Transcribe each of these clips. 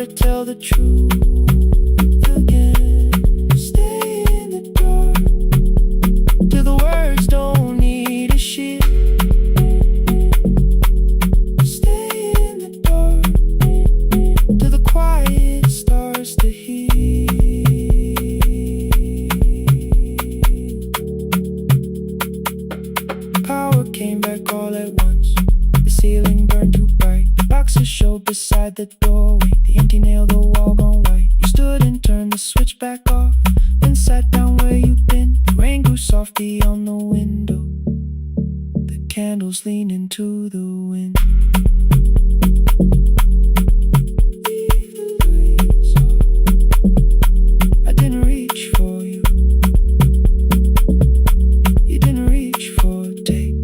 to tell the truth again. Stay in the dark till the words don't need a shit. Stay in the dark till the quiet starts to heal. Power came back all at once. The ceiling burned too bright. The boxes showed beside the doorway. The empty nail, the wall gone white. You stood and turned the switch back off, then sat down where you've been. The rain grew softly on the window. The candles leaned into the wind. Leave the lights off. I didn't reach for you. You didn't reach for take.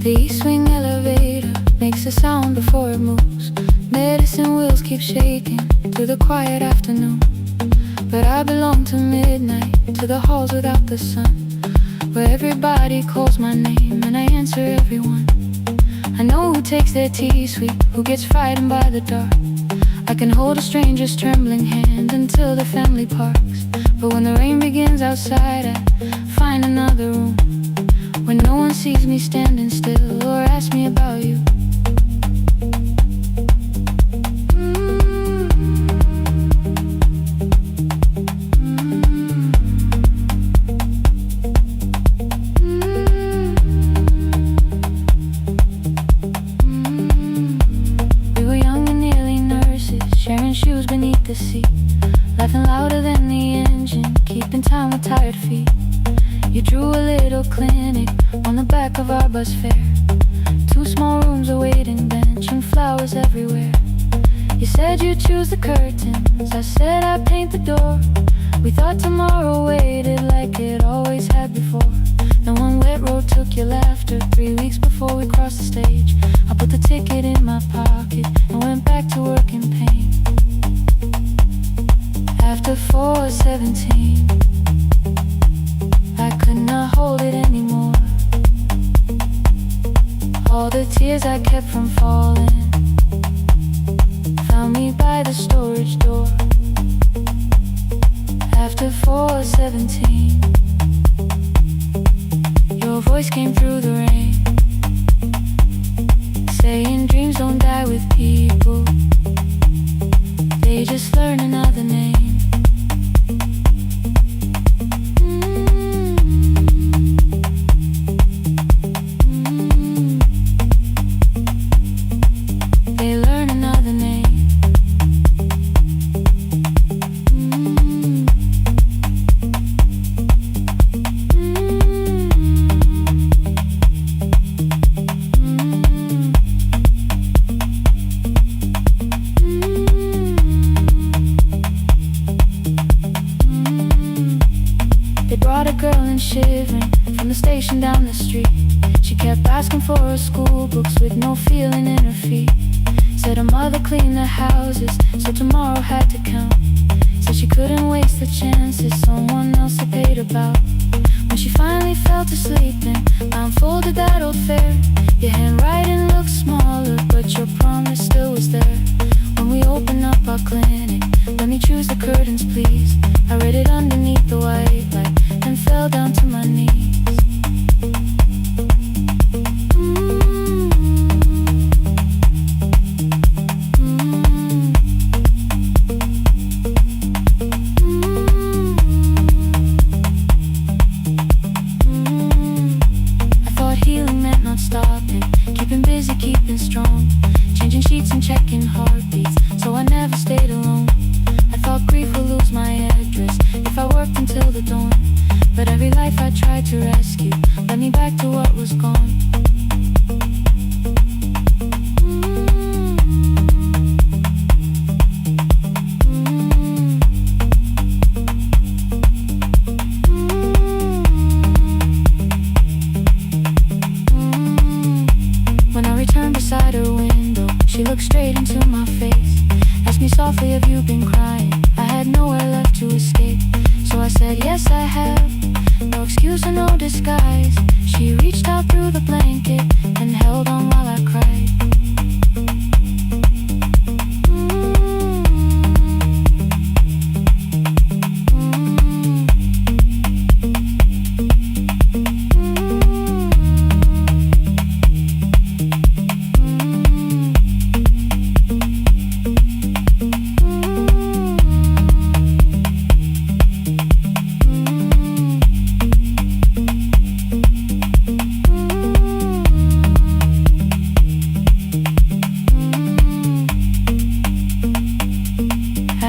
The east wing elevator makes a sound before it moves. Medicine wheels keep shaking through the quiet afternoon. But I belong to midnight, to the halls without the sun, where everybody calls my name and I answer everyone. I know who takes their tea sweet, who gets frightened by the dark. I can hold a stranger's trembling hand until the family parks. But when the rain begins outside, I find another room, when no one sees me standing still or asks me about you. We were young and nearly nurses, sharing shoes beneath the seat, laughing louder than the engine, keeping time with tired feet. You drew a little clinic on the back of our bus fare. 2 small rooms, a waiting bench, and flowers everywhere. You said you'd choose the curtains, I said I'd paint the door. We thought tomorrow waited like it always had before. Then one wet road took your laughter. 3 weeks before we crossed the stage, I put the ticket in my pocket and went back to work in pain. After 4:17, I could not hold it anymore. All the tears I kept from falling found me by the storage door. After 4:17, your voice came through the rain, saying dreams don't die with people, they just learn another name. Shivering from the station down the street, she kept asking for her school books with no feeling in her feet. Said her mother cleaned the houses, so tomorrow had to count. Said she couldn't waste the chances someone else had paid about. When she finally fell to sleep and I unfolded that old fare, your handwriting looked smaller, but your promise still was there. When we opened up our clinic, let me choose the curtains please. I read it underneath the white light and fell down to my knees. I thought healing meant not stopping, keeping busy, keeping strong, changing sheets and checking heartbeats, so I never stayed alone. I thought grief would lose my address if I worked until the dawn, but every life I tried to rescue led me back to what was gone. looked straight into my face, asked me softly, have you been crying? I had nowhere left to escape, so I said, yes I have. No excuse or no disguise. She reached out through the blanket and held on while I cried.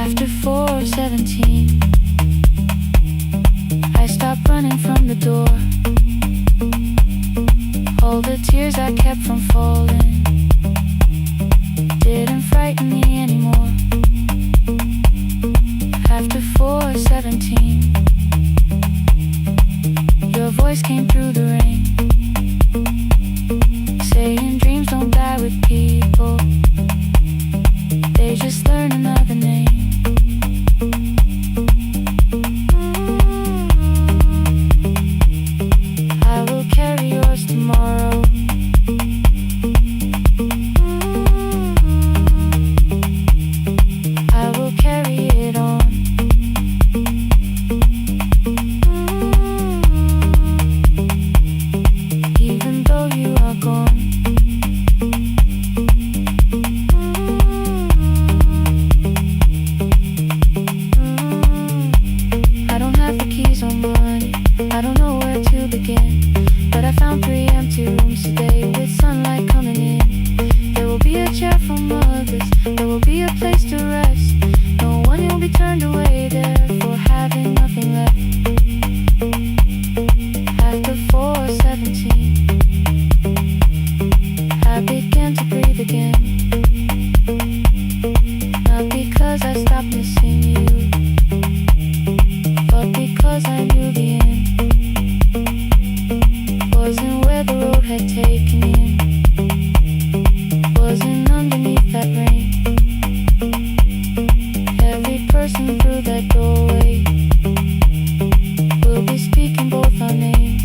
After 4:17, I stopped running from the door. All the tears I kept from falling didn't frighten me anymore. After 4:17, your voice came through the rain, saying dreams don't die with people, they just learn another name. I will carry yours tomorrow. I will carry it on. Even though you are gone. I don't have the keys or money, I don't know where to begin, but I found 3 empty rooms today with sunlight coming in. There will be a chair for mothers, there will be a place to rest. No one will be turned away there for having nothing left. After 4:17, I began to breathe again. Not because I stopped missing you, but because I knew the end wasn't where the road had taken in, wasn't underneath that rain. Every person through that doorway will be speaking both our names.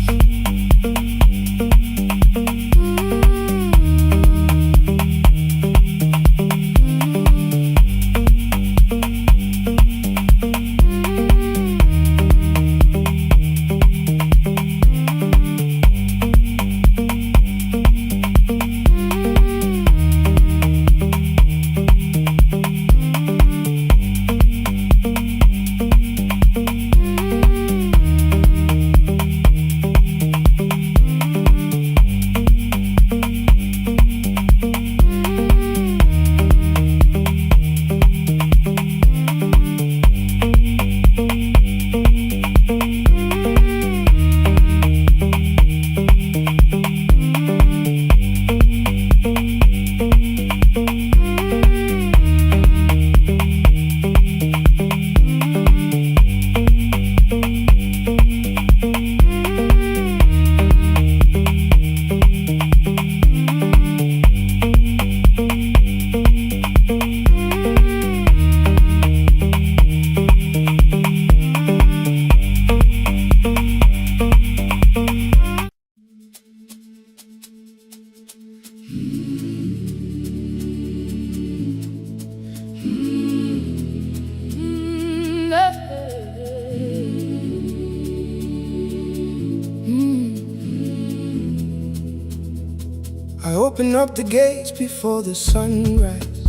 I open up the gates before the sunrise.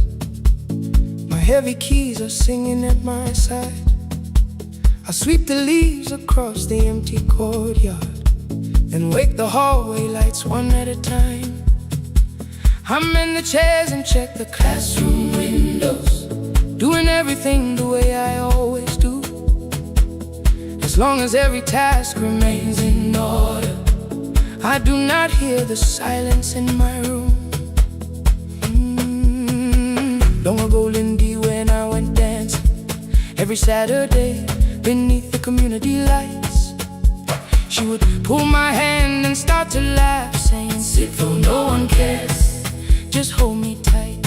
My heavy keys are singing at my side. I sweep the leaves across the empty courtyard and wake the hallway lights one at a time. I'm in the chairs and check the classroom windows, doing everything the way I always do. As long as every task remains in order, I do not hear the silence in my room. Long ago, Lindy, when I went dancing every Saturday beneath the community lights, she would pull my hand and start to laugh, saying, "Sit though no one cares, just hold me tight."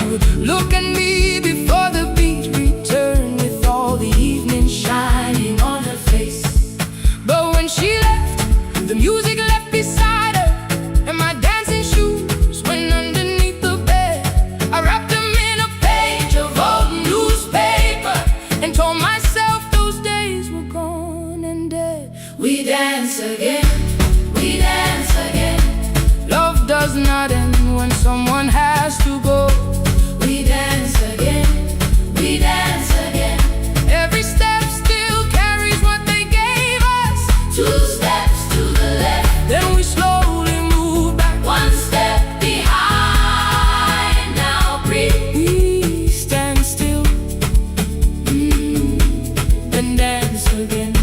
would look at me before the beat returned, with all the evening shining on her face. But when she left, the music left beside her, and my dancing shoes went underneath the bed. I wrapped them in a page of old newspaper and told myself those days were gone and dead. We dance again, we dance again. Love does not end when someone has to go. We dance again, we dance again. Every step still carries what they gave us. 2 steps to the left, then we slowly move back. 1 step behind, now breathe. We stand still, then dance again.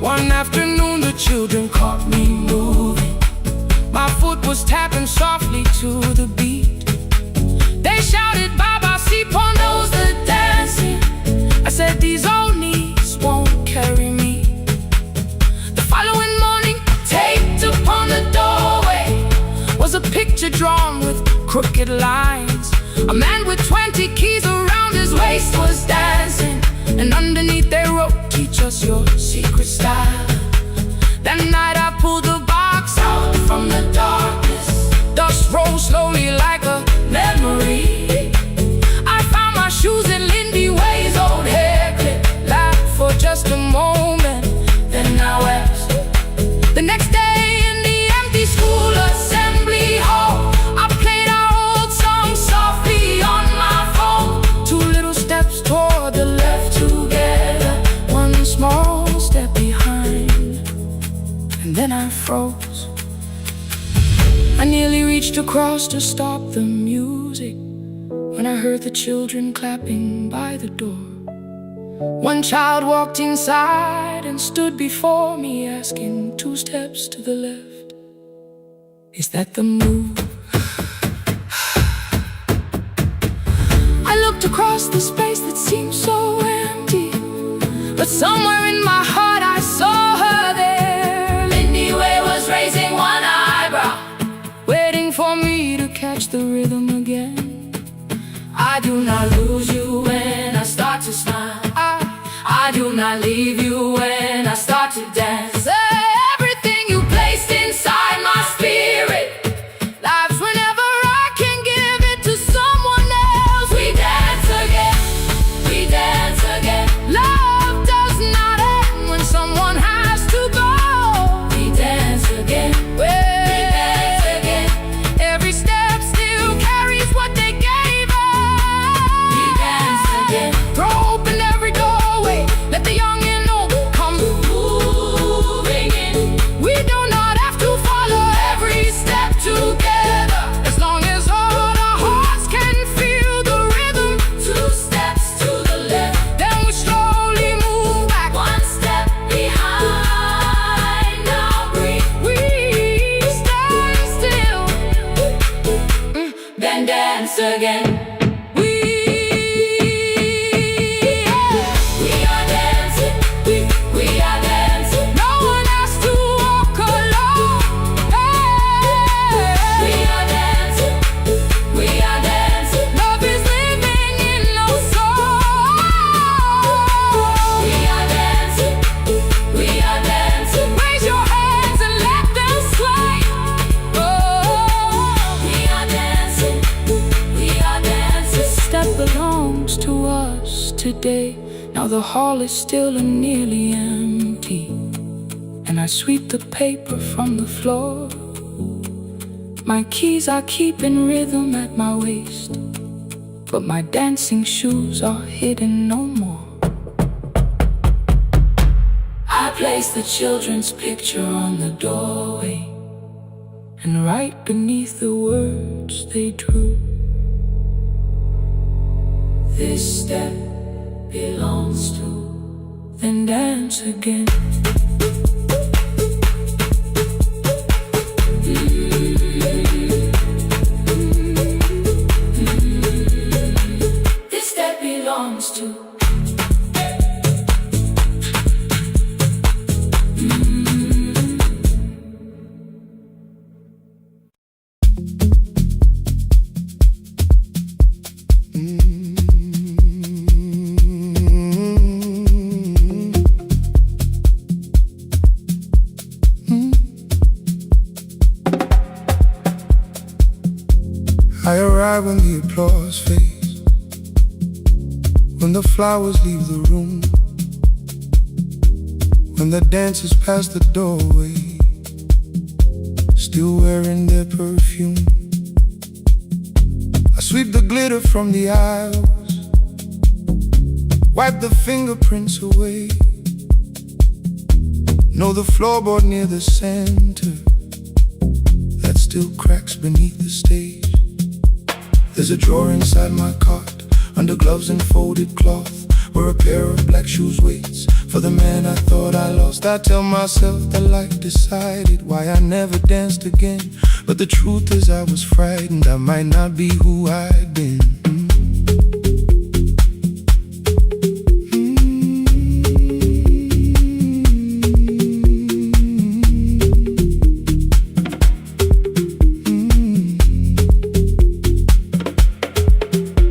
One afternoon the children caught me moving. My foot was tapping softly to the beat. They shouted, Baba, si pondo's the dancing. I said, these old knees won't carry me. The following morning, taped upon the doorway was a picture drawn with crooked lines. A man with 20 keys around his waist was dancing, and underneath they wrote, teach us your secret style. That night I pulled the box out from the darkness. Dust rose slowly like a memory. I found my shoes in Lindy Way's old hair clip. Laughed for just a moment, then I wept. The next day in the empty school assembly hall, I played our old song softly on my phone. 2 little steps toward the left together, 1 small step behind, and then I froze. I nearly reached across to stop the music when I heard the children clapping by the door. 1 child walked inside and stood before me, asking, 2 steps to the left, is that the move? I looked across the space that seemed so empty, but somewhere in my heart I saw her there. Lindy Way was raising 1 eyebrow, waiting for me to catch the rhythm again. I do not lose you when I start to smile. I do not leave you when I start to dance. Everything you placed inside my spirit lives whenever I can give it to someone else. We dance again, we dance again. Love does not end when someone has to go. We dance again, we dance again. Every step still carries what they gave us. We dance again. Throw open every doorway, let the young and old come moving in. We do not have to follow every step together, as long as all our hearts can feel the rhythm. 2 steps to the left, then we slowly move back. 1 step behind, now breathe. We stand still, then dance again. We are dancing, we are dancing. No one has to walk alone. Hey. We are dancing, we are dancing. Love is living in our soul. We are dancing, we are dancing. Raise your hands and let them sway. Oh. We are dancing, we are dancing. This step belongs to us today. Now the hall is still and nearly empty, and I sweep the paper from the floor. My keys I keep in rhythm at my waist, but my dancing shoes are hidden no more. I place the children's picture on the doorway, and right beneath the words they drew, this step belongs to, then dance again. stars fade, when the flowers leave the room, when the dancers pass the doorway, still wearing their perfume. I sweep the glitter from the aisles, wipe the fingerprints away. Know the floorboard near the center that still cracks beneath the stage. There's a drawer inside my cart, under gloves and folded cloth, where a pair of black shoes waits for the man I thought I lost. I tell myself that life decided why I never danced again, but the truth is I was frightened I might not be who I'd been.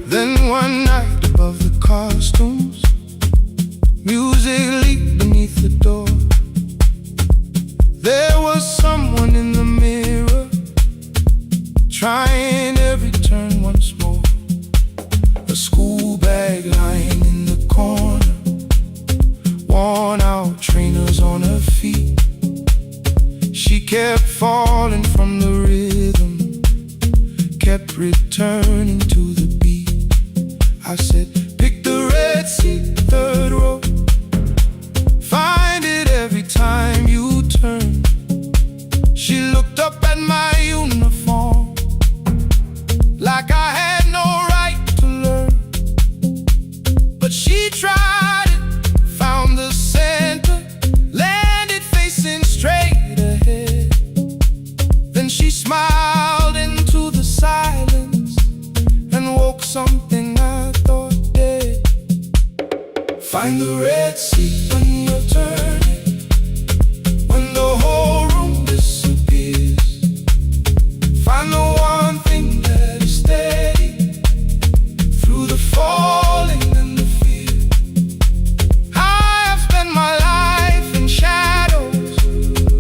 Then one night above the costumes, music leaked beneath the door. There was someone in the mirror, trying every turn once more. A school bag lying in the corner, worn out trainers on her feet. She kept falling from the rhythm, kept returning to the beat. I said, pick the red seat, third row, find it every time you turn. She looked up at my uniform like I had no right to learn, but she tried it, found the center, landed facing straight ahead. Then she smiled into the silence and woke something I thought dead. Find the red seat when you're turning, when the whole room disappears. Find the one thing that is steady through the falling and the fear. I have spent my life in shadows,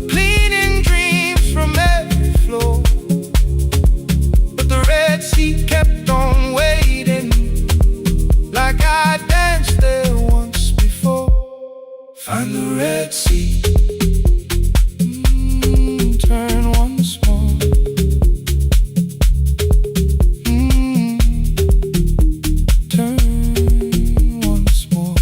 cleaning dreams from every floor, but the red seat kept on waiting, like I danced there once before. Find the red seat, turn once more. Turn once more.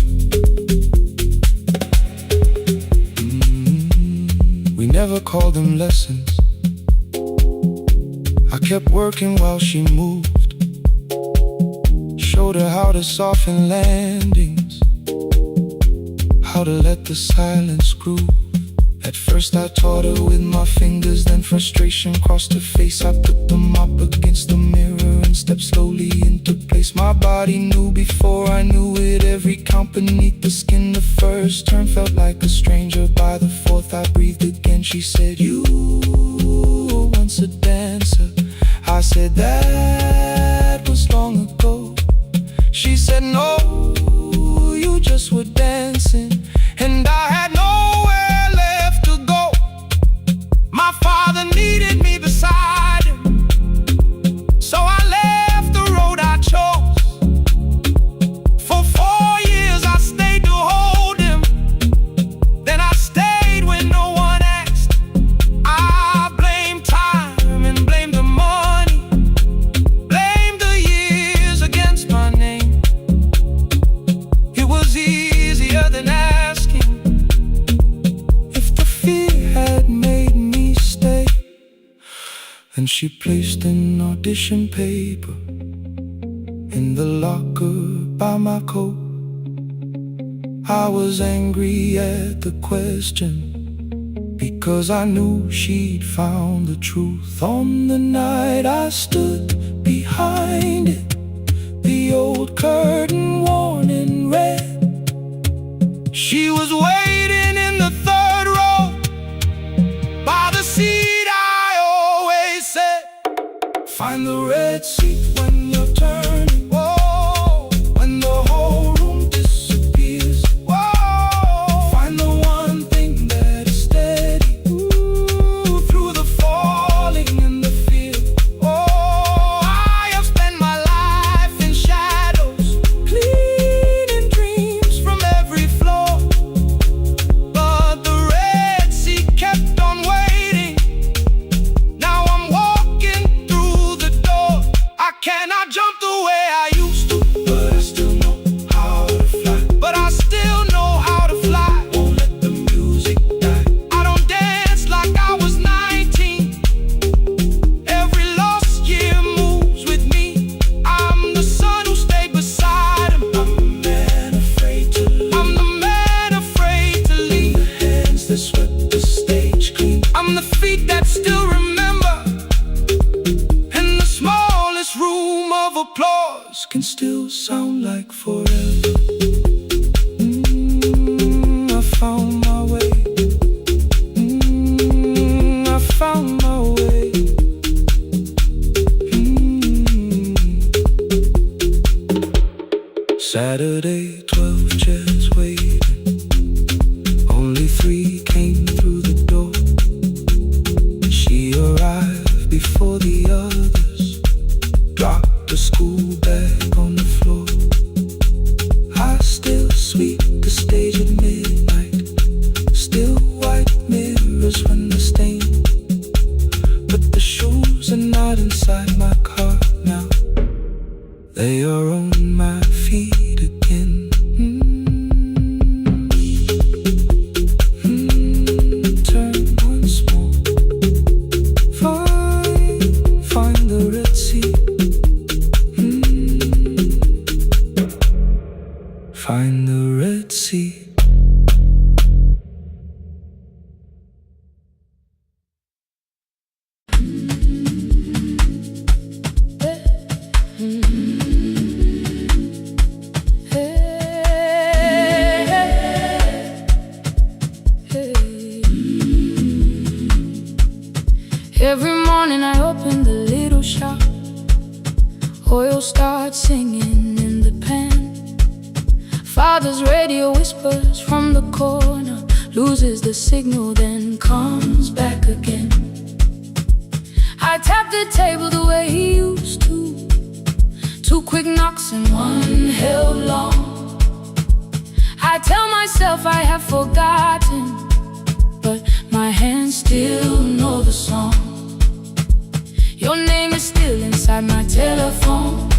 We never called them lessons. I kept working while she moved, showed her how to soften landings, how to let the silence groove. At first I taught her with my fingers, then frustration crossed her face. I put them up against the mirror and stepped slowly into place. My body knew before I knew it, every count beneath the skin. The first turn felt like a stranger, by the fourth I breathed again. She said, you were once a dancer. I said, that was long ago. She said, no, you just were dancing, and I had nowhere left to go. My father needed me beside him, so I left the road I chose. For 4 years I stayed to hold him, then I stayed when no one asked. I blamed time and blamed the money, blamed the years against my name. It was easier than asking if the fear had made me stay. And she placed an audition paper in the locker by my coat. I was angry at the question, because I knew she'd found the truth. On the night I stood behind it, the old curtain worn in red. She was waiting in the third row, by the seat I always said. Find the red seat when you're turning, whoa, when the whole room disappears. Whoa, find the one thing that is steady, ooh, through the falling and the fear. Oh, I have spent my life yours can still sound like forever. I found my way. I found my way. Saturday, 12 chairs waiting. Only 3 came through the door. She arrived before the others, dropped the school bag on the floor. I still sweep the stage at midnight, still white mirrors when the stain. But the shoes are not inside my car now, they are on my feet again. Turn once more. Find the Red Sea. Find the Red Sea. Every morning I open the little shop. Oil starts singing in the pan. Father's radio whispers from the corner, loses the signal, then comes back again. I tap the table the way he used to. 2 quick knocks and 1 held long. I tell myself I have forgotten, but my hands still know the song. Your name is still inside my telephone.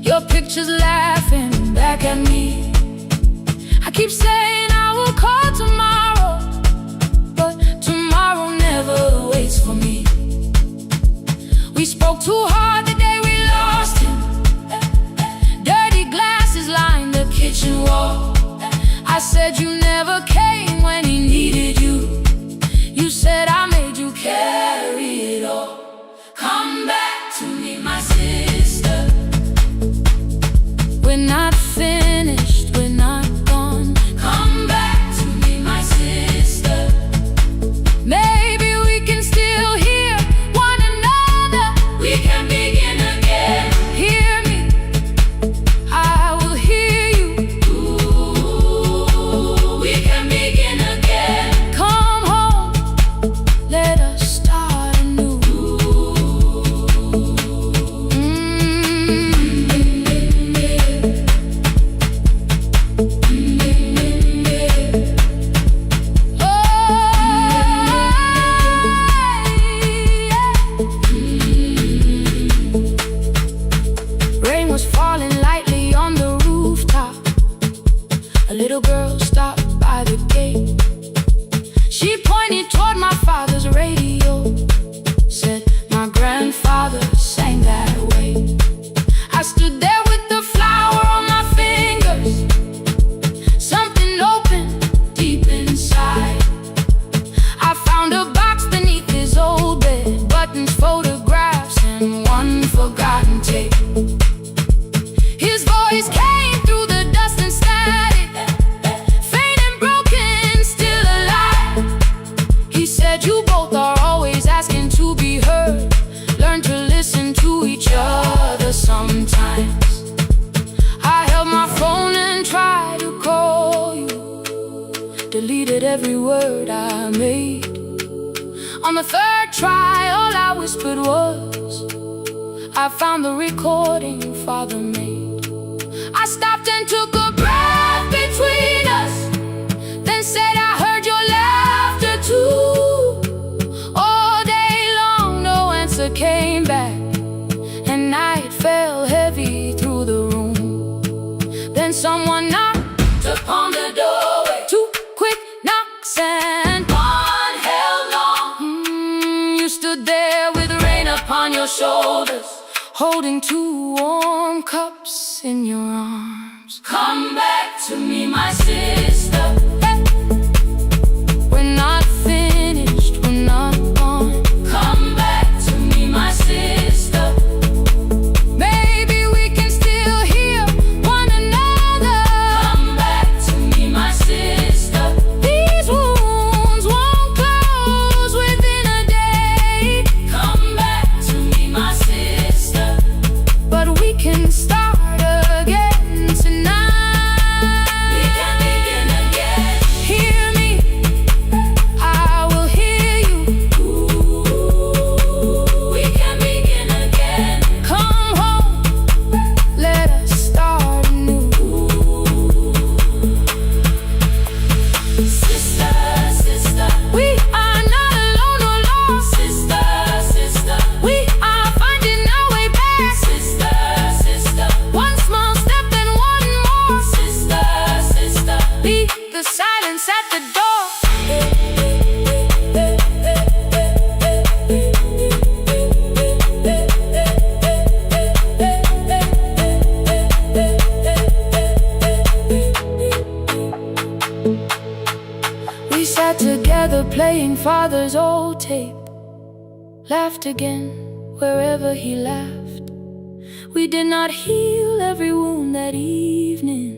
Your picture's laughing back at me. I keep saying I will call tomorrow, but tomorrow never waits for me. We spoke too hard the day we lost him. Dirty glasses lined the kitchen wall. I said you never came when he needed you. You said I made you carry it all. Come back to me, my sister. We're not finished, we're not gone. Come back to me, my sister. Maybe we can still hear one another. We can begin again. Hear me, I will hear you. Ooh, we can begin again. Come home, let us start anew. Rain was falling lightly on the rooftop. A little girl stopped by the gate. She pointed toward my father's radio, said my grandfather sang that way. I stood there with the flower on my fingers. Something opened deep inside. I found a box beneath his old bed, buttons, photographs, and 1 forgotten tape. His voice came through the dust and static, faint and broken, still alive. He said you both are always asking to be heard. Learn to listen to each other sometimes. I held my phone and tried to call you, deleted every word I made. On the 3rd try, all I whispered was, I found the recording Father made. I stopped and took a breath between us, then said I heard your laughter too. All day long no answer came back, and night fell heavy through the room. Then someone knocked upon the doorway. 2 quick knocks and 1 held long. You stood there with rain upon your shoulders, holding 2 warm cups in your arms. Come back to me, my sister. Hey. We're not finished, we're not gone. Come back to me, my sister. Maybe we grandfather's old tape, laughed again wherever he laughed. We did not heal every wound that evening,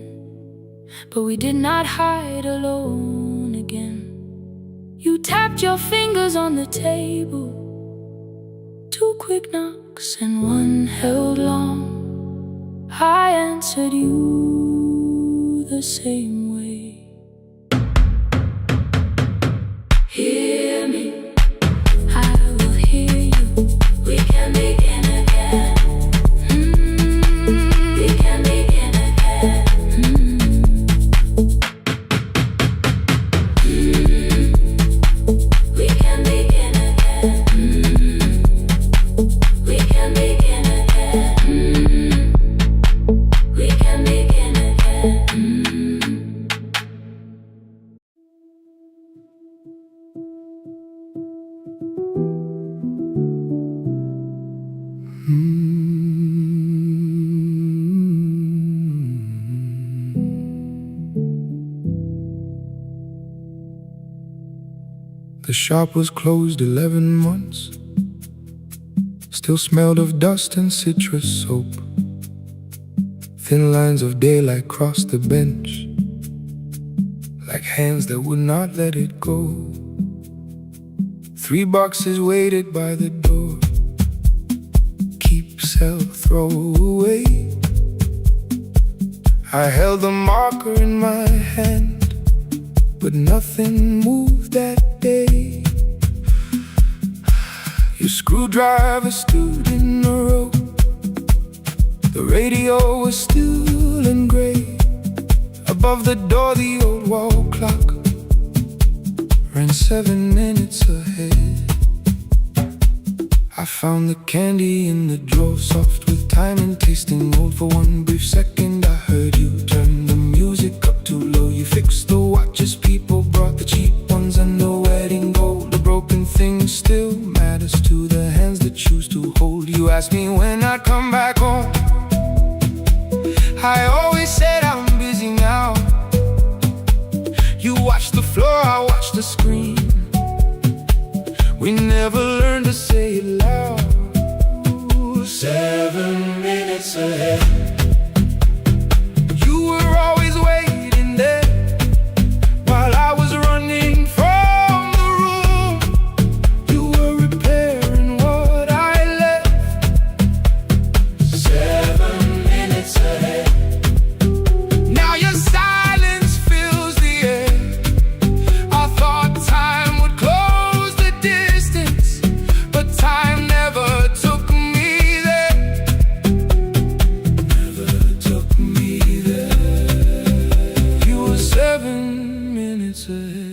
but we did not hide alone again. You tapped your fingers on the table, 2 quick knocks and 1 held long. I answered you the same way. Hear me, I will hear you. We can begin again. We can begin again. We can begin again. We can begin again. We can begin again. The shop was closed 11 months. Still smelled of dust and citrus soap. Thin lines of daylight crossed the bench, like hands that would not let it go. 3 boxes waited by the door. Keep, sell, throw away. I held the marker in my hand, but nothing moved that day. Your screwdriver stood in a row. The radio was still and gray. Above the door the old wall clock ran 7 minutes ahead. I found the candy in the drawer, soft with time and tasting old. For 1 brief second I heard you turn the music up too low. You fixed the watches, people brought the cheap ones and the wedding gold. The broken thing still matters to the hands that choose to hold. You asked me when I'd come back home. I always said I'm busy now. You watched the floor, I watched the screen. We never learned to say it loud. 7 minutes ahead. You were always waiting there while I was running from the room. You were repairing what I left. 7 minutes ahead. Now your silence fills the air. I thought time would close the distance, but time never took me there. Never took me there. You were 7 minutes ahead.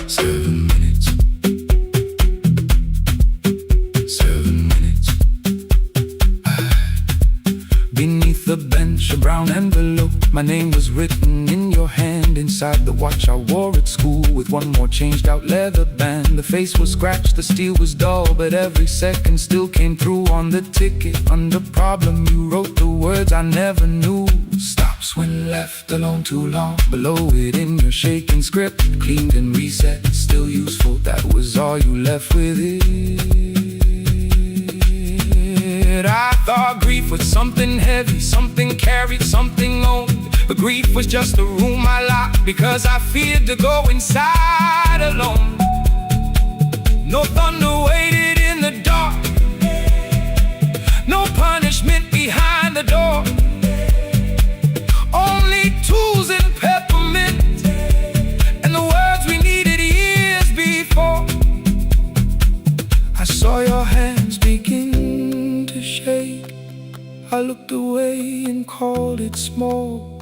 Seven minutes. 7 minutes. Beneath the bench, a brown envelope. My name was written in your hand. Inside the watch I wore at school, with 1 more changed out leather band. The face was scratched, the steel was dull, but every second still came through on the ticket. Under problem you wrote the words I never knew. Stops when left alone too long. Below it in your shaking script, cleaned and reset, still useful. That was all you left with it. I thought grief was something heavy, something carried, something owned. But grief was just a room I locked because I feared to go inside alone. No thunder waited in the dark, no punishment behind the door. Only tools and peppermint, and the words we needed years before. I saw your hands begin to shake. I looked away and called it small.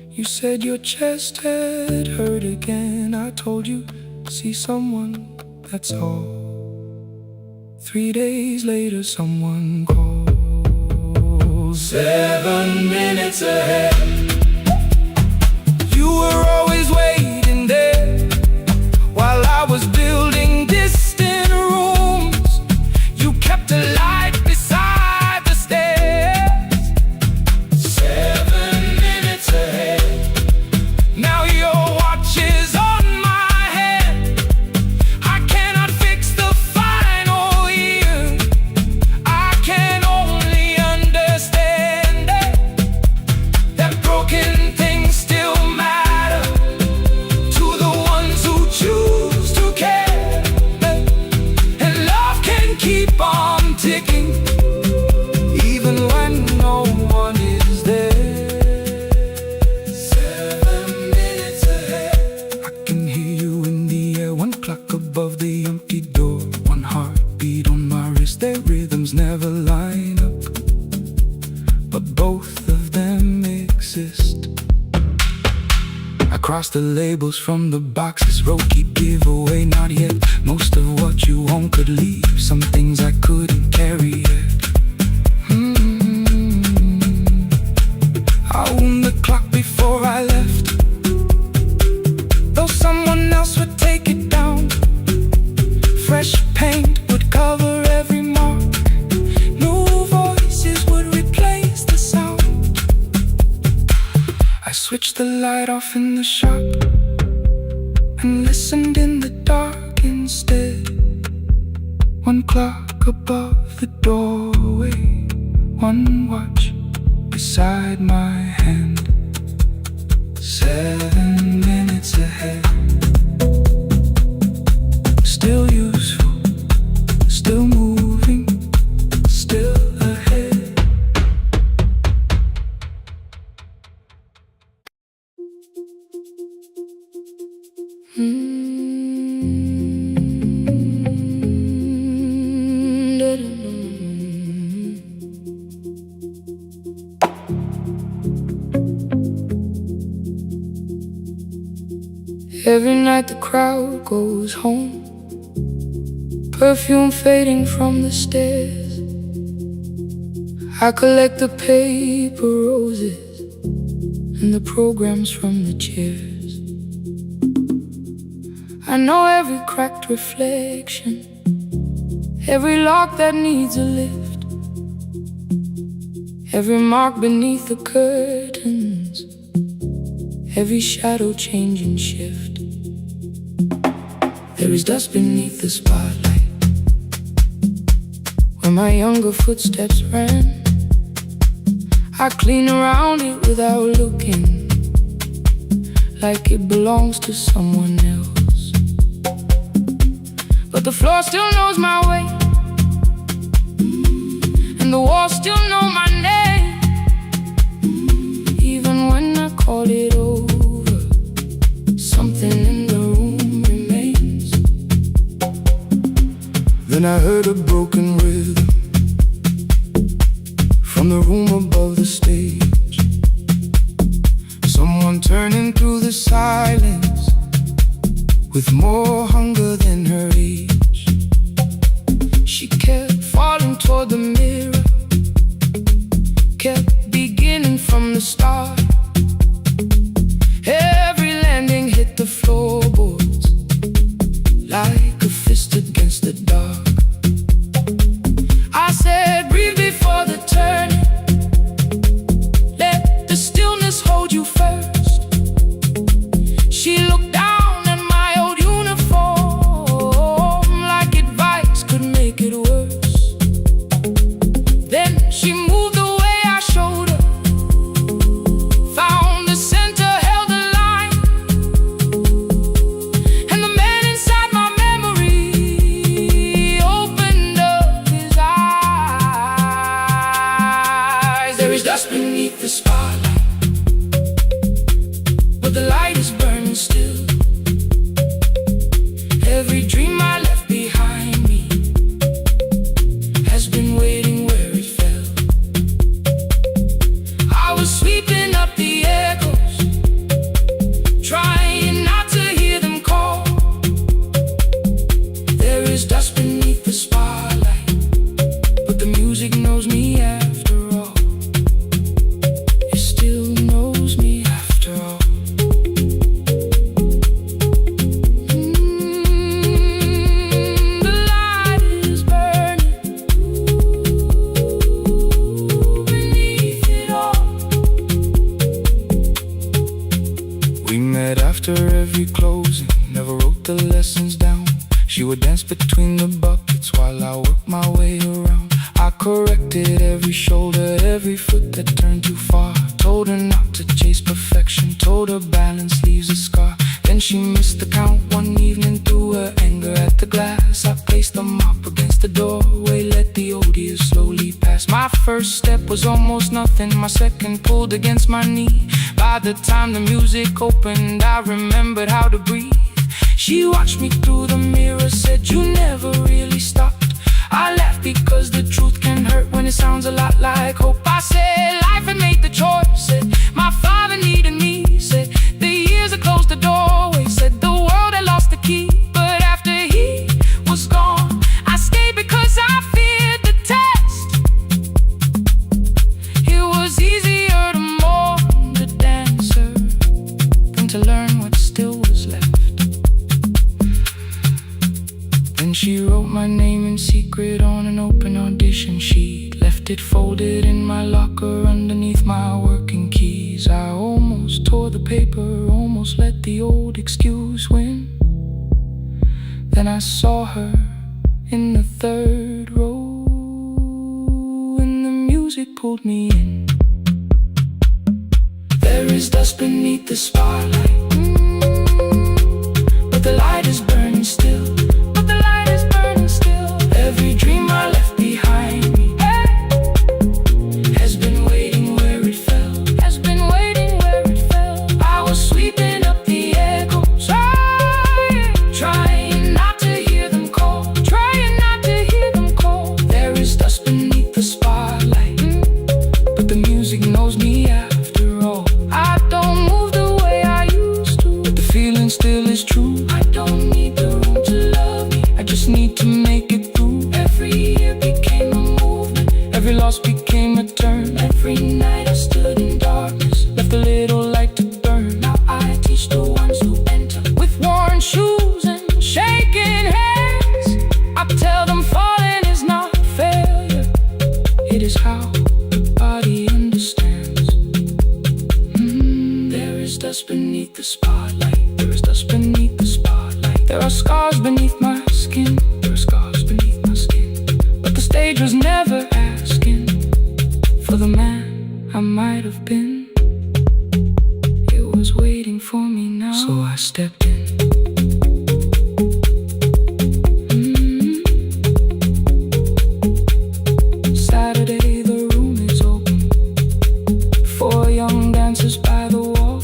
You said your chest had hurt again. I told you, see someone, that's all. 3 days later someone called. 7 minutes ahead. You were always waiting there while I was building distant rooms. You kept a light beside the stairs. 7 above the empty door. One heartbeat on my wrist, their rhythms never line up, but both of them exist. I cross the labels from the boxes, road keep giveaway, not yet. Most of what you own could leave, some things I couldn't carry yet. I wound the clock before I left, though someone else would take it down. Fresh paint would cover every mark, new voices would replace the sound. I switched the light off in the shop and listened in the dark instead. One clock above the doorway, one watch beside my hand, 7 minutes ahead. Still useful, still moving, still ahead. Every night the crowd goes home, perfume fading from the stairs. I collect the paper roses and the programs from the chairs. I know every cracked reflection, every lock that needs a lift, every mark beneath the curtains, every shadow change and shift. There is dust beneath the spotlight where my younger footsteps ran. I clean around it without looking, like it belongs to someone else. But the floor still knows my way, and the walls still know my name. Even when I call it over, something in the room remains. Then I heard a broken rhythm from the room above the stage. Someone turning through the silence with more hunger than her age. She kept falling toward the mirror, kept beginning from the start. Every landing hit the floorboards like a fist against the dark. I said, breathe before the turning, let the stillness hold you first. She looked down at my old uniform like advice could make it worse. Then she moved the way I showed her, found the center, held the line, and the man inside my memory opened up his eyes. There is dust beneath the spotlight, but the light is burning still. Every dream I left behind me has been waiting where it fell. I was sweeping up the echoes, trying not to hear them call. There is dust beneath the spotlight, but the music knows me after all. It still knows me after all. The light is burning beneath it all. We met after every closing, never wrote the lessons down. She would dance between the buckets while I worked my way around. I corrected every shoulder, every foot that turned too far. Told her not to chase perfection, told her balance leaves a scar. Then she missed the count one evening through her anger at the glass. I placed the mop against the doorway, let the odor slowly pass. My first step was almost nothing, my second pulled against my knee. By the time the music opened, I remembered how to breathe. She watched me through the mirror, said you never really stopped. I laughed because the truth can hurt when it sounds a lot like hope. I said life had made the choice, said my father needed me, said the years had closed the doorway, said the world had lost the key. But after he was gone, I stayed because I feared the test. It was easier to mourn the dancer than to learn what still was left. Then she wrote my name in secret on an open audition sheet, left it folded in my locker underneath my working keys. I almost tore the paper, almost let the old excuse win. Then I saw her in the third row, and the music pulled me in. There is dust beneath the spotlight, but the light is burning still. Every dream I left behind me has been waiting where it fell, has been waiting where it fell. I was sweeping up the echoes, trying not to hear them call, trying not to hear them call. There is dust beneath the spotlight, but the music knows me after all. I don't move the way I used to, but the feeling still is true. I don't need the room to love me, I just need to make it. Every year became a movement, every loss became a turn. Every night I stood in darkness, left a little light to burn. Now I teach the ones who enter with worn shoes and shaking hands. I tell them falling is not failure, it is how the body understands. There is dust beneath the spotlight, there is dust beneath the spotlight. There are scars beneath my skin, there are scars beneath my skin. The stage was never asking for the man I might have been. It was waiting for me now, so I stepped in. Saturday, the room is open, 4 young dancers by the wall.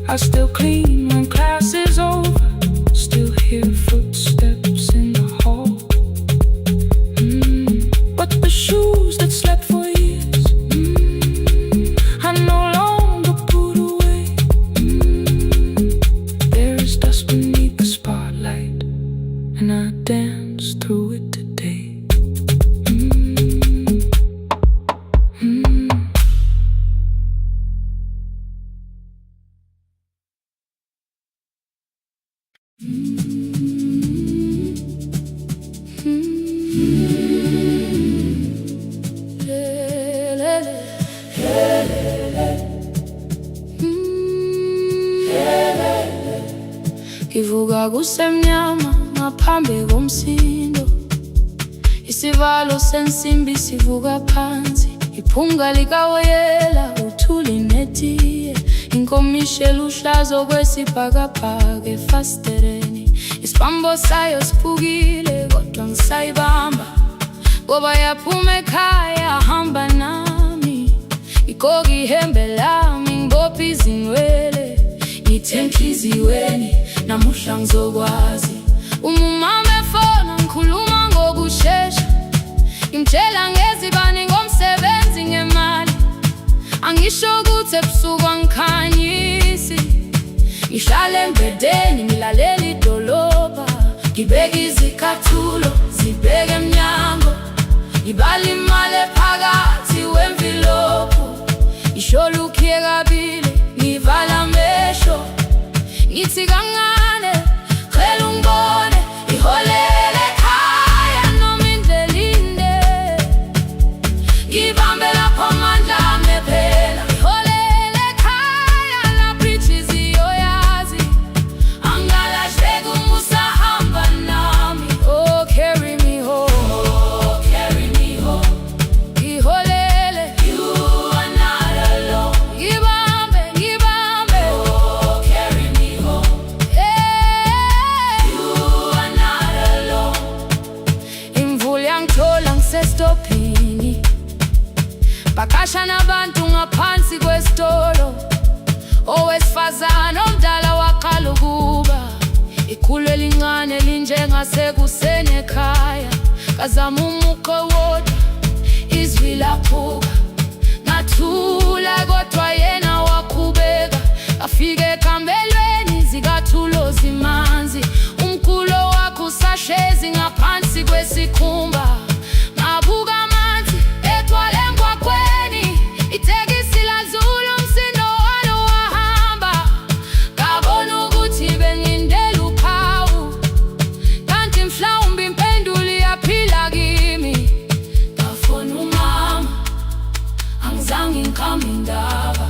I still clean when class is over, still hear footsteps in the hall. But the shoes that slept for years, I no longer put away. There is dust beneath the spotlight, and I dance through it today. Ngivuka kusemnyama ngaphambi komsindo, isivalo sensimbi sivuka phansi, iphunga likawoyela uthuli netiye, inkomishi eluhlaza okwesibhakabhaka efasitereni. Isibambo sayo siphukile kodwa ngisayibamba, ngoba yaphuma ekhaya hamba nami. Igqoka ihembe lami ngibopha izinwele, ngithe enhliziyweni namuhla ngizokwazi. Umama efona ngikhuluma ngokushesha, ngimtshela ngezibani ngomsebenzi ngemali. Angisho ukuthi ebusuku angikhanyisi, ngihlala embedeni ngilalela idolobha, ngibeka izicathulo zibheke emnyango, ngibala imali ephakathi wemvilophu. Ishola ukhiye kabili ngivala amehlo, ngithi kancane cela ungibone, iholele ekhaya noma indlela inde, ngibambe lapho amandla ami ephela. Iholele ekhaya lapho inhliziyo yazi, angalahleki uma usahamba nami. Oh carry me home, oh carry me home. Iholele, you are not alone. Ngibambe, ngibambe, oh carry me home. You are not alone. Imvula yangithola ngisestopini, Percussion abantu ngaphansi kwesitolo, owesifazana omdala waqala ukuba ikhulu elincane linjengasekuseni ekhaya. Ngazama umuqo wodwa, izwi laphuka, ngathula kodwa yena waqhubeka. Ngafika ekamelweni zikathulo zimanzi, umkhulo wakhe usahlezi ngaphansi kwesikhumba. Ngabuka amanzi ethwala emgwaqweni, itekisi ladlula umsindo walo wahamba. Ngabona ukuthi bengindela uphawu, kanti mhlawumbe impendulo iyaphila kimi. Ngafona umama, angizange ngikhambe indaba,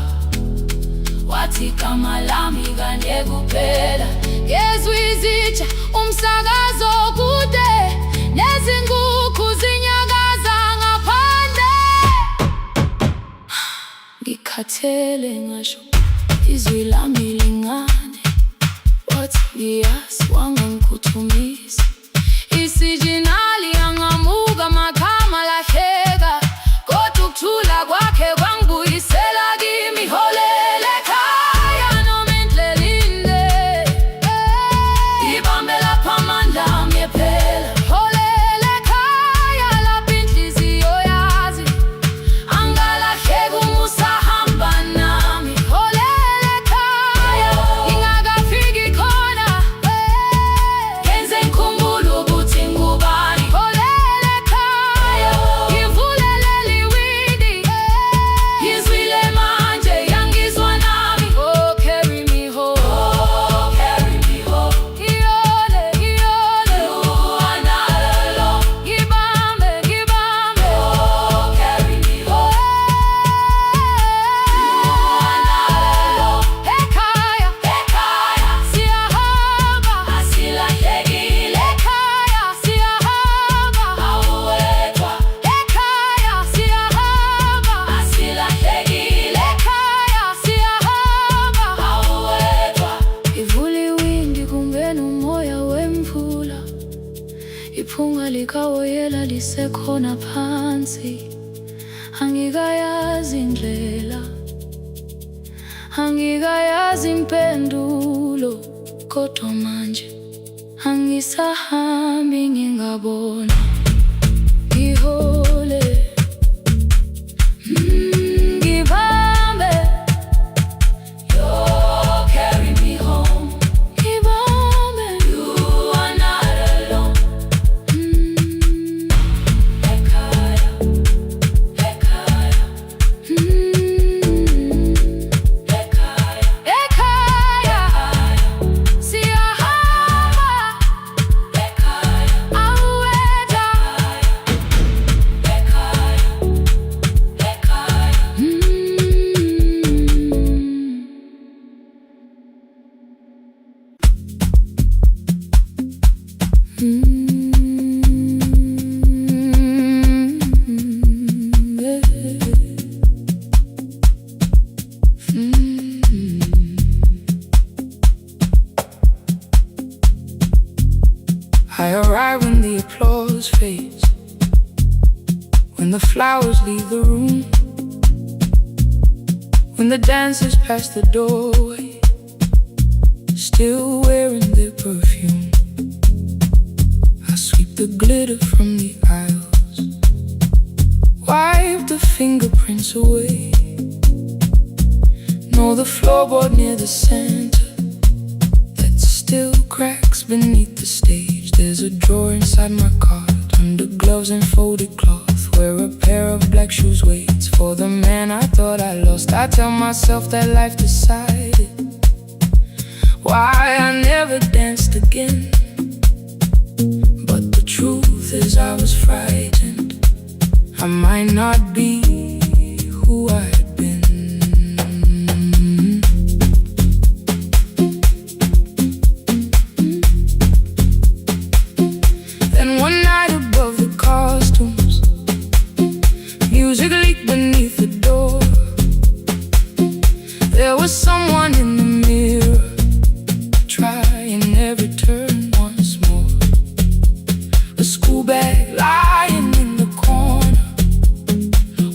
wathi igama lami kanye kuphela. Ngezwe izitsha, umsakazo kude, nezinkukhu zinyakaza ngaphandle. Ngikhathele ngasho izwi lami lingane, wathi ngiyasi wangangikhuthumisa. Isijinali angamuka magama lahleka, kodwa ukuthula kwakhe kwangibuyisela kimi. Holela ekhaya noma indlela inde, ibambe lapha amandla ami ephela. Holela ekhaya lapha inhliziyo yazi, angalahleki uma usahamba nami. Holela ekhaya ngingakafiki khona, yenze ngikhumbule ukuthi ngubani. Holela ekhaya ngivulelele iwindi, ngizwile manje yangizwa nami. Oh, carry me home, oh, carry me home. Iyole, iyole, you are not alone. Ngibambe, ngibambe, oh, carry me home. You are not alone. Ekhaya, ekhaya siyahamba, asilahlekile. Ekhaya siyahamba, awuwedwa. Ekhaya siyahamba, asilahlekile. Ekhaya siyahamba, awuwedwa. Ivula iwindi kungena umoya wemvula, iphunga likawoyela lisekhona phansi. Angikayazi indlela, angikayazi impendulo, kodwa manje angisahambi ngingabona. Ngihole, ngibambe, you carry me home. Ngibambe, you are not alone. Ekhaya, ekhaya, ekhaya, ekhaya siyahamba. Ekhaya, awuwedwa. Ekhaya, ekhaya. I arrive when the applause fades, when the flowers leave the room, when the dancers pass the doorway, still wearing their perfume. I sweep the glitter from the aisles, wipe the fingerprints away. Know the floorboard near the center that still cracks beneath the stage. There's a drawer inside my cart, under gloves and folded cloth, where a pair of black shoes waits for the man I thought I lost. I tell myself that life decided why I never danced again, but the truth is I was frightened. I might not be who I had been. Then one night above the costumes, music leaked beneath the door. There was someone in the mirror, trying every turn once more. A school bag lying in the corner,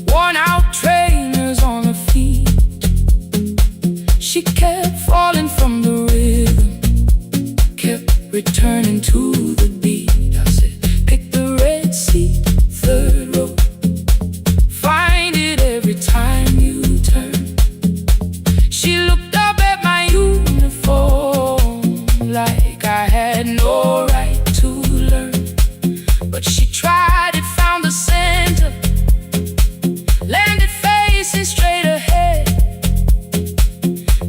worn out trainers on her feet. She kept falling from the rhythm, kept to the beat. I said, pick the red seat, third row. Find it every time you turn. She looked up at my uniform like I had no right to learn. But she tried it, found the center, landed facing straight ahead.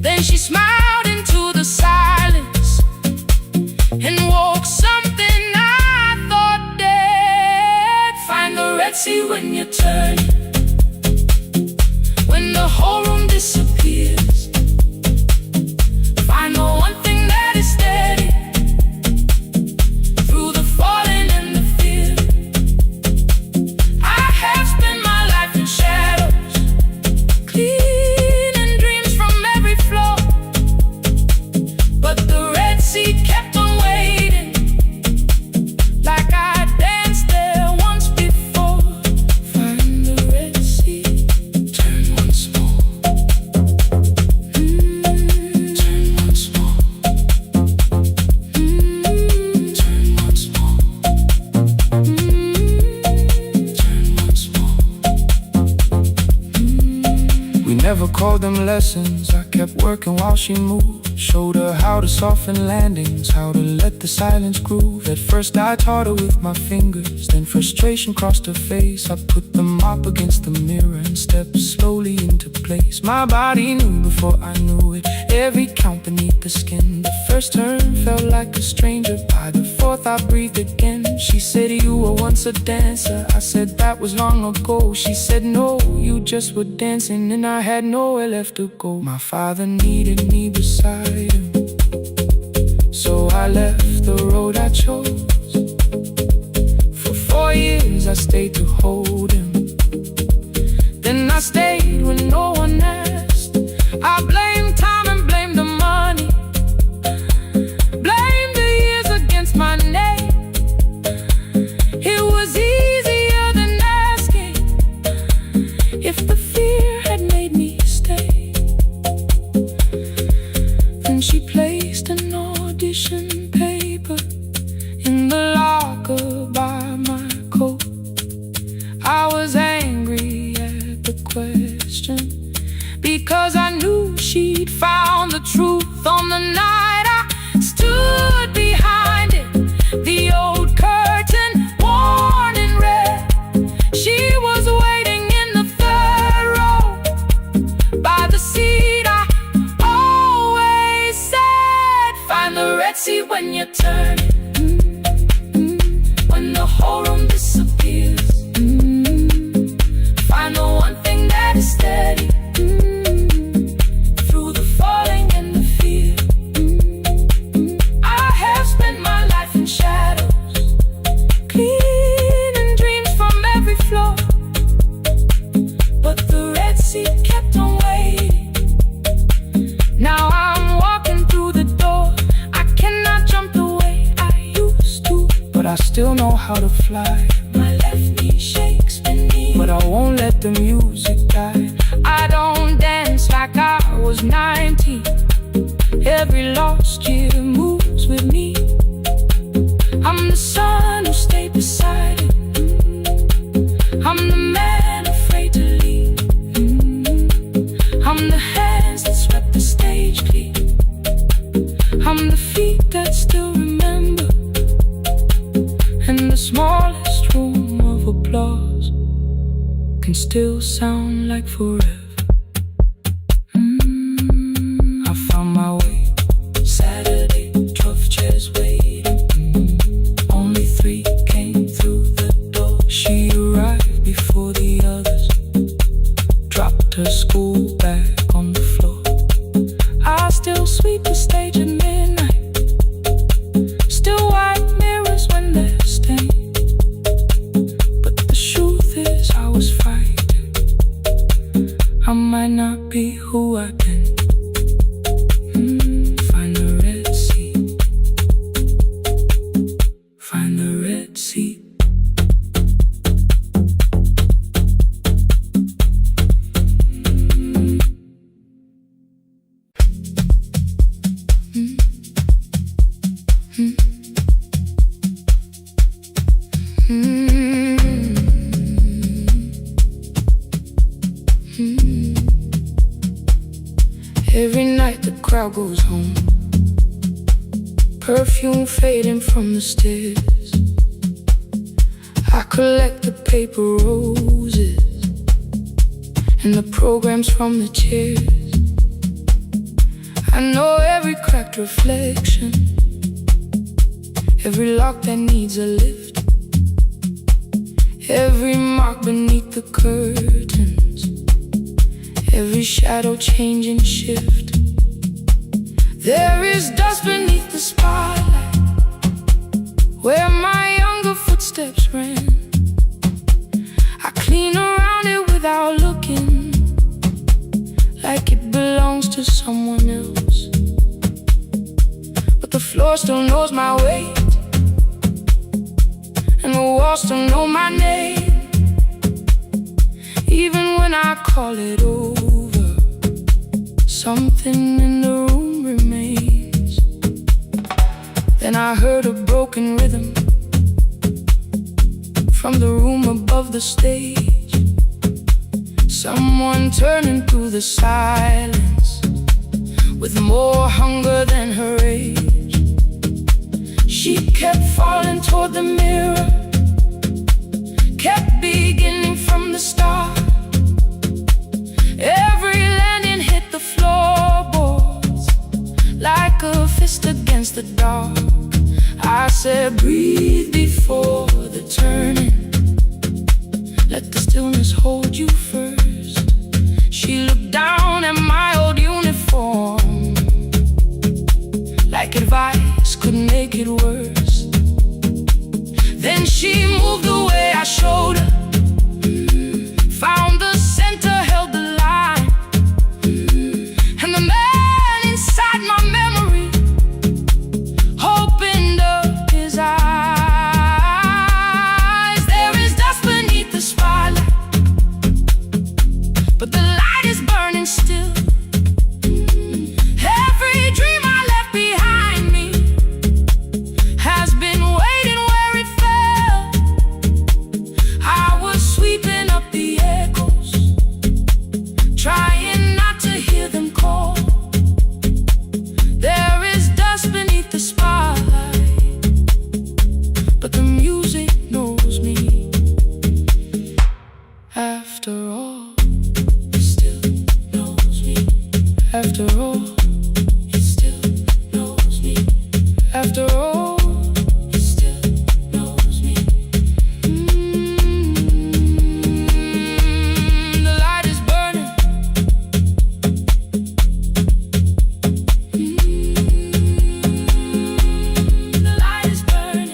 Then she smiled into the silence and woke something I thought dead. Find the red sea when you turn, when the whole room disappears. Find the one thing that is steady through the falling and the fear. I have spent my life in shadows, cleaning dreams from every floor. But the red sea kept on waiting, like I danced there once before. Find the red sea, turn once more. Turn once more. Turn once more. Turn once more. We never called them lessons. I kept working while she moved. Showed her how to soften landings, how to let the silence groove. At first I taught her with my fingers, then frustration crossed her face. I put the mop against the mirror and stepped slowly into place. My body knew before I knew it, every count beneath the skin. The first turn felt like a stranger, by the fourth I breathed again. She said, you were once a dancer. I said, that was long ago. She said, no, you just were dancing, and I had nowhere left to go. My father needed me beside him, so I left the road I chose. For 4 years I stayed to hold him, then I stayed when no one asked. I blamed time and blamed the money, blamed the years against my name. It was easier than asking if the fear had made me stay. Then she placed an audition paper in the locker by my coat. I was angry at the question, because I knew she'd found the truth on the night I stood behind it. The old curtain worn in red. She was waiting in the third row by the seat I always said. Find the red sea when you turn it, when the whole room disappears. Find the one thing that is steady through the falling and the fear. I have spent my life in shadows, cleaning dreams from every floor. But the red sea kept on waiting. Now I'm walking through the door. I cannot jump the way I used to, but I still know how to fly. My left knee shakes beneath, but I won't let the music die. I don't dance like I was 19. Every lost year moves with me. I'm the son who stayed beside it. I'm the man afraid to leave. I'm the hands that swept the stage clean. I'm the feet that still remember, and the smallest room of applause can still sound like forever. I found my way. Saturday, 12 chairs waiting. Only 3 came through the door. She arrived before the others, dropped her school bag on the floor. I still sweep the stage at midnight, still wipe mirrors when they're stained. But the truth is I was frightened. I might not be who I've been. Find the red sea. Find the red sea. Every night the crowd goes home, perfume fading from the stairs. I collect the paper roses and the programs from the chairs. I know every cracked reflection, every lock that needs a lift, every mark beneath the curtains, every shadow change and shift. There is dust beneath the spotlight where my younger footsteps ran. I clean around it without looking, like it belongs to someone else. But the floor still knows my weight, and the walls still know my name. Even when I call it over, something in the room remains. Then I heard a broken rhythm from the room above the stage, someone turning through the silence with more hunger than her age. She kept falling toward the mirror, kept beginning from the start. Every landing hit the floorboards like a fist against the dark. I said, breathe before the turning, let the stillness hold you first. She looked down at my old uniform, like advice could make it worse. Then she moved the way I showed her, found the center, held the line, and the man inside my memory opened up his eyes. There is dust beneath the spotlight, but the light is burning still. Every dream I left behind me has been waiting where it fell. I was sweeping up the echoes, trying not to hear them call. There is dust beneath the spotlight, but the music knows me. After all, it still knows me. After all, it still knows me. After all, it still knows me. The light is burning. The light is burning.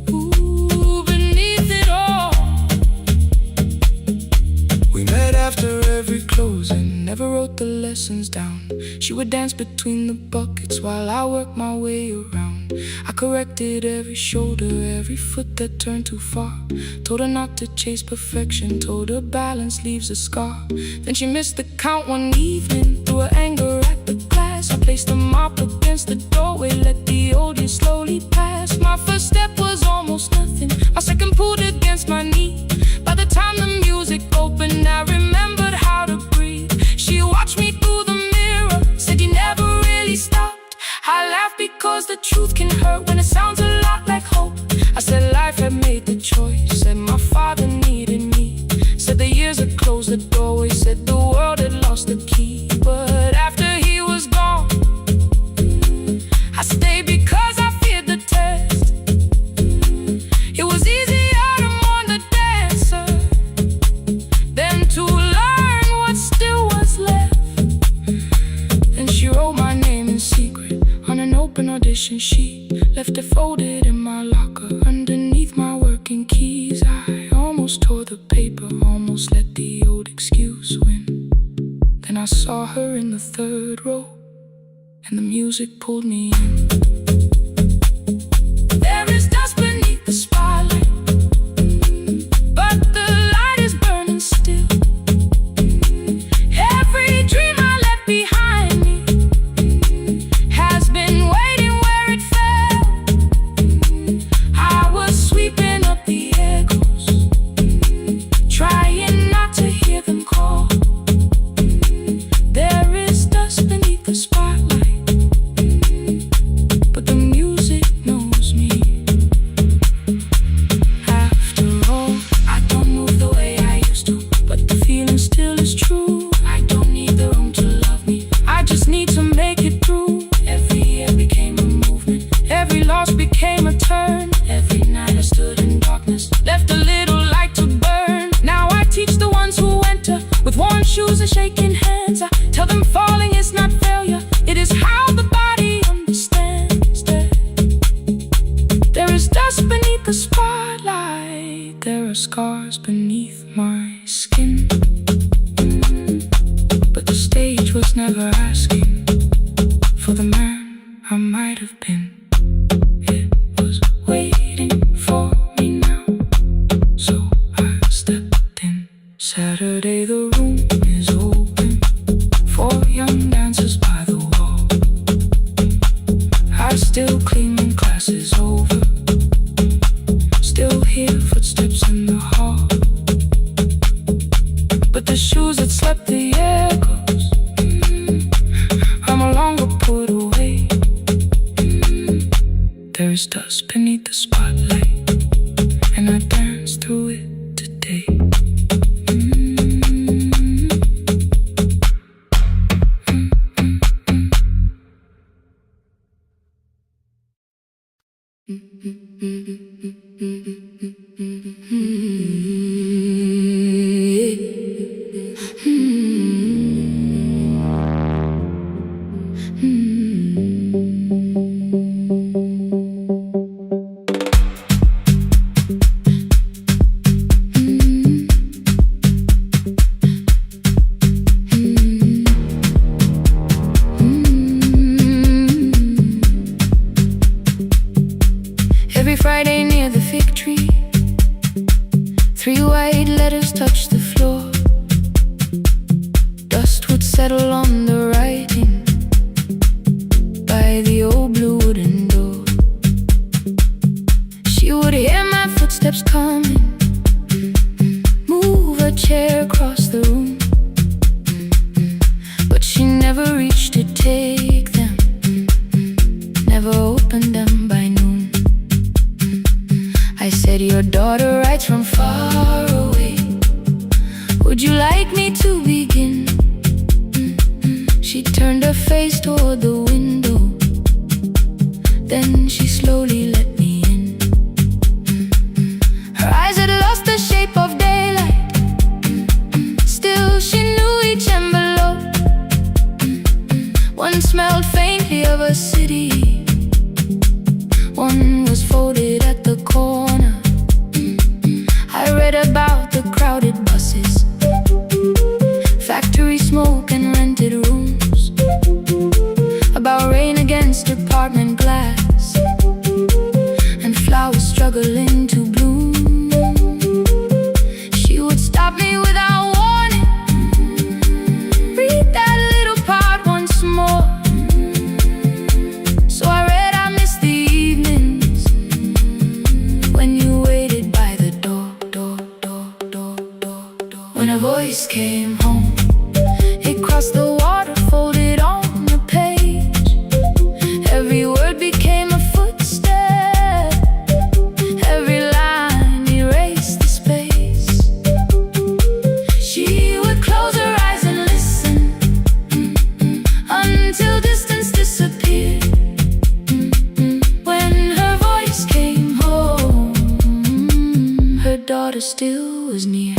Ooh, beneath it all. We met after every closing, never wrote the lessons down. She would dance between the buckets while I worked my way around. I corrected every shoulder, every foot that turned too far. Told her not to chase perfection, told her balance leaves a scar. Then she missed the count one evening, threw her anger at the glass. I placed the mop against the doorway, let the old years slowly pass. My first step was almost nothing, my second pulled against my knee. By the time the music opened, I remembered how to breathe. She watched me through the mirror, said you never really stopped. I laughed because the truth can hurt when it sounds a lot like hope. I said life had made the choice, said my father needed me, said the years had closed the doorway, said the world had lost the key. But after he was gone, I stayed because I feared the test. It was easier to mourn the dancer than to learn what still was left. Then she wrote my name in secret on an open audition sheet, left it folded in my locker underneath my working keys. I almost tore the paper, almost let the old excuse win. Then I saw her in the third row, and the music pulled me in. There is dust beneath the spotlight, but the light is burning still. Every dream I left behind me has been waiting where it fell. I was sweet turn. Every night I stood in darkness, left a little light to burn. Now I teach the ones who enter with worn shoes and shaking hands. I tell them falling is not failure, it is how the body understands. There is dust beneath the spotlight, there are scars beneath my skin. But the stage was never asking for the man I might have been. It was waiting for me now, so I stepped in. Saturday the room is open for young dancers by the wall. I still clean when class is over, still hear footsteps in the hall. But the shoes that slept the echoes, are no longer put away. There is dust beneath the spotlight, and I dance through it today. Every Friday near the fig tree, 3 white letters touched the floor. Dust would settle on the writing by the old blue wooden door. She would hear my footsteps coming, move a chair across the room, but she never reached to take them, never opened them by noon. I said, your daughter writes from far away, would you like me to begin? She turned her face toward the window, then she slowly let me in. Her eyes had lost the shape of daylight, still she knew each envelope. One smelled faintly of a city, one was folded at the corner. I read about the crowded buses, factory smoke and rented rooms, about rain against apartment glass, and flowers struggling to bloom. She would stop me without warning, read that little part once more. So I read, I miss the evenings when you waited by the door. When a voice came home, it crossed the water, folded on the page. Every word became a footstep, every line erased the space. She would close her eyes and listen, until distance disappeared. When her voice came home, her daughter still was near.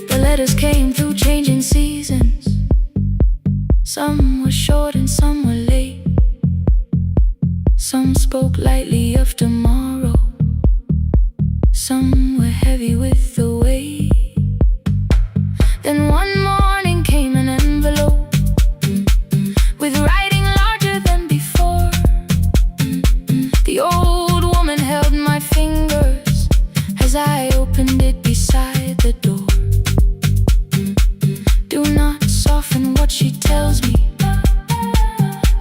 The letters came through changing seasons, some were short and some were late. Some spoke lightly of tomorrow, some were heavy with the weight. Then one morning came an envelope with writing larger than before. The old woman held my fingers as I opened it beside the door. Do not soften what she tells me,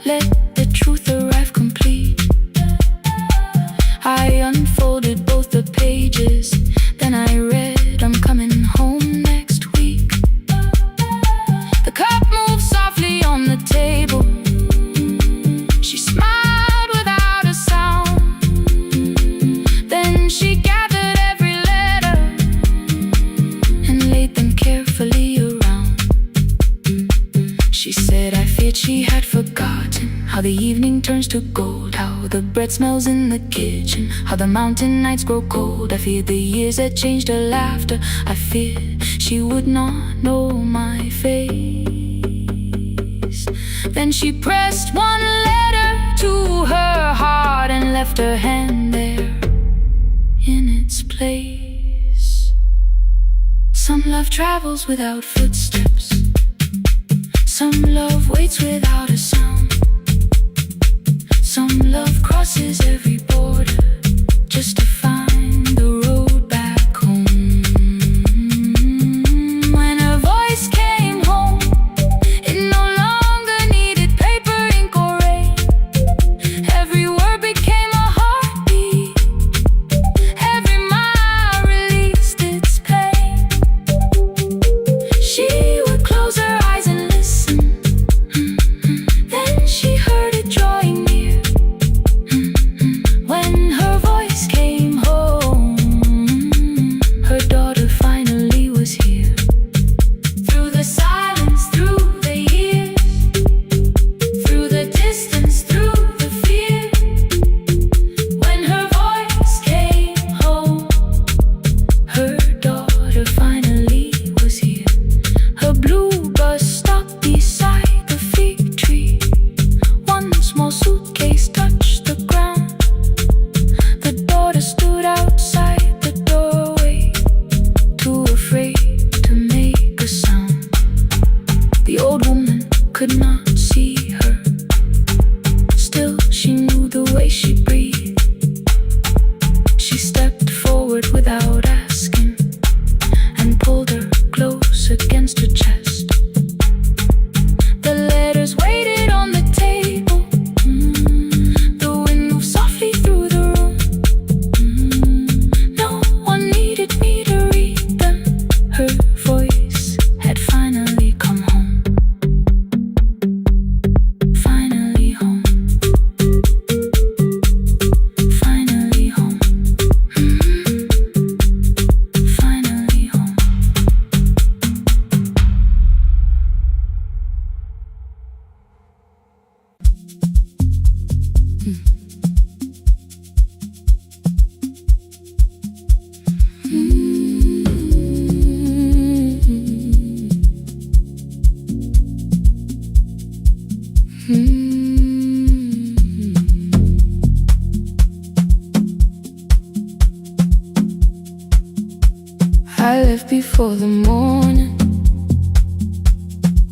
let the truth arrive complete. I unfolded both the pages, then I read, I'm coming the bread smells in the kitchen, how the mountain nights grow cold. I feared the years that changed her laughter. I feared she would not know my face. Then she pressed one letter to her heart and left her hand there in its place. Some love travels without footsteps. Some love waits without a sound. Some love crosses every border just to find the road back home. When her voice came home, it no longer needed paper, ink, or rain. Every word became a heartbeat. Every mile released its pain. She would close her eyes and listen. Then she heard it drawing near. When her voice came home, her daughter finally was here. Through the silence, through the years, through the distance, through the fear. When her voice came home, her daughter finally was here. Her blue bus stopped beside the fig tree. One small suitcase touched the ground. The daughter stood outside the doorway, too afraid to make a sound. The old woman could not see her. Still, she knew the way she breathed. She stepped forward without asking and pulled her close against her chest. The letters waited on the table. The wind moved softly through the room. No one needed me to read them. Her voice had finally come home. Finally home. Finally home. Finally home. I left before the morning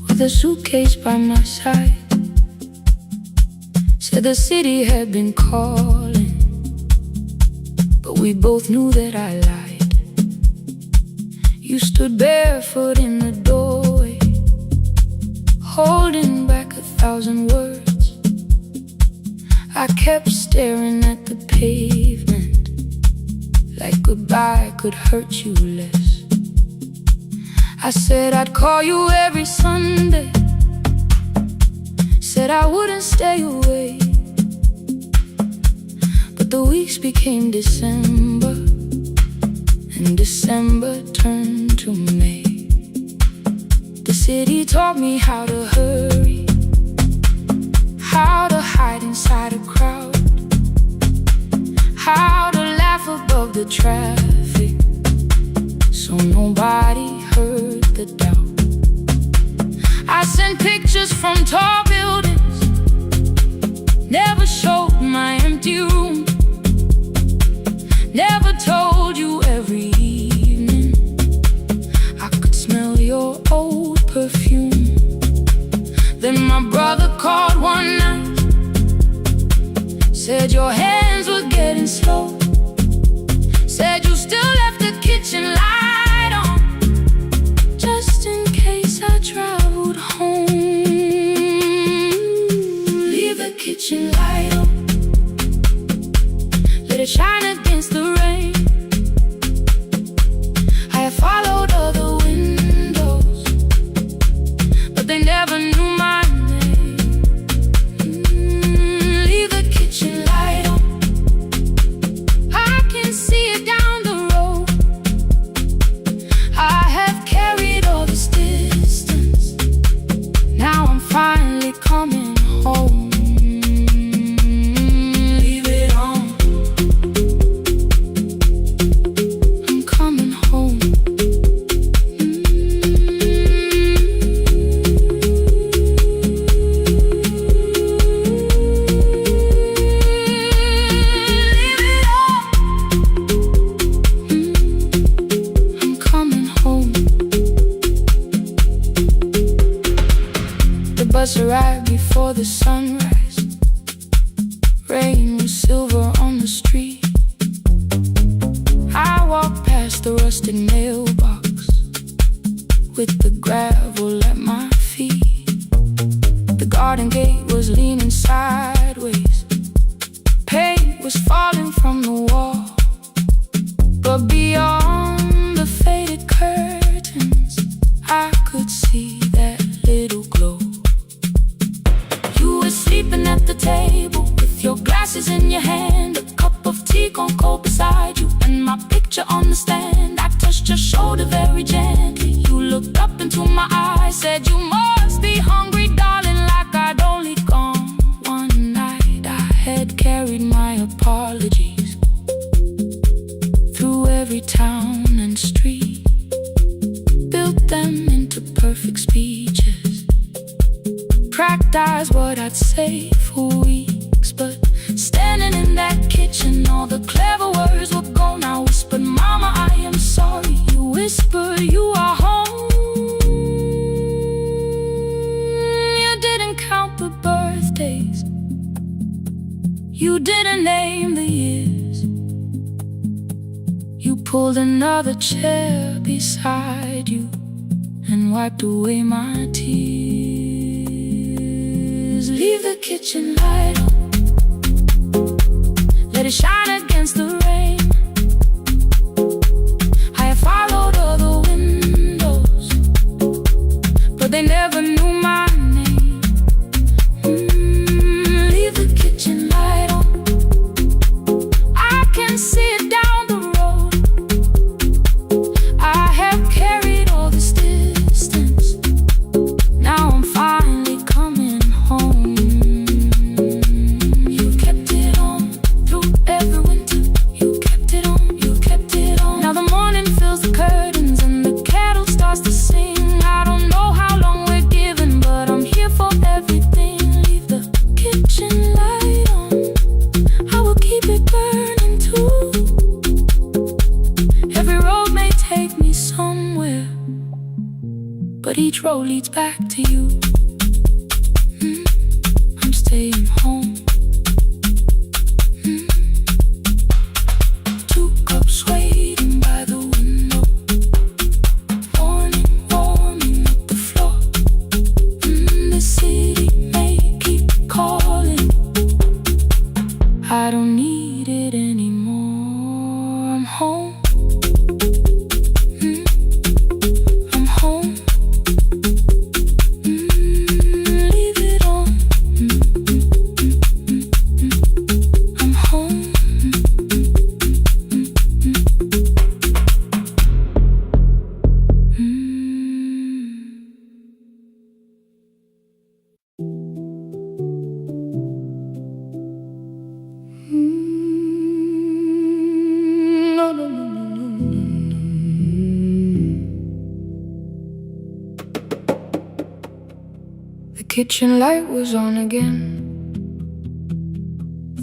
with a suitcase by my side. Said the city had been calling, but we both knew that I lied. You stood barefoot in the doorway, holding back 1,000 words. I kept staring at the pavement, like goodbye could hurt you less. I said I'd call you every Sunday, said I wouldn't stay away. But the weeks became December, and December turned to May. The city taught me how to hurry, how to hide inside a crowd, how to laugh above the traffic, so nobody heard the doubt. I sent pictures from tall buildings, never showed my empty room, never told you every evening I could smell your old perfume. Then my brother called one night, said your hands were getting slow, said you still left the kitchen light on, just in case I traveled home. Leave the kitchen light on, let it shine against the rain. I have followed other windows, but they never knew my name. Leave the kitchen light on, I can see it down the road. I have carried all this distance, now I'm finally coming home. was silver on the street. I walked past the rusted mailbox with the gravel at my feet. The garden gate was leaning sideways. Paint was falling from the wall. But beyond the faded curtains, I could see that little glow. You were sleeping at the table with your glasses in your hand, a cup of tea gone cold beside you, and my picture on the stand. I touched your shoulder very gently. You looked up into my eyes, said you must be hungry, darling, like I'd only gone one night. I had carried my apologies through every town and street, built them into perfect speeches, practiced what I'd say for weeks. But standing in that kitchen, all the clever words were gone. I whispered, Mama, I am sorry. You whispered, you are home. You didn't count the birthdays, you didn't name the years. You pulled another chair beside you and wiped away my tears. Leave the kitchen light on, let it shine against the rain. I have followed other windows, but they never knew my name. Leave the kitchen light on, I can see it down the road. I have carried all this distance, now I'm finally coming home. You kept it on through every winter, you kept it on, you kept it on. Now the morning fills the curtains and the kettle starts to sing. I don't know how long we're given, but I'm here for everything. Leave the kitchen light on, I will keep it burning too. Every road may take me somewhere, but each road leads back to you. I'm staying home. 2 cups waiting by the window, morning warming up the floor. The city may keep calling, I don't need it anymore. I'm home. I'm home. Leave it on. I'm home. No, no, no, no, no, no, no. The kitchen light was on again,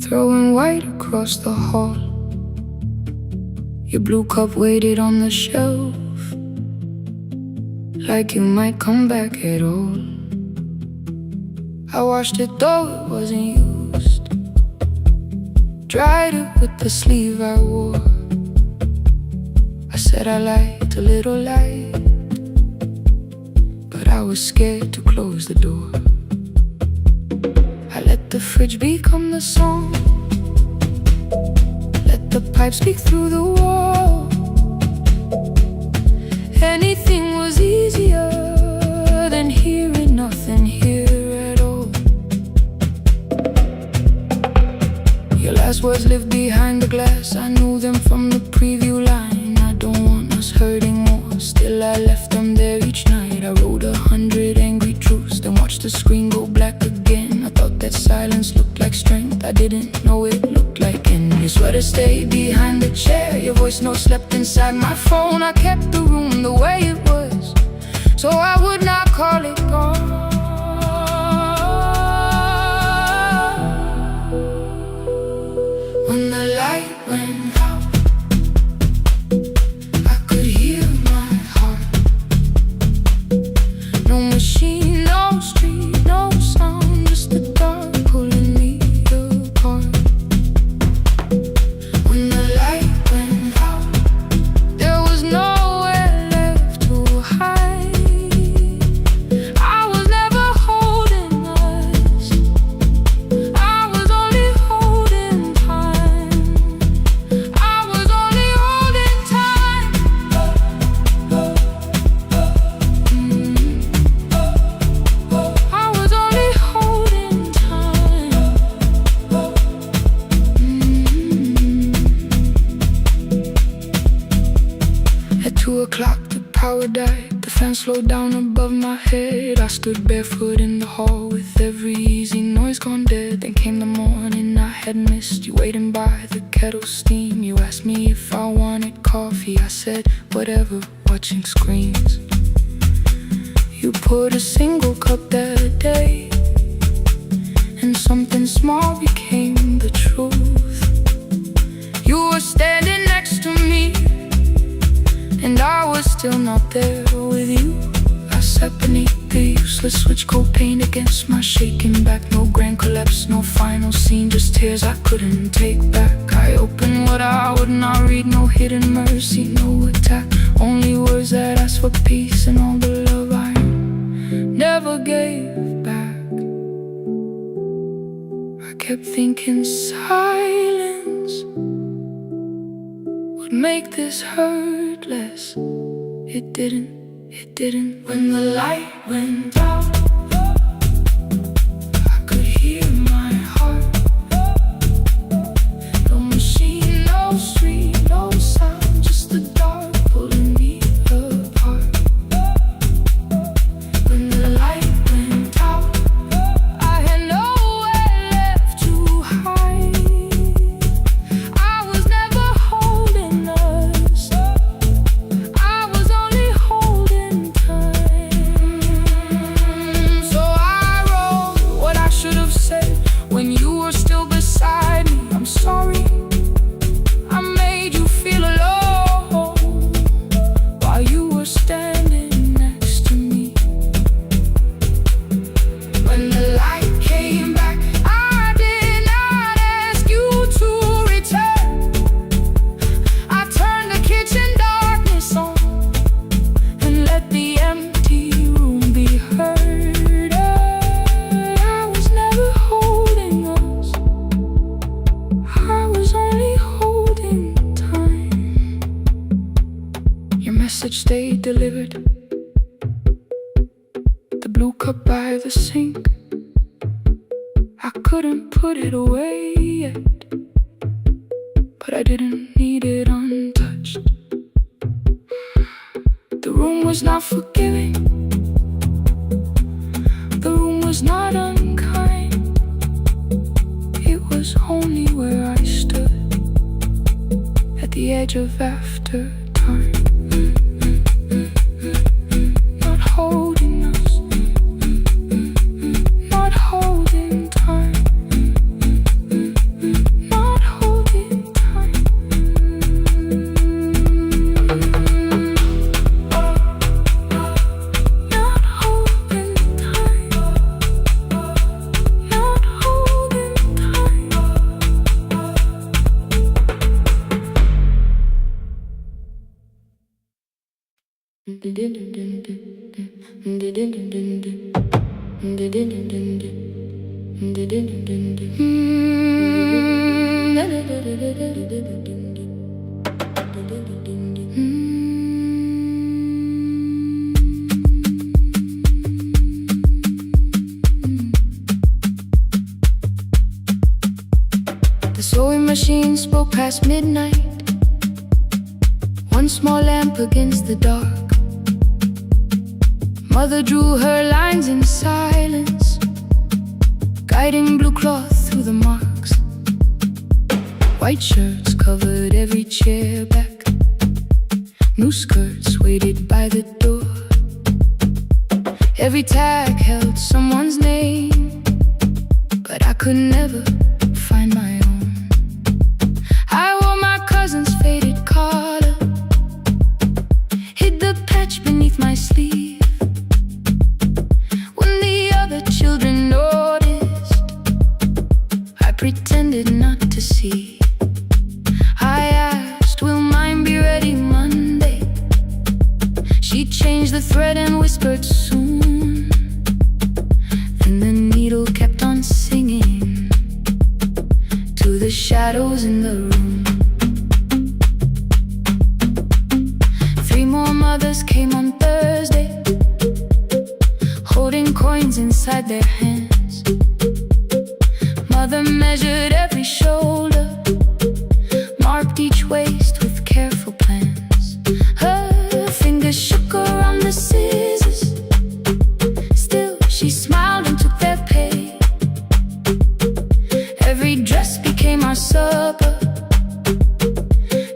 throwing white across the hall. Your blue cup waited on the shelf, like you might come back at all. I washed it though it wasn't used, dried it with the sleeve I wore. I said I liked a little light, but I was scared to close the door. I let the fridge become the song, let the pipe speak through the wall. Anything was easier than hearing nothing here at all. Your last words lived behind the glass, I knew them from the preview line. I don't want us hurting more, still I left them there each night. I wrote 100 angry truths, then watched the screen go black again. I thought that silence looked like strength, I didn't know it looked like end. Your sweater stayed behind the chair, your voice note slept inside my phone. I kept the room the way it was, so I would not call it gone. When the light went out, I could hear my heart. No machine, no street, no sound, just the dark pulling me apart. 2 o'clock, the power died. The fan slowed down above my head. I stood barefoot in the hall with every easy noise gone dead. Then came the morning I had missed. You waiting by the kettle steam. You asked me if I wanted coffee. I said, whatever, watching screens. You poured a single cup that day, and something small became the truth. You were standing next to me, and I was still not there with you. I sat beneath the useless switch, cold paint against my shaking back. No grand collapse, no final scene, just tears I couldn't take back. I opened what I would not read, no hidden mercy, no attack. Only words that asked for peace and all the love I never gave back. I kept thinking silence would make this hurt less. It didn't. When the light went out, I could hear my heart. No machine, no street, no sound, just the dark pulling me apart. When the light went out, I had nowhere left to hide. I was never holding us, I was only holding time. So I wrote what I should have said when you were still beside me. I'm sorry I made you feel alone while you were standing next to me. When the light came back, I did not ask you to return. I turned the kitchen darkness on and let the empty room be heard. I was never holding us, I was only holding time. Your message stayed delivered, the blue cup by the sink. I couldn't put it away yet, but I didn't need it untouched. The room was not forgiving, the room was not unkind. It was only where I stood at the edge of after time. Not holding us, not holding time, not holding time. Not holding time, not holding The sewing machine spoke past midnight, one small lamp against the dark. Mother drew her lines in silence, guiding blue cloth through the marks. White shirts covered every chair back, new skirts waited by the door. Every tag held someone's name, but I could never find my own. I wore my cousin's faded collar, hid the patch beneath my sleeve. When the other children noticed, I pretended not to see. I asked, will mine be ready Monday? She changed the thread and whispered soon. Then the needle kept on singing to the shadows in the room. 3 more mothers came on Thursday, holding coins inside their hands. Mother measured every shoulder, marked each waist with careful plans. Her supper.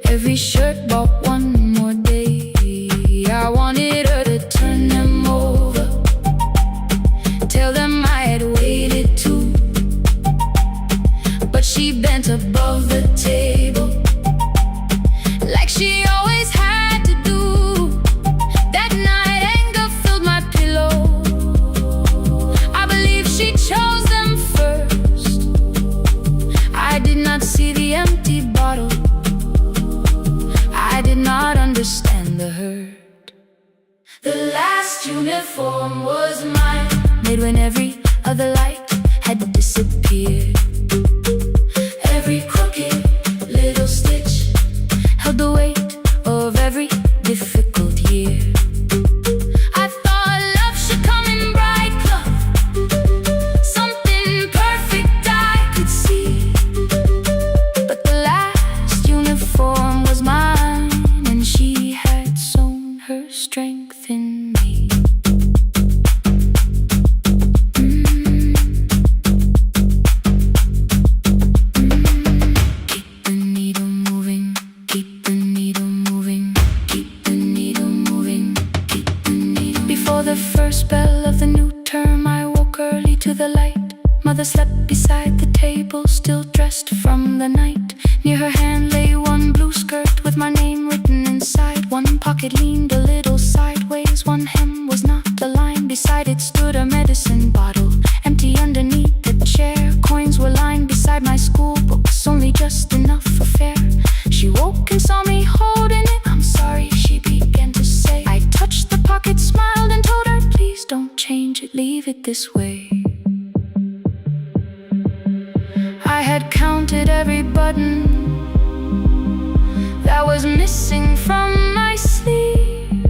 Every shirt bought one more day. I wanted her to turn them over, tell them I had waited too. But she bent above the table, like she always had to do. That night anger filled my pillow. I believe she chose them first. I did not see the empty bottle. I did not understand the hurt. The last uniform was mine, made when every other light had disappeared. Every crooked little stitch held the weight of every difficult year. I thought love should come in bright cloth, something perfect I could see. But the last uniform was mine, and she had sown her strength in me. Keep the needle moving, keep the needle moving, keep the needle moving, keep the needle. Before the first bell of the new term, I woke early to the light. Mother slept beside the table, still dressed from the night. Near her hand lay one blue skirt with my name written inside. One pocket leaned a little sideways, one hem was not aligned. Beside it stood a medicine bottle, empty underneath the chair. Coins were lined beside my school books, only just enough for fare. She woke and saw me holding it. I'm sorry, she began to say. I touched the pocket, smiled and told her, please don't change it, leave it this way. I had counted every button that was missing from my sleeve.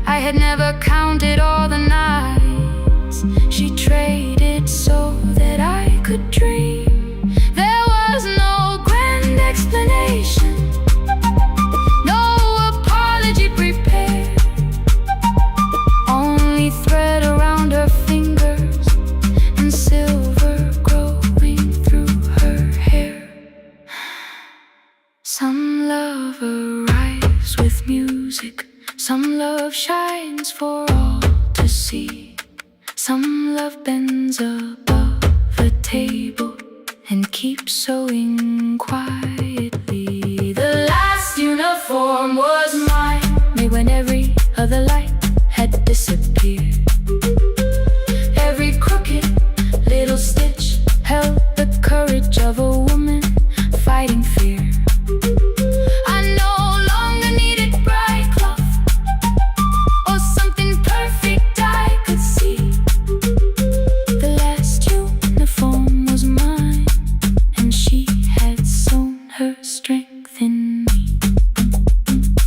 I had never counted all the nights she traded so that I could dream. There was no grand explanation, no apology prepared, only thread around her fingers and silver growing through her hair. Some love arrives with music, some love shines for all to see. Some love bends above a table and keeps sewing quietly. The last uniform was mine, made when every other light had disappeared. Every crooked little stitch held the courage of a woman fighting fear. I no longer needed bright cloth or something perfect I could see. The last uniform was mine, and she had sown her strength in me.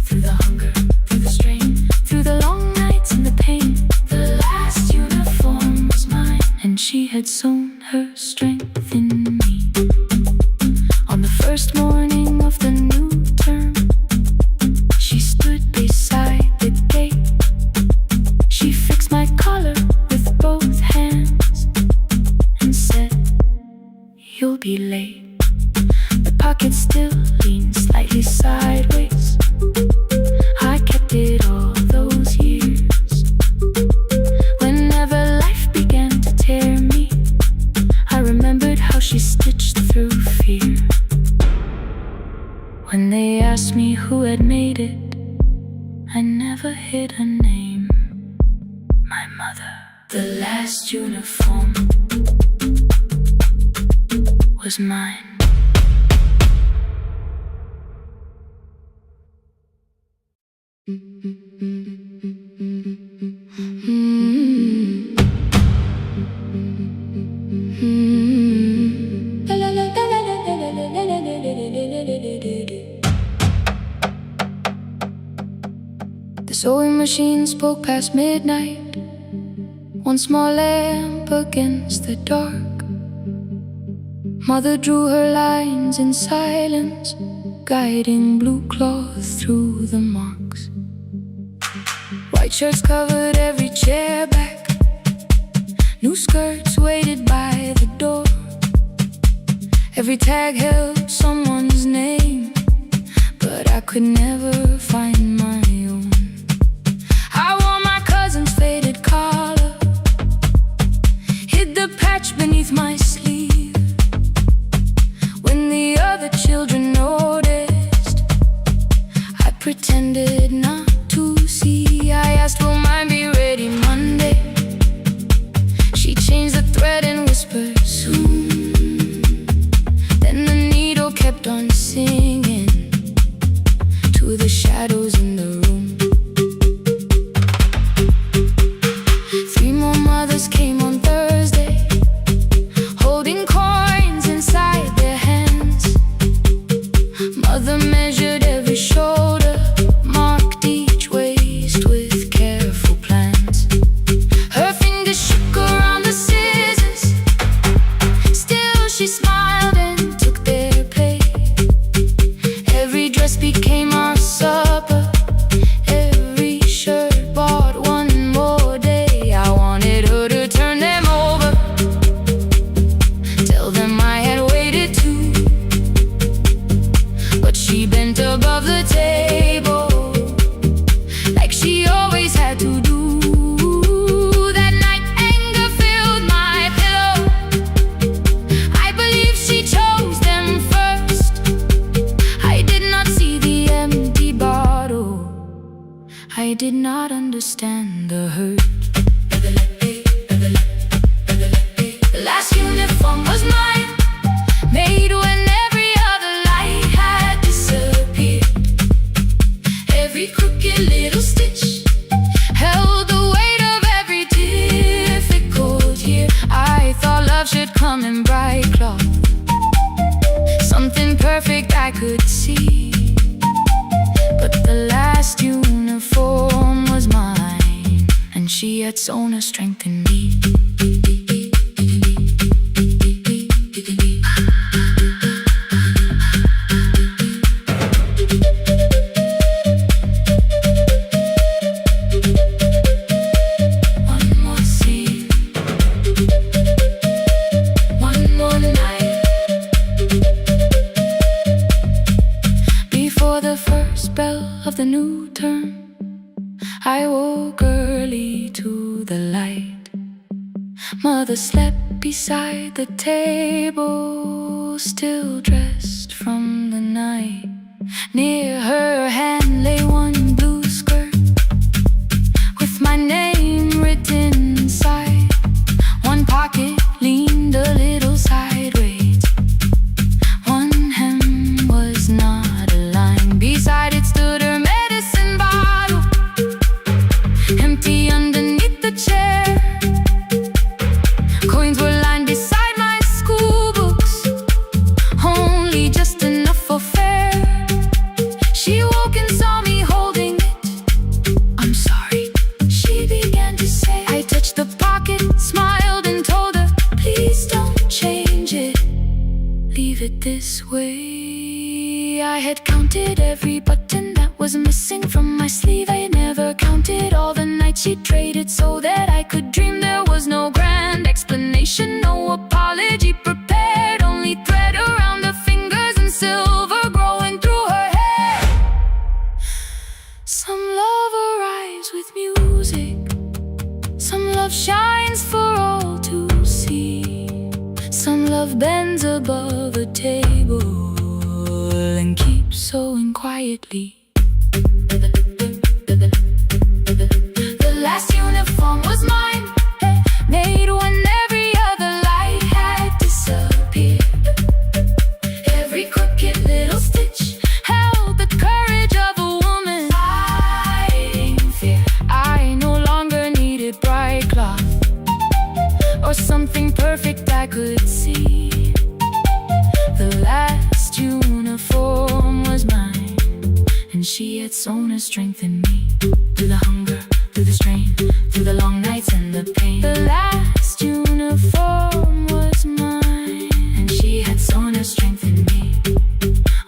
Through the hunger, through the strain, through the long nights and the pain, the last uniform was mine, and she had sown her strength in me. On the first morning of the new term, she stood beside the gate. She fixed my collar with both hands and said, you'll be late. The pocket still leaned slightly sideways. I kept it all those years. Whenever life began to tear me, I remembered how she stitched through fear. When they asked me who had made it, I never hid her name. My mother. The last uniform was mine. The sewing machine spoke past midnight, one small lamp against the dark. Mother drew her lines in silence, guiding blue cloth through the marks. White shirts covered every chair back, new skirts waited by the door. Every tag held someone's name, but I could never find my own. I wore my cousin's faded collar, hid the patch beneath my sleeve. When the other children noticed, I pretended not to see. I asked, will mine be ready Monday? She changed the thread and whispered, soon. Then the needle kept on singing to the shadows in the room. 3 more mothers came on Thursday, holding coins inside their hands. Mother measured every shoulder, marked each waist with careful plans. Her fingers shook around the scissors, still she smiled and took their pay. Every dress became our supper, every shirt bought one more day. I wanted her to turn them over, tell them I had waited too. But she bent above the table, like she always had to do. That night anger filled my pillow, I believe she chose them first. I did not see the empty bottle, I did not understand the hurt. The last uniform was mine, made when every other light had disappeared. Every crooked little stitch held the weight of every difficult year. I thought love should come in bright cloth, something perfect I could see. But the last uniform was mine, and she had sewn her strength in me. One more scene, one more night. Before the first bell of the new term, I woke early to the light. Mother slept beside the table, still dressed from the night. Near her hand lay one blue skirt with my name written inside. One pocket leaned a little sideways, one hem was not aligned. Beside it stood her medicine bottle, empty underneath the chair. Coins were lined beside my school books, only just enough for fare. She woke and saw me holding it. I'm sorry, she began to say. I touched the pocket, smiled and told her, please don't change it, leave it this way. I had counted every button that was missing from my sleeve. I never counted all the nights she traded so that I could dream. There was no grand explanation, no apology prepared, only thread around her fingers and silver growing through her hair. Some love arrives with music, some love shines for all to see. Some love bends above a table and keeps sewing quietly. The last uniform was mine, made when every other light had disappeared. Every crooked little stitch held the courage of a woman fighting fear. I no longer needed bright cloth or something perfect I could see. The last uniform was mine, and she had sewn her strength in me. Through the hunger, through the strain, through the long nights and the pain. The last uniform was mine, and she had sewn her strength in me.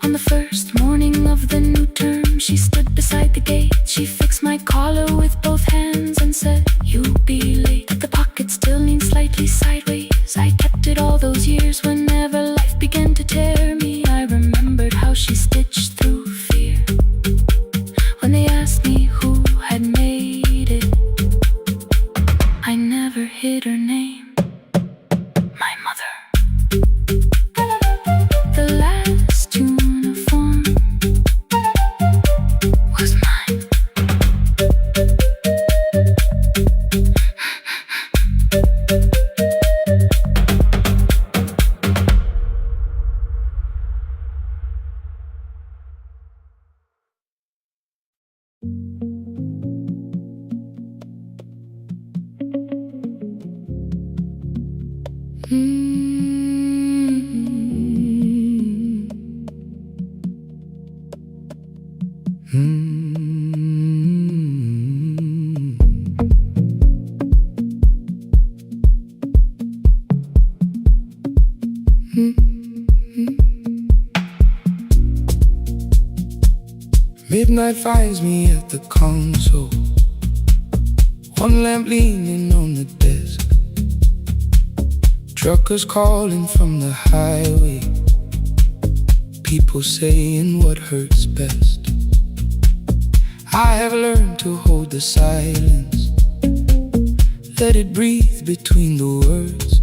On the first morning of the new term, she stood beside the gate. She fixed my collar with both hands and said, you'll be late. The pocket still leaned slightly sideways. I kept it all those years whenever life began to Midnight finds me at the console, one lamp leaning on the desk. Truckers calling from the highway, people saying what hurts best. I have learned to hold the silence, let it breathe between the words.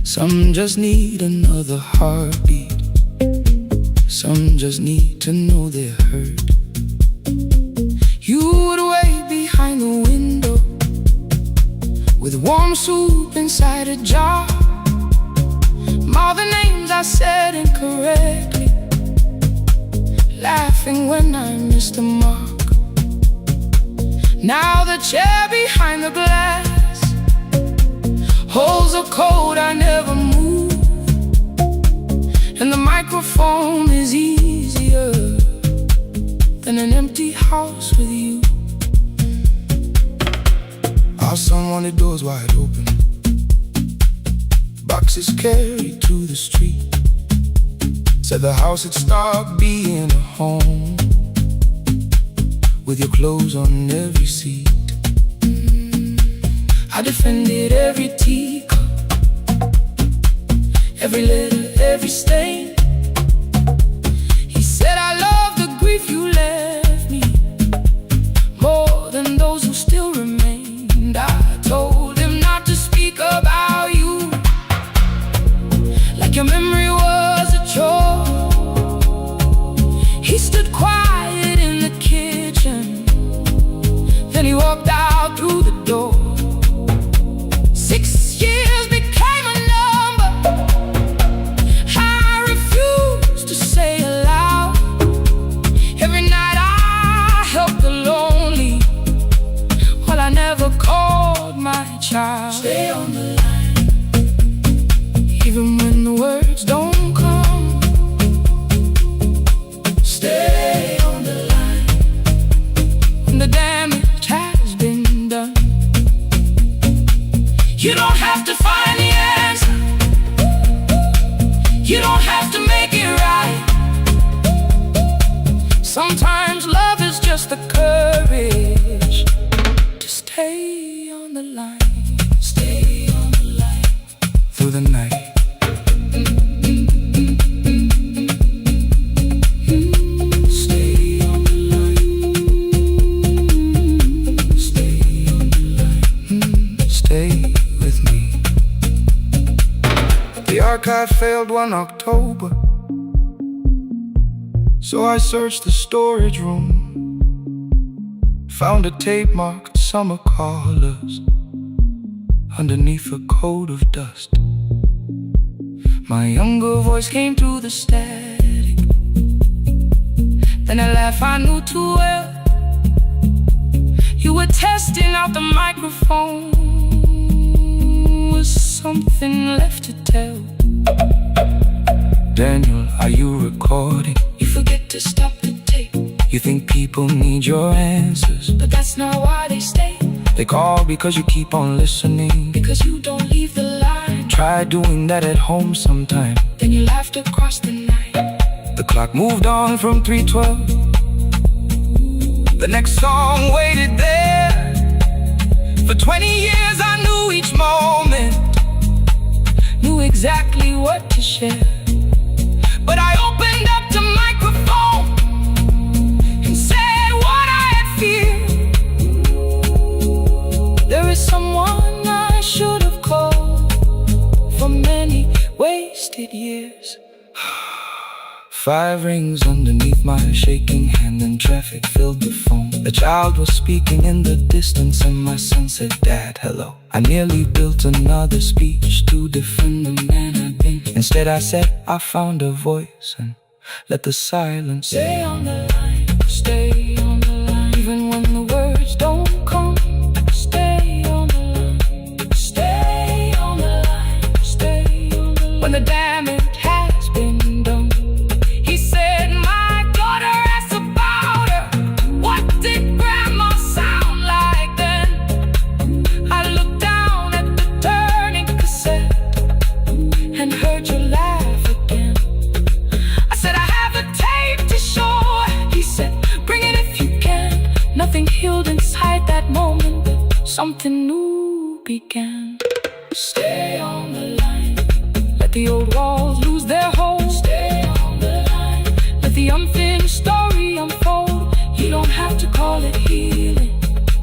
Some just need another heartbeat, some just need to know they're heard. You would wait behind the window with warm soup inside a jar. All the names I said incorrectly, laughing when I missed the mark. Now the chair behind the glass holds a code I never moved, and the microphone is easier than an empty house with you. Our son wanted doors wide open, boxes carried to the street. Said the house had stopped being a home, with your clothes on every seat. I defended every teacup, every letter, every stain. He said I love the grief you left me more than those who still remained. I told him not to speak about you like your memory was a chore. He stood quiet in the kitchen, then he walked out through the door. 6 years became a number I refused to say aloud. Every night I helped the lonely, while I never called my child. Stay on the line, even when the words don't come. Stay on the line, when the damage has been done. You don't have to find the answer, you don't have to make it right. Sometimes love is just the courage to stay on the line. Stay on the line through the night. Stay on the line. Stay on the line. Stay with me. The archive failed one October, so I searched the storage room, found a tape marked summer callers underneath a coat of dust. My younger voice came through the static, then a laugh I knew too well. You were testing out the microphone, was something left to tell. Daniel, are you recording? You forget to stop the tape. You think people need your answers, but that's not why they stay. They call because you keep on listening, because you don't leave the line. Try doing that at home sometime, then you laughed across the night. The clock moved on from 3:12. The next song waited there. For 20 years I knew each moment, knew exactly what to share. But I opened up the microphone and said what I had feared. There is someone I should have called for many wasted years. 5 rings underneath my shaking hand, and traffic filled the phone. A child was speaking in the distance, and my son said, "Dad, hello." I nearly built another speech to defend the man I'd been. Instead I said, I found a voice, and let the silence stay on the line. Stay on the line, even when the words don't come. Stay on the line. Stay on the line. something new began. Stay on the line, let the old walls lose their hold. Stay on the line, let the unfinished story unfold. You don't have to call it healing,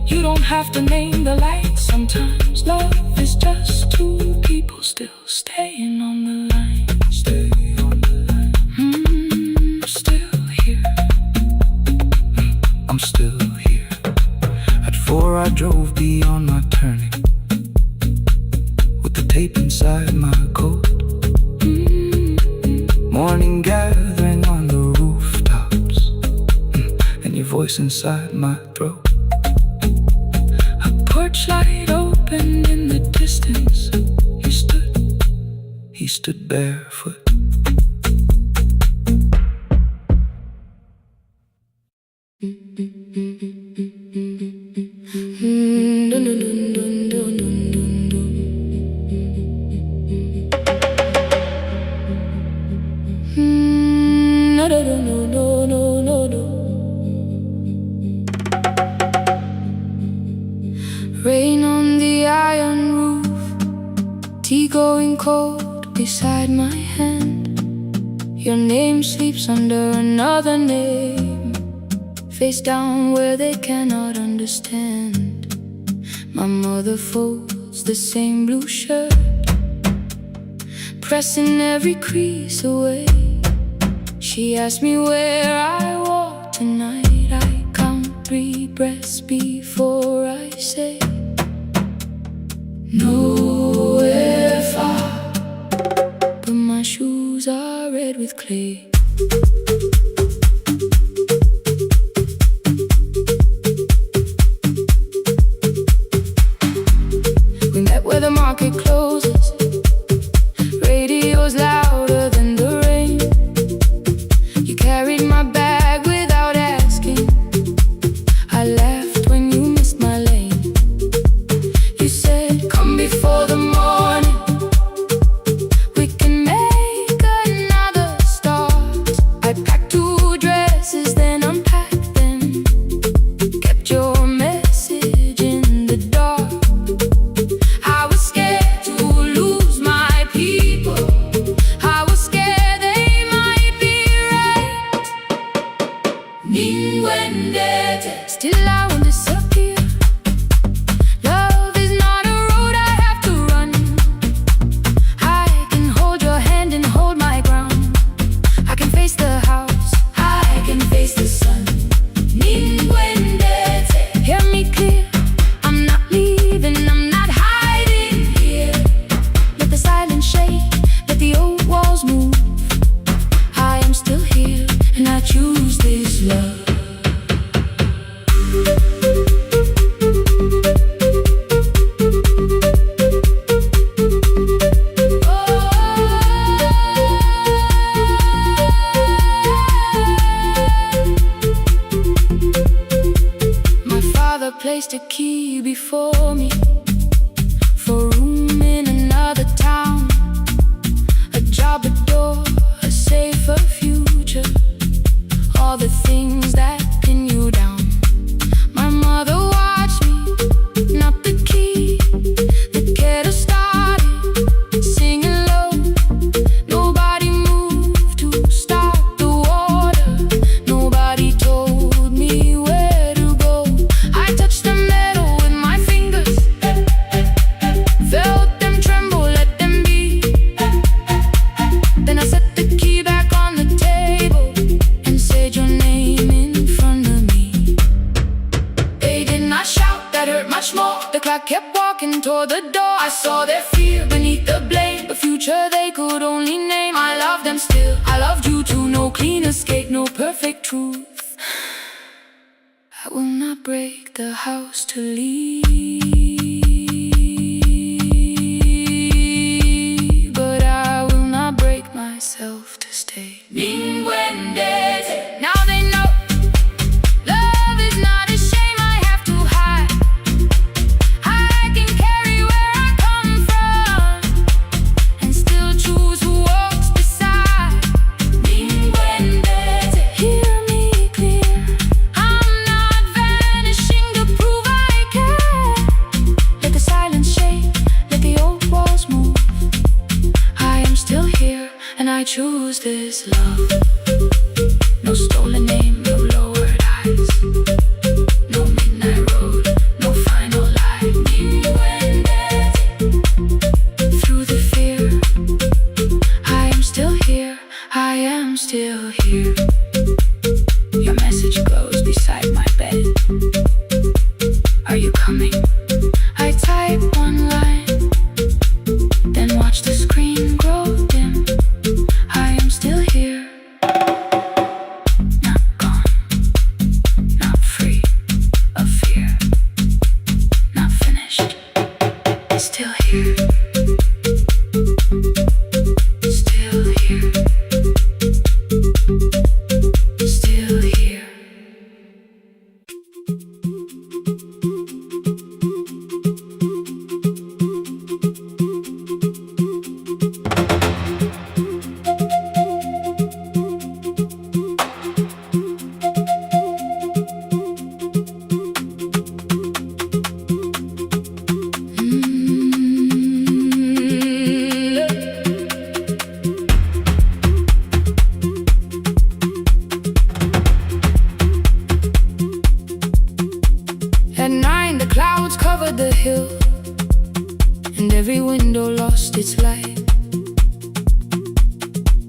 you don't have to name the light. Sometimes love is just two people still staying on the line. Stay on the line. I'm still here. I'm still here. At 4 I drove beyond my turning, with the tape inside my coat. Morning gathering on the rooftops, and your voice inside my throat. A porch light opened in the distance. He stood barefoot. Rain on the iron roof, tea going cold beside my hand. Your name sleeps under another name, face down where they cannot understand. My mother folds the same blue shirt, pressing every crease away. She asked me where I walk tonight. I count 3 breaths before I say nowhere far, but my shoes are red with clay. We met where the market closes, radio's louder than the rain. You carried my bag without asking, I laughed when you missed my lane. You said, come before the morning, we can make another start. I packed 2 dresses, then unpacked them, kept your message in the dark. I was scared to lose my people, I was scared they might be right. Ninwendete, still I won't disappear. Love is not a road I have to run. I can hold your hand and hold my ground. I can face the house, I can face the sun. Ninwendete, hear me clear, I'm not leaving, I'm not hiding here. Let the silence shake, let the old walls move. I am still here, and I choose this love. My father placed a key before me for room in another town, a job, a door, a safer future, all the things that pin you down. My mother watched me, not the key, the kettle started singing low. Nobody moved to stop the water, nobody told me where to go. I touched the metal with my fingers, felt them tremble, let them be. Then I set the key back on the table and said your name in front of me. They did not shout, that hurt much more. The clock kept walking toward the door. I saw their fear beneath the blame, a future they could only name. I loved them still, I loved you too. No clean escape, no perfect truth. I will not break the house to leave, but I will not break myself to stay. Ninwendete, now they know love is not a shame I have to hide. I can carry where I come from and still choose who walks beside. Ninwendete, hear me clear, I'm not vanishing to prove I care. No stolen name, no lowered eyes. No midnight road, no final lie. Through the fear, I am still here, I am still here. Your message glows beside my bed. Are you coming? I type one line, then watch the screen grow dim. I am still here. Not gone, not free of fear. Not finished, still here. Still here. Still here. At 9, the clouds covered the hill, and every window lost its light.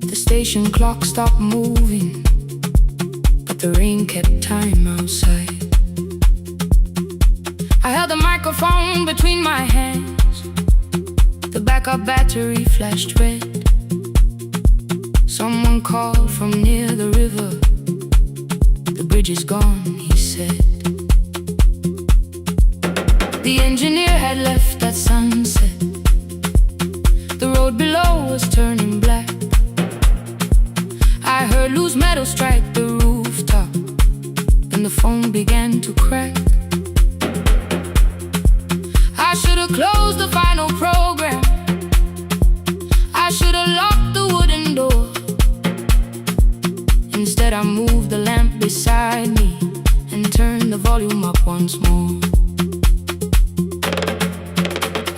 The station clock stopped moving, but the rain kept time outside. I held the microphone between my hands. The backup battery flashed red. Someone called from near the river. The bridge is gone, he said. The engineer had left at sunset. The road below was turning black. I heard loose metal strike the rooftop, and the phone began to crack. I should have closed the final program. I should have locked the wooden door. Instead I moved the lamp beside me and turned the volume up once more.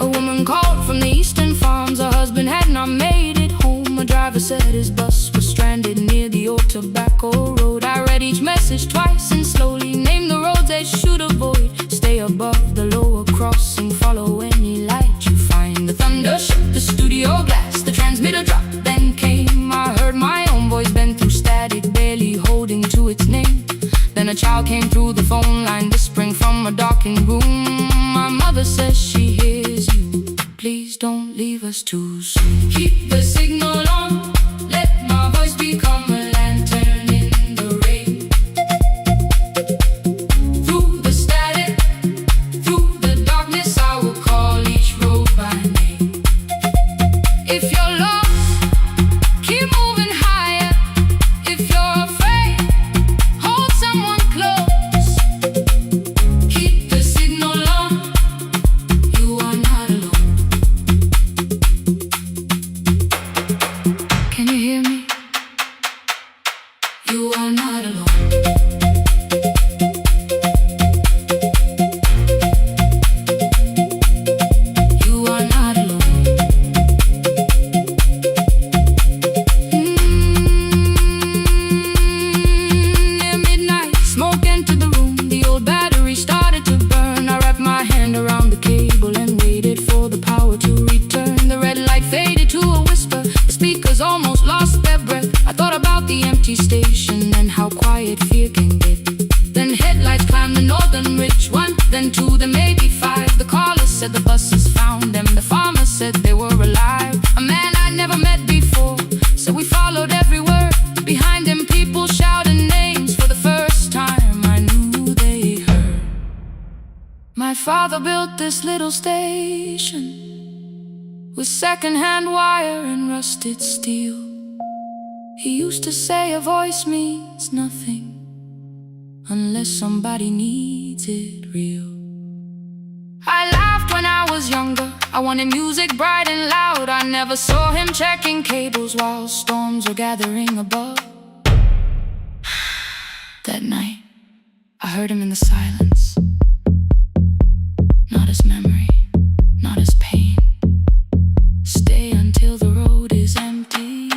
A woman called from the eastern farms. Her husband had not made it home. A driver said his bus was stranded near the old tobacco road. I read each message twice and slowly named the roads they should avoid. Stay above the lower crossing, follow any light you find. The thunder shook the studio glass, the transmitter dropped, then came. I heard my own voice bend through static, barely holding to its name. Then a child came through the phone line, whispering from a darkened room. My mother says she hears you. Please don't leave us too soon. Keep the signal on, let my voice become a lantern in the rain. Through the static, through the darkness, I will call each road by name. If you're lost, keep moving higher. If you're afraid, hold someone close. Keep the signal on, you are not alone. Can you hear me? You are not alone. You are not alone. Near midnight, smoke entered the room. The old battery started to burn. I wrapped my hand around the cable and waited for the power to return. The red light faded to a whisper. The speakers almost lost their breath. I thought about the empty station and how quiet fear can get. Then headlights climbed the northern ridge, 1, then 2, then maybe 5. The caller said the buses found them. The farmer said they were alive. A man I'd never met before, so we followed every word. Behind him people shouted names. For the first time I knew they heard. My father built this little station with second-hand wire and rusted steel. He used to say a voice means nothing unless somebody needs it real. I laughed when I was younger. I wanted music bright and loud. I never saw him checking cables while storms were gathering above. That night, I heard him in the silence. Not as memory, not as pain. Stay until the road is empty.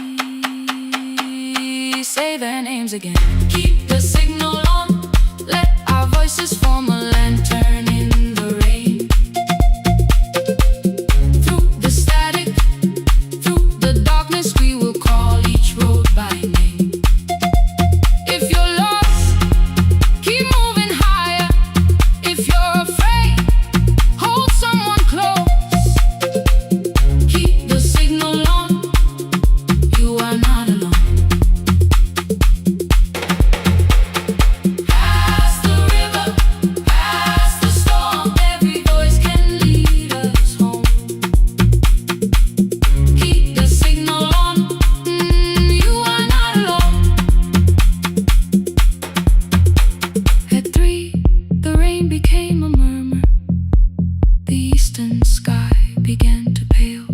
Save their names again. Keep the signal on, let our voices form a lantern in the rain. Through the static, through the darkness, we will call each road by name. If you're lost, keep moving higher. If you're afraid, hold someone close. Keep the signal on, you are not alone. Past the river, past the storm, every voice can lead us home. Keep the signal on, you are not alone. At 3, the rain became a murmur. The eastern sky began to pale.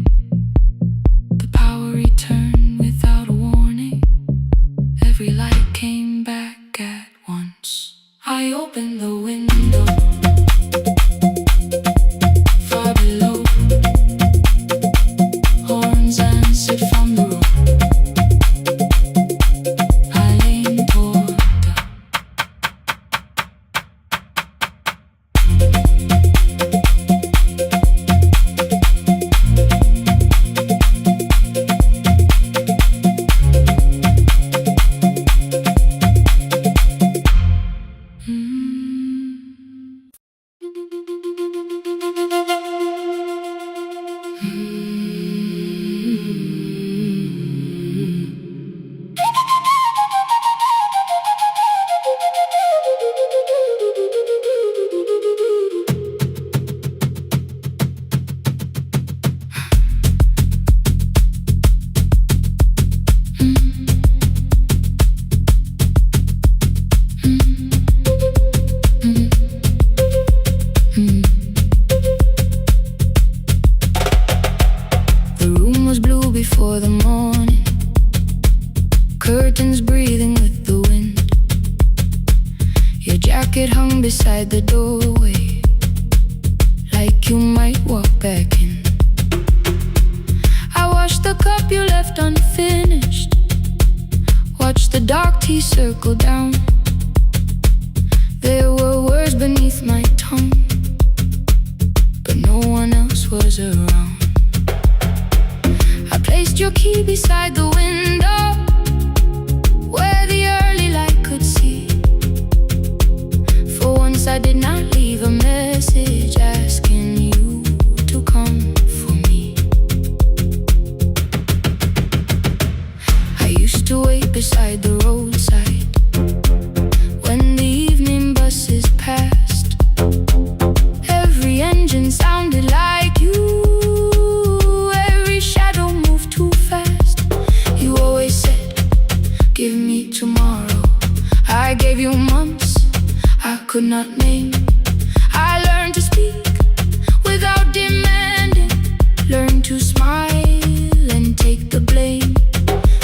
The power returned without a warning. Every light came back at once. I opened the window. Far below, horns answered from the road. I leaned toward the The room was blue before the morning, curtains breathing with the wind. Your jacket hung beside the doorway, like you might walk back in. I washed the cup you left unfinished, watched the dark tea circle down. There were words beneath my tongue, but no one else was around. I placed your key beside the window, where the early light could see. For once I did not leave a message asking you to come for me. I used to wait beside the roadside when the evening buses passed. Every engine sounded like you. Every shadow moved too fast. You always said, give me tomorrow. I gave you months I could not name. I learned to speak without demanding, learned to smile and take the blame.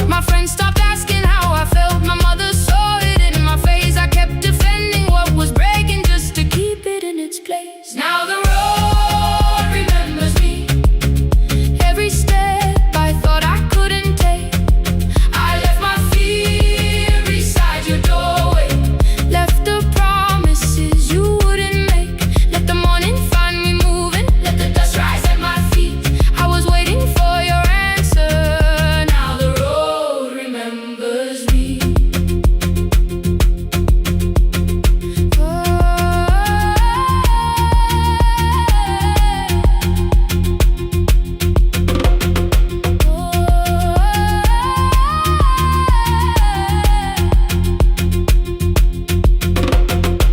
My friends stopped asking how I felt. My mother saw it in my face. I kept defending what was breaking just to keep it in its place. Now the road remembers me. Every step I thought I couldn't take, I left my fear beside your doorway. Left the promises you wouldn't make. Let the morning find me moving. Let the dust rise at my feet. I was waiting for your answer. Now the road remembers me.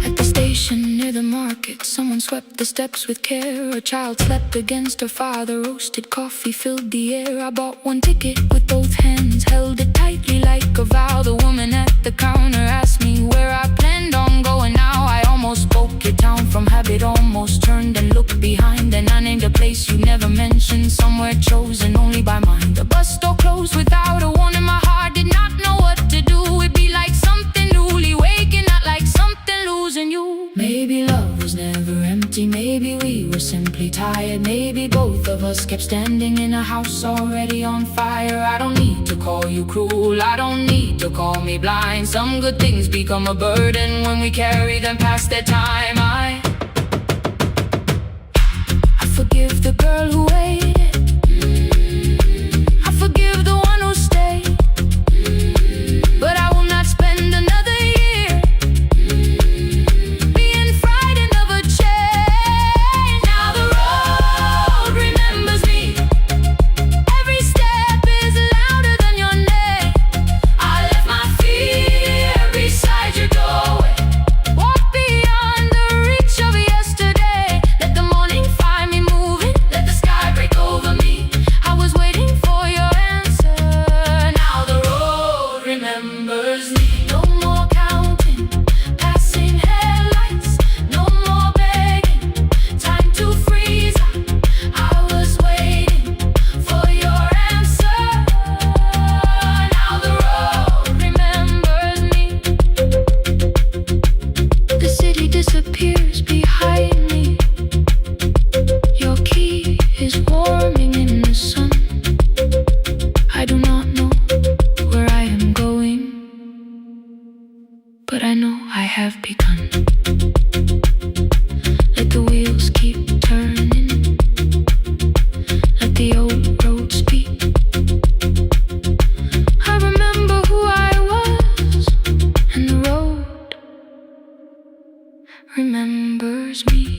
At the station near the market, someone swept the steps with care. A child slept against her father. Roasted coffee filled the air. I bought one ticket with both hands, held it tightly like a vow. The woman at the counter asked me where I planned on going now. I almost spoke your town from habit, almost turned and looked behind. And I named a place you never mentioned, somewhere chosen only by mine. The bus door closed without a warning. My heart did not know what to do. It'd be like something newly waking, not like something losing you. Maybe love was never empty. Maybe we were simply tired said maybe both of us kept standing in a house already on fire. I don't need to call you cruel, I don't need to call me blind. Some good things become a burden when we carry them past their time. I forgive the girl who waited, I forgive the one who stayed, but I will not spend another year being frightened of a change. Now the road remembers me, every step is louder than your name. I left my fear beside your doorway, walk beyond the reach of yesterday. Let the morning find me moving, let the sky break over me. I was waiting for your answer. Now the road remembers me. No more counting passing headlights, no more begging, time to freeze up. I was waiting for your answer. Now the road remembers me. The city disappears behind me, your key is warming in the sun. I do not know where I am going, but I know I have begun. Let the wheels keep turning, let the old road speak. I remember who I was, and the road remembers me.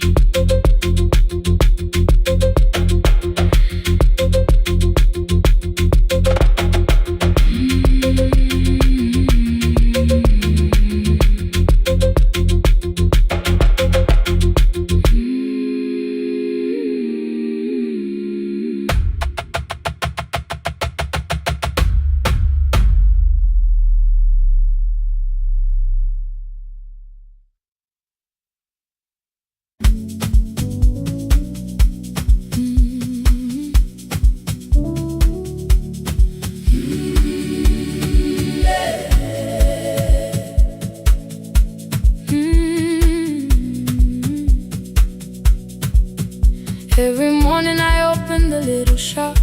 Every morning I open the little shop,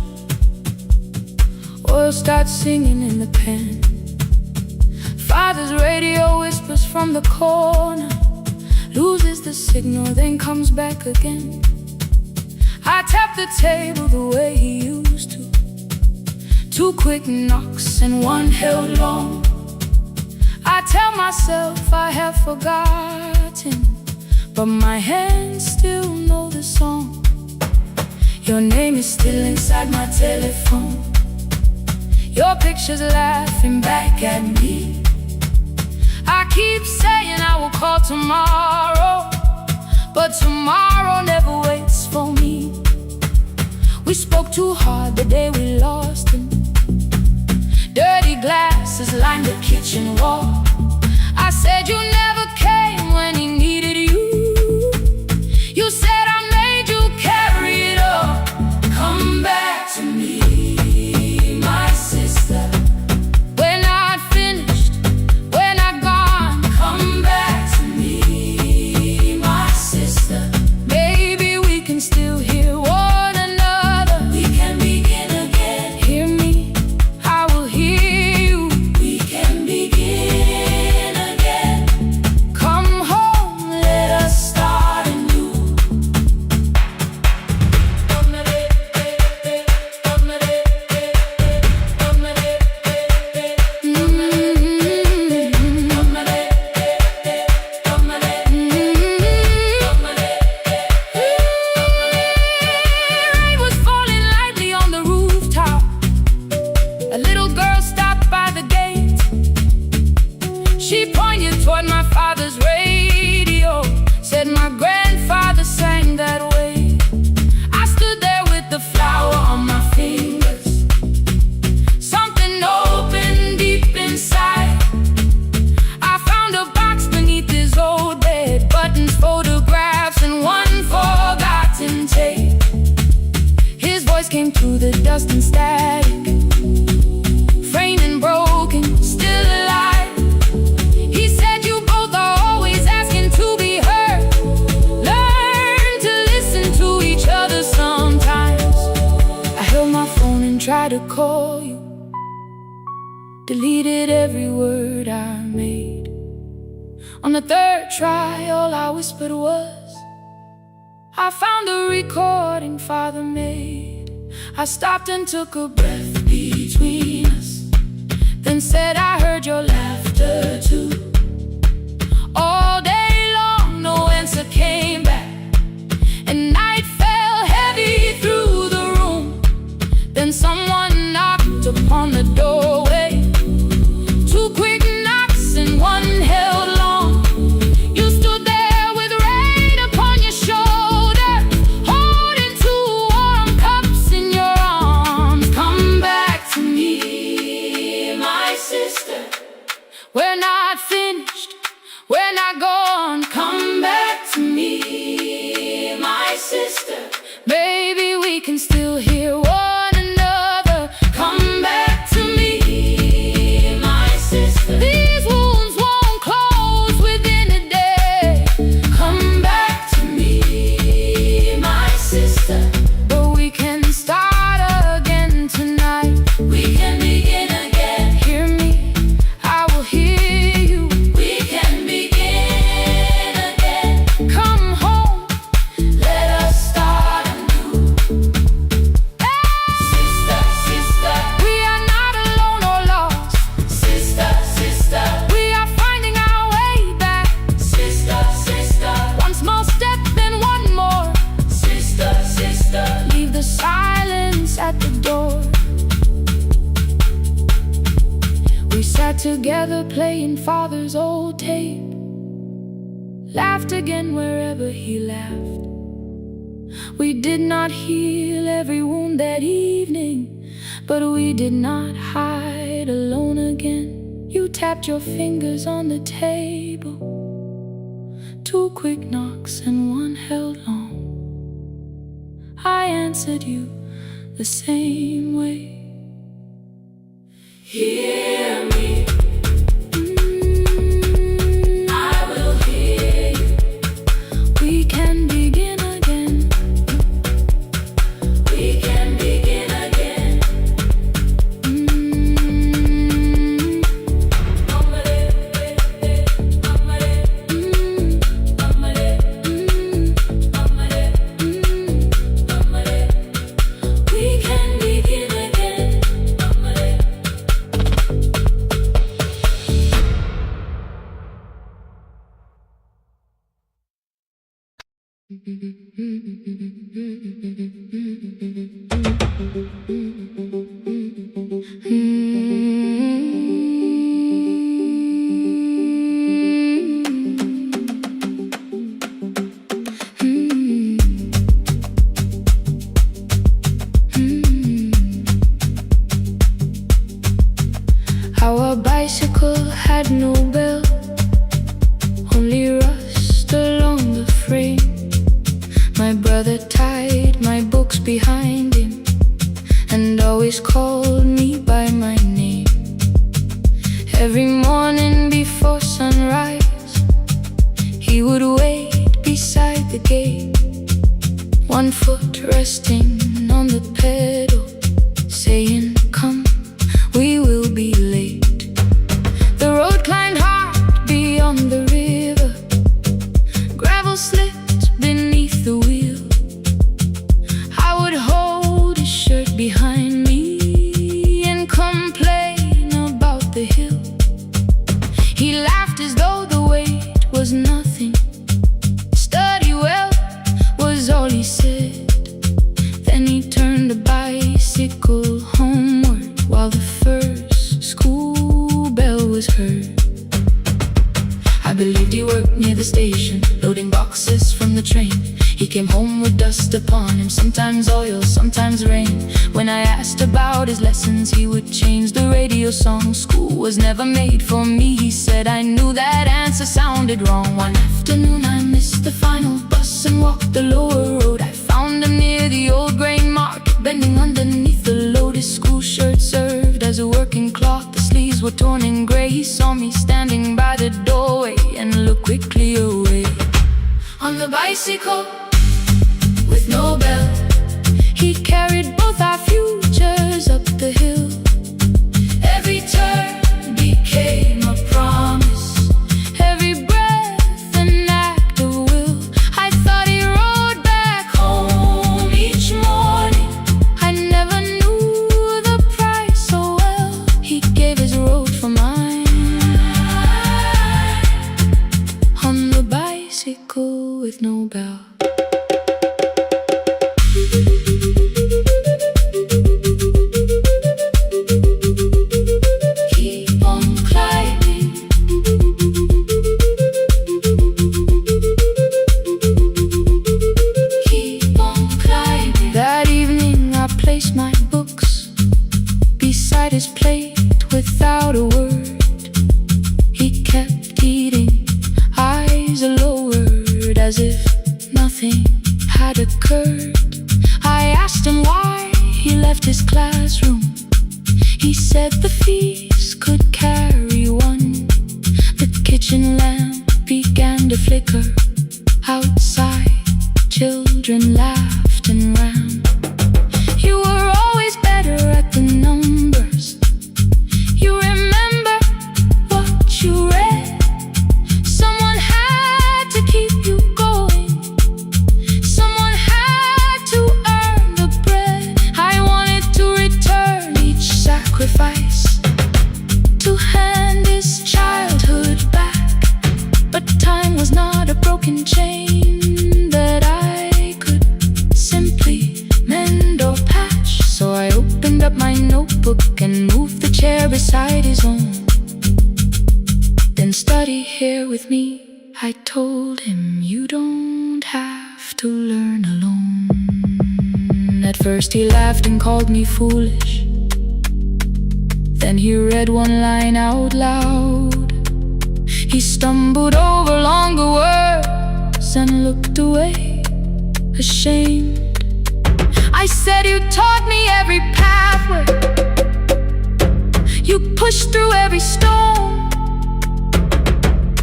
oil starts singing in the pan. Father's radio whispers from the corner, loses the signal, then comes back again. I tap the table the way he used to, 2 quick knocks and 1 held long. I tell myself I have forgotten, but my hands still know the song. Your name is still inside my telephone, your picture's laughing back at me. I keep saying I will call tomorrow, but tomorrow never waits for me. We spoke too hard the day we lost him, dirty glasses lined the kitchen wall. I said you never came when he needed you. You said I made you carry it all. Come back to me, my sister. We're not finished, we're not gone. Come back to me, my sister. Maybe we can still hear one another. We can begin again. Hear me, I will hear you. We can begin again. Come home, let us start anew. Rain was falling lightly on the rooftop. A little girl stopped by the gate. She pointed toward my father's radio, said my grandfather sang that way. I stood there with the flower on my fingers. Something opened deep inside. I found a box beneath his old bed, buttons, photographs, and 1 forgotten tape. His voice came through the dust and static, framed and broken, still alive. He said you both are always asking to be heard. Learn to listen call you. Deleted every word I made. On the third try, all I whispered was, I found the recording Father made. I stopped and took a breath between us, then said I heard your laughter too. All day long, no answer came back, and night fell heavy through the room. Then someone knocked upon the doorway. Two quick knocks and one held long. You stood there with rain upon your shoulder, holding two warm cups in your arms. Come back to me, my sister. We're not finished, we're not gone. Come back to me, my sister. Baby, we can still hear one another. Come back to me, my sister. These wounds won't close within a day. Come back to me, my sister. But we can start again tonight. We can begin again. Hear me, I will hear you. We can begin again. Come home, let us start anew. Sister, sister, we are not alone or lost. Sister, sister, we are finding our way back. Sister, sister, one small step, then one more. Sister, sister, leave the silence at the door. We sat together playing Father's old tape, laughed again wherever he laughed. We did not heal every wound that evening, but we did not hide alone again. You tapped your fingers on the table, two quick knocks and one held long. I answered you the same way. Hear me, I will hear you. We can begin again. We can begin again. We can begin again. Our bicycle had no bell, only rust along the frame. My brother tied my books behind him and always called me by my name. Every morning before sunrise, he would wait beside the gate, one foot resting on the pedal, saying, "Come, we will be late." The road climbed hard beyond the river, gravel slipped beneath the wheel. I would hold his shirt behind me and complain about the hill. He laughed as though the weight was nothing. Study well was all he said. Then he turned the bicycle homeward while the first school bell was heard. I believed he worked near the station, loading boxes from the train. He came home with dust upon him, sometimes oil, sometimes rain. When I asked about his lessons, he would change the radio song. School was never made for me, he said. I knew that answer sounded wrong. One afternoon I missed the final bus and walked the lower road. I found him near the old grain market, bending underneath the loaded school shirt served as a working cloth. The sleeves were torn and gray. He saw me standing by the doorway and looked quickly away. On the bicycle with no bell, he carried both our futures up the the hill. Every turn became a promise, every breath an act of will. I thought he rode back home each morning. I never knew the price so well. He gave his road for mine on the bicycle with no bell. His plate without a word. He kept eating, eyes lowered, as if nothing had occurred. I asked him why he left his classroom. He said the feast could carry one. The kitchen lamp began to flicker. Outside, children laughed and ran. You were always better at the numbers. You remember what you read. Someone had to keep you going. Someone had to earn the bread. I wanted to return each sacrifice, to hand his childhood back. But time was not a broken chain that I could simply mend or patch. So I opened up my notebook and moved the chair beside his own. Then study here with me, I told him. You don't have to learn alone. At first he laughed and called me foolish. Then he read one line out loud. He stumbled over longer words and looked away, ashamed. I said, you taught me every pathway. You pushed through every stone.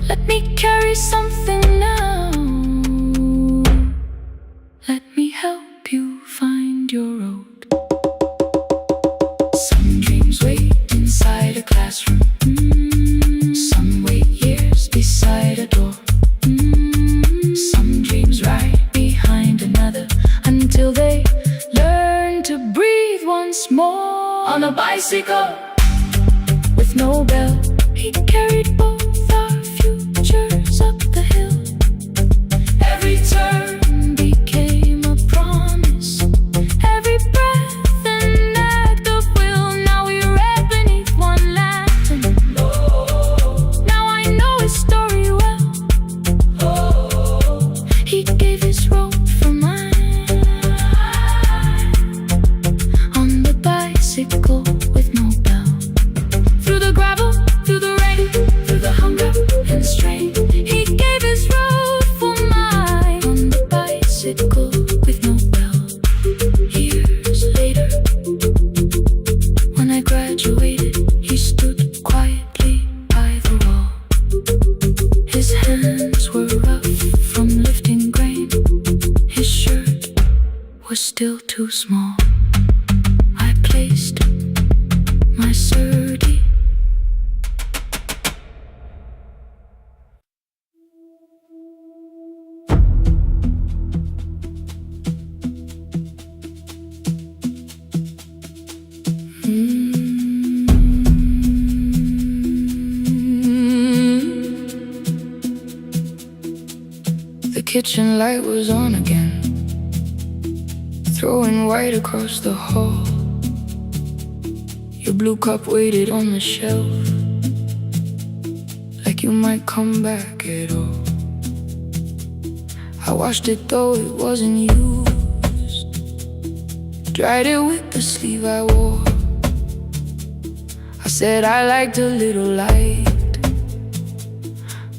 Let me carry something now. Let me help you find your road. Some dreams wait inside a classroom. Some wait years beside a door. Some dreams right behind another until they learn to breathe once more. On a bicycle with no bell, he carried both our futures up the hill. Every turn became a promise, every breath an act of will. Now we read beneath one lantern. Now I know his story well. He gave his road for mine on the bicycle with no bell. Through the gravel, through the rain, through the hunger and strain, he gave his road for mine on the bicycle with no bell. Years later, when I graduated, he stood quietly by the wall. His hands were rough from lifting grain. His shirt was still too small. I placed my surdy. The kitchen light was on again, throwing white across the hall. Your blue cup waited on the shelf, like you might come back at all. I washed it though it wasn't used, dried it with the sleeve I wore. I said I liked a little light,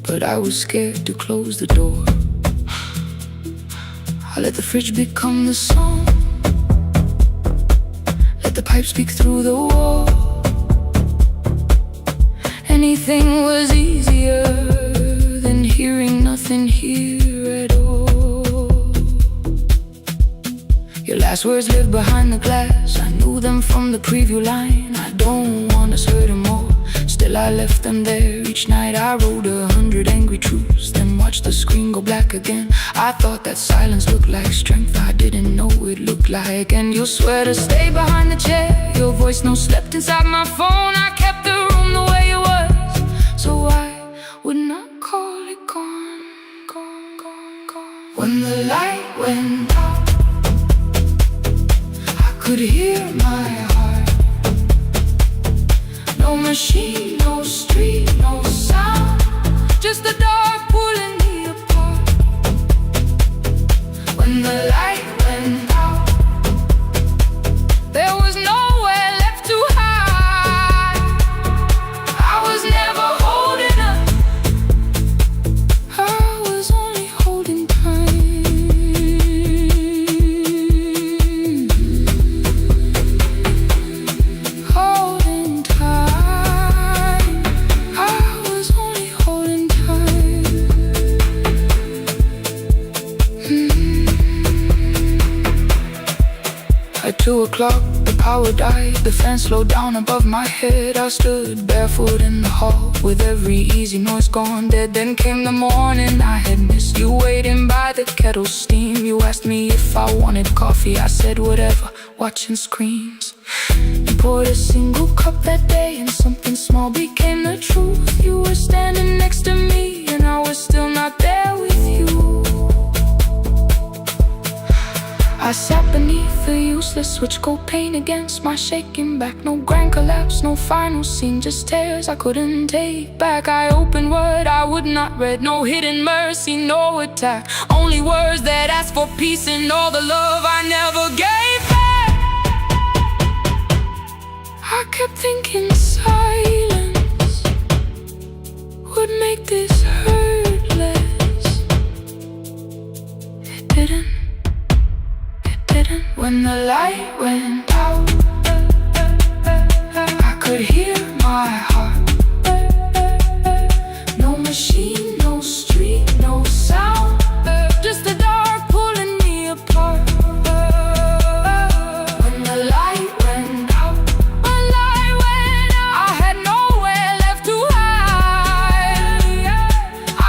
but I was scared to close the door. I let the fridge become the song, let the pipe speak through the wall. Anything was easier than hearing nothing here at all. Your last words lived behind the glass. I knew remove them from the preview line. I don't wanna hurt them more. Still I left them there. Each night I wrote 100 angry truths, then watched the screen go black again. I thought that silence looked like strength. I didn't know it looked like. And you swear to stay behind the chair. Your voice no slept inside my phone. I kept the room the way it was, so I would not call it gone, gone, gone, gone. When the light went out, I could hear my heart. No machine, no street, no sound, just the dark pulling me apart. When the light went out, there was nowhere left to hide. I was never holding up, I was only holding time. Holding time, I was only holding time. At 2 o'clock, the power died. The fan slowed down above my head. I stood barefoot in the hall with every easy noise gone dead. Then came the morning. I had missed you waiting by the kettle steam. You asked me if I wanted coffee. I said whatever, watching screens. You poured a single cup that day, and something small became the truth. You were standing next to me, and I was still not there with you. I sat beneath the useless switch, cold pain against my shaking back. No grand collapse, no final scene, just tears I couldn't take back. I opened what I would not read, no hidden mercy, no attack. Only words that asked for peace and all the love I never gave back. I kept thinking silence would make this hurt less. It didn't. When the light went out, I could hear my heart. No machine, no street, no sound, just the dark pulling me apart. When the light went out, I had nowhere left to hide.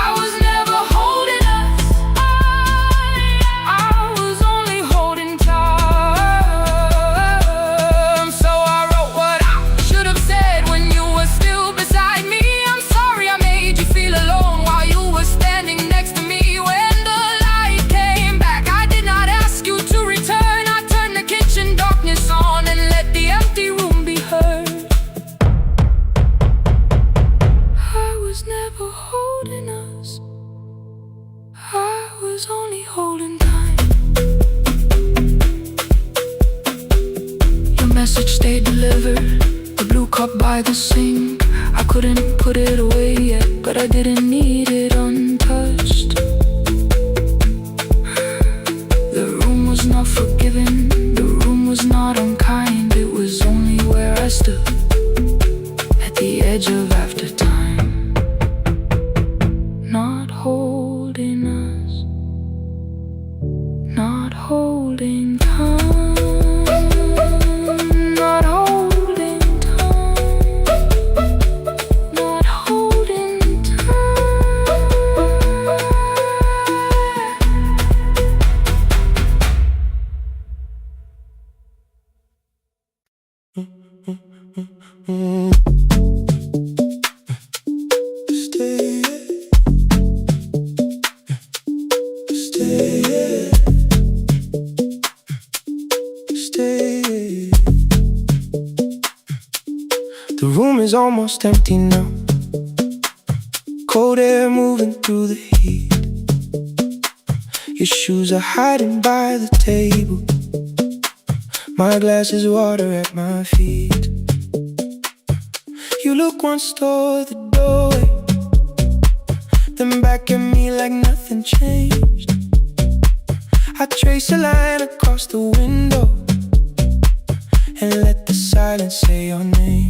I was never holding us, I was only holding time. Message stayed delivered, the blue cup by the sink. I couldn't put it away yet, but I didn't need it untouched. The room was not forgiving, the room was not unkind. It was only where I stood, at the edge of after time. Not holding us, not holding time. The room is almost empty now, cold air moving through the heat. Your shoes are hiding by the table, my glass is water at my feet. You look once toward the doorway, then back at me like nothing changed. I trace a line across the window and let the silence say your name.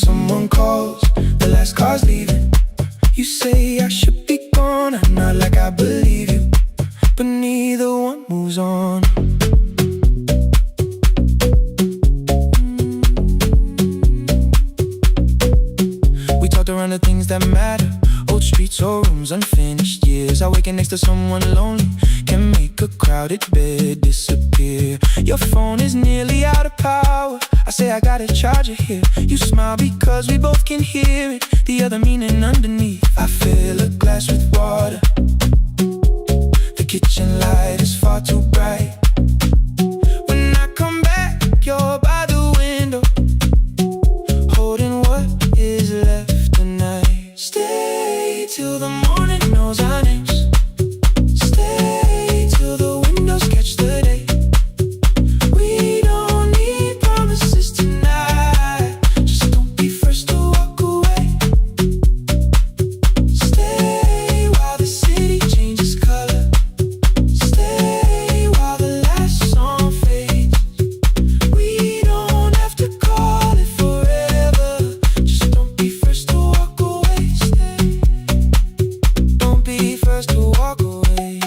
Someone calls, the last car's leaving. You say I should be gone, I nod like I believe you, but neither one moves on. talked around the things that matter. Old streets or rooms, unfinished years. I waking next to someone lonely can make a crowded bed disappear. Your phone is nearly out of power. I say I gotta charge it here. You smile because we both can hear it. The other meaning underneath. I fill a glass with water. The kitchen light is far too bright. When I come back, you're by the window, holding what is left tonight. Stay till the morning knows our names. Stay till the windows catch the day. We don't need promises tonight. Just don't be first to walk away. Stay while the city changes color. Stay while the last song fades. We don't have to call it forever. Just don't be first to walk away. Stay. Don't be first to walk away.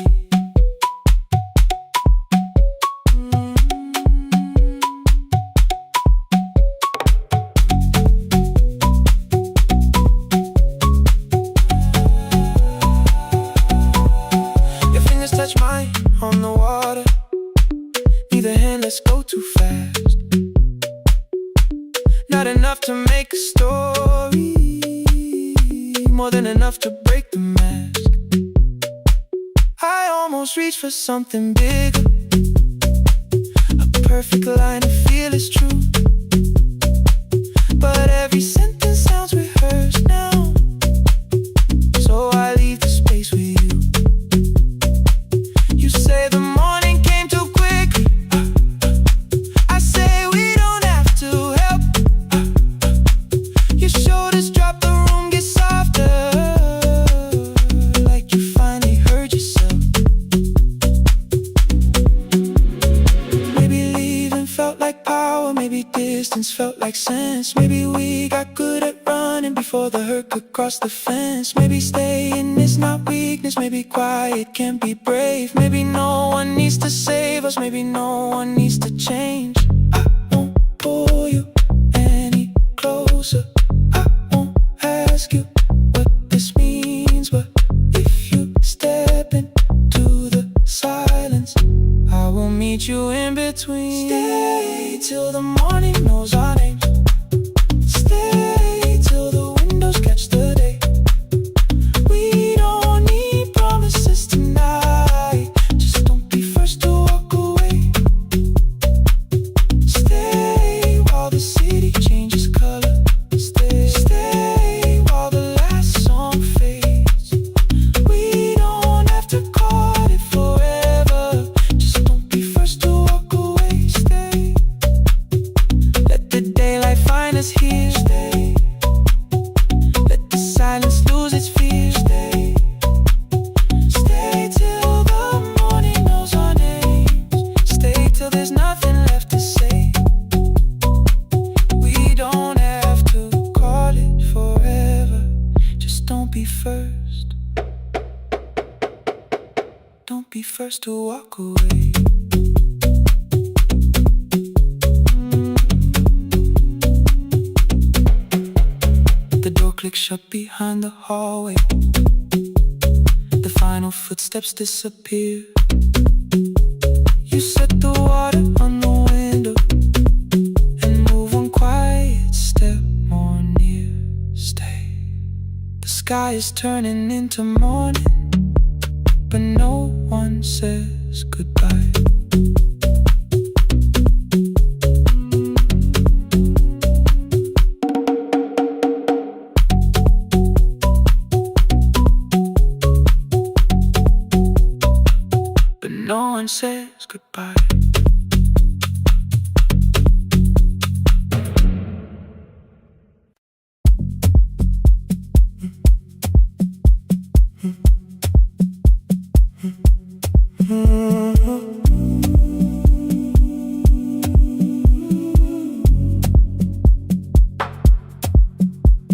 Your fingers touch mine on the water. Neither hand, let's go too fast. Not enough to make a story, more than enough to break the mask. I almost reach for something bigger, a perfect line to feel is true. But every sentence sounds rehearsed now, so I leave the space with you. You say the morning came too quick. I say we don't have to help. Your shoulders drop, the room gets softer, like you finally heard yourself. Maybe leaving felt like power, maybe distance felt like sense. Maybe we got good at running before the hurt could cross the fence. Maybe staying is not weakness, maybe quiet can be brave. Maybe no one needs to save us, maybe no one needs to change. I won't pull you any closer. I won't ask you what this means, but if you step into the silence, I will meet you in between. Stay till the morning knows our names. Stay till the windows catch the day. We don't need promises tonight. Just don't be first to walk away. Stay while the city changes color. Stay while the last song fades. We don't have to call it forever. Just don't be first to walk away. Stay. Let the daylight find us here. Stay. Let the silence lose its fear. Stay. Stay till the morning knows our names. Stay till there's nothing left to say. We don't have to call it forever. Just don't be first. Don't be first to walk away. The door clicks shut behind the hallway. The final footsteps disappear. You set the water on the window and move one quiet step more near. Stay. The sky is turning into morning, but no one says goodbye. But no one says goodbye.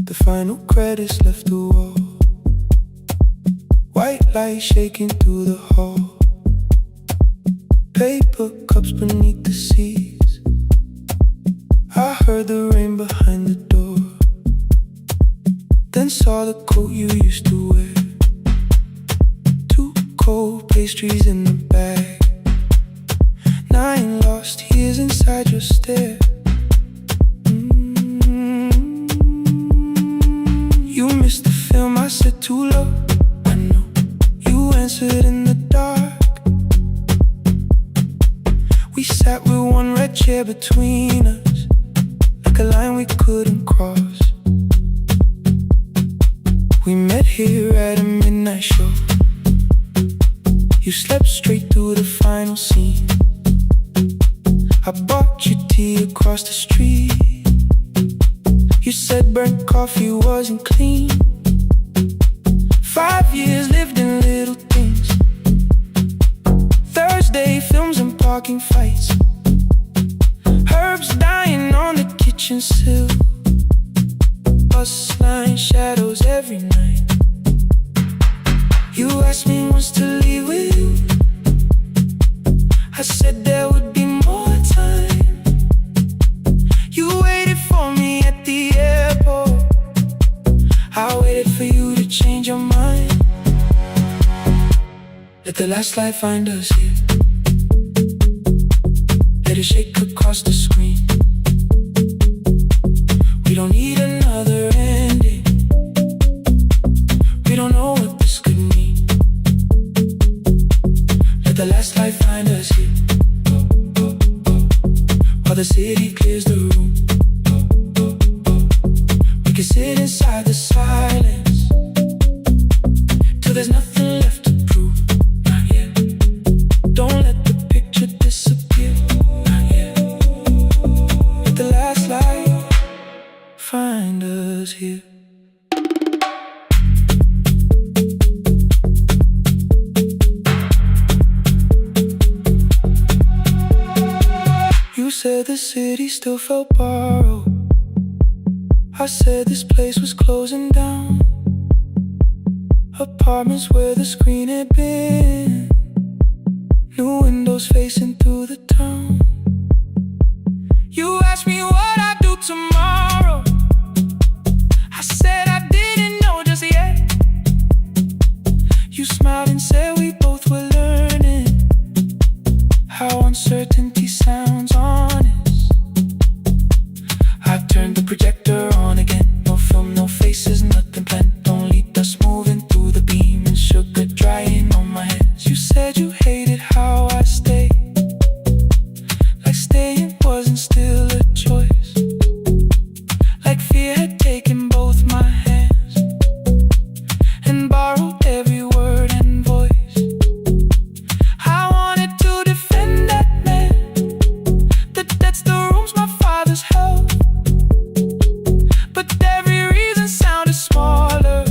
The final credits left the wall. White light shaking through the hall. Paper cups beneath the seats. I heard the rain behind the door. then saw the coat you used to wear. Two cold pastries in the bag. 9 lost years inside your stare. You missed the film, I said too low. I know. You answered in the dark. We sat with one red chair between us, like a line we couldn't cross. We met here at a midnight show. You slept straight through the final scene. I bought you tea across the street. You said burnt coffee wasn't clean. 5 years lived in little things. Thursday films and parking fights. Herbs dying on the kitchen sill. Basslines, shadows every night. You asked me once to leave with you. I said there would be more time. You waited for me at the airport. I waited for you to change your mind. Let the last light find us here. Let it shake across the screen. We don't need another ending. We don't know what this could mean. Let the last light find us here. While the city clears the room, we can sit inside the silence till there's nothing left to prove. Not yet. Don't let the picture disappear. Not yet. Let the last light find us here. You said the city still felt borrowed. I said this place was closing down. Apartments where the screen had been. New windows facing through the town. You asked me what I'd do tomorrow. I said I didn't know just yet. You smiled and said we both were learning how uncertainty sounds honest. I turned the projector on again. No film, no faces, nothing planned. Only dust moving through the beam and sugar drying on my hands. You said you hated how I stayed, like staying wasn't still a choice. Like fear had taken both my hands and borrowed every word and voice. I wanted to defend that man that's the rooms my father's held. But every reason sounded smaller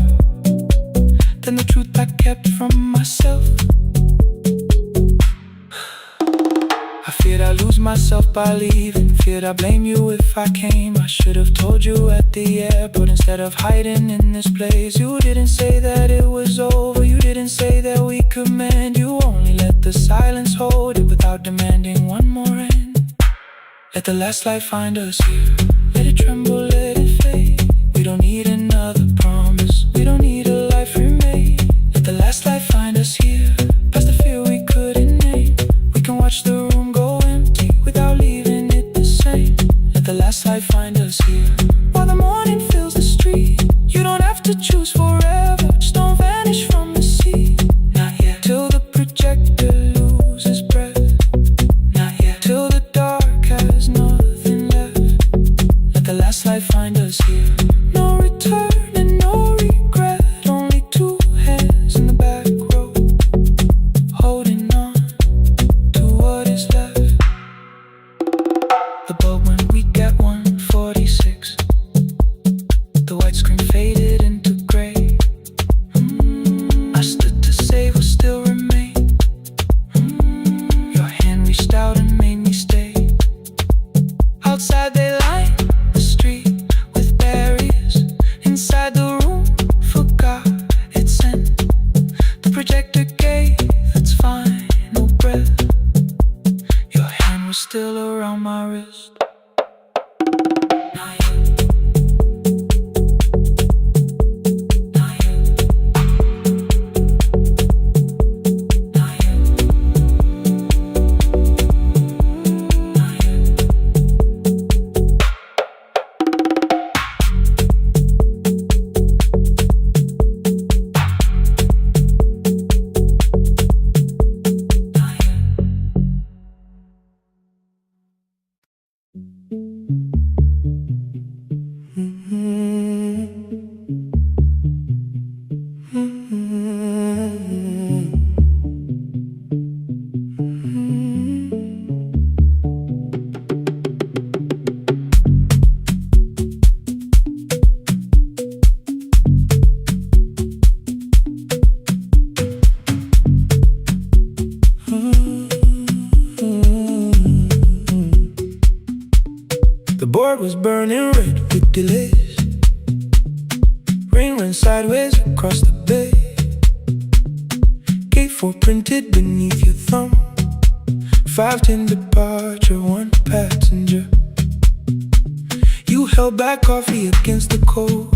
than the truth I kept from myself. I feared I'd lose myself by leaving. Feared I'd blame you if I came. I should have told you at the airport instead of hiding in this place. You didn't say that it was over. You didn't say that we could mend. You only let the silence hold it without demanding one more end. Let the last light find us here. Let it tremble, let it fade. We don't need another promise. We don't need a life remade. Let the last light find us here. Past the fear we couldn't name. We can watch the room go empty without leaving it the same. Let the last light find us here. While the morning fills the street, you don't have to choose forever. Just don't vanish from the sea. Not yet. Till the projector loses breath. Not yet. Till the dark has nothing left. Let the last light find us here. No return and no regret. Only two hands in the back row, holding on to what is left. The bulb went weak at 1:46. The white screen faded into gray. board was burning red with delays. Rain ran sideways across the bay. Gate 4 printed beneath your thumb. 5:10 departure, 1 passenger. You held back coffee against the cold.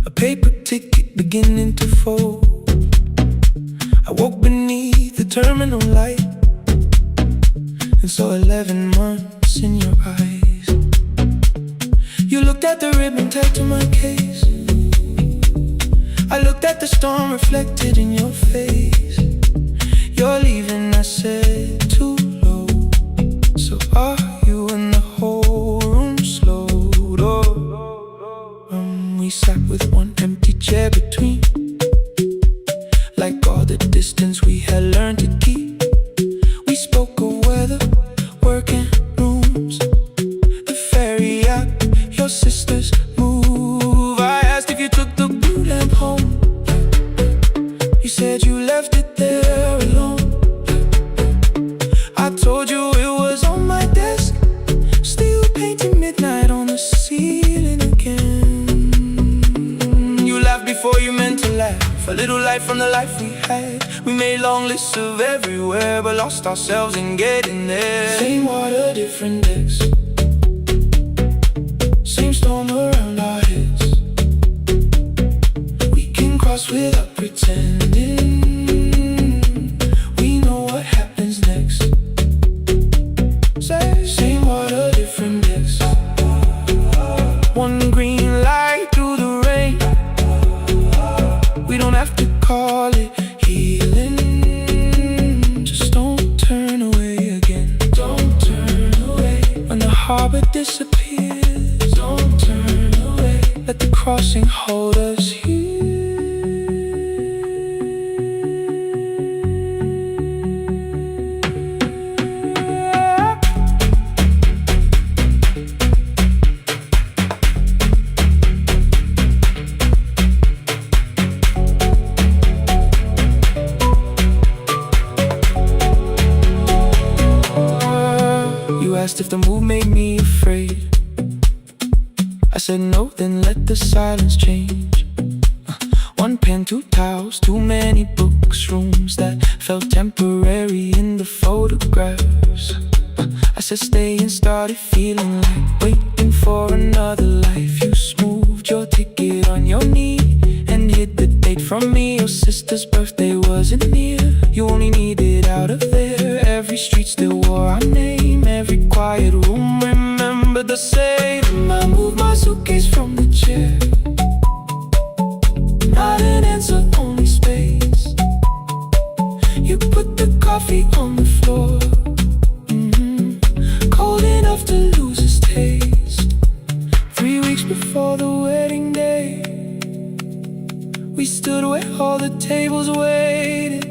A paper ticket beginning to fold. I woke beneath the terminal light and saw 11 months in your eyes. You looked at the ribbon tagged to my case. I looked at the storm reflected in your face. You're leaving, I said, too low. So are you? And the whole room slowed up. We sat with one empty chair between, like all the distance we had learned to keep. We spoke of weather, work and rooms, the ferry act, your sister's move. I asked if you took the blue lamp home. You said you left it there alone. I told you it was on my desk, still painting midnight on the ceiling again. You laughed before you meant to laugh, a little light from the life we had. We made long lists of everywhere, but lost ourselves in getting there. Same water, different decks, same storm around our heads. We can cross without pretending. We know what happens next. Same water, different decks. One green light through the rain. We don't have to call it healing. Just don't turn away again. Don't turn away. When the harbor disappears, don't turn away. Let the crossing hold us here. You asked if the move made me afraid. I said no, then let the silence change. One pen, 2 towels, too many books, rooms that felt temporary in the photographs. I said stay and started feeling like waiting for another life. You smoothed your ticket on your knee and hid the date from me. Your sister's birthday wasn't near. You only needed out of there. Every street still wore our name. Every quiet room remembered the same. I moved my suitcase from the chair. Not an answer, only space. You put the coffee on the floor, cold enough to lose its taste. 3 weeks before the wedding day, we stood where all the tables waited.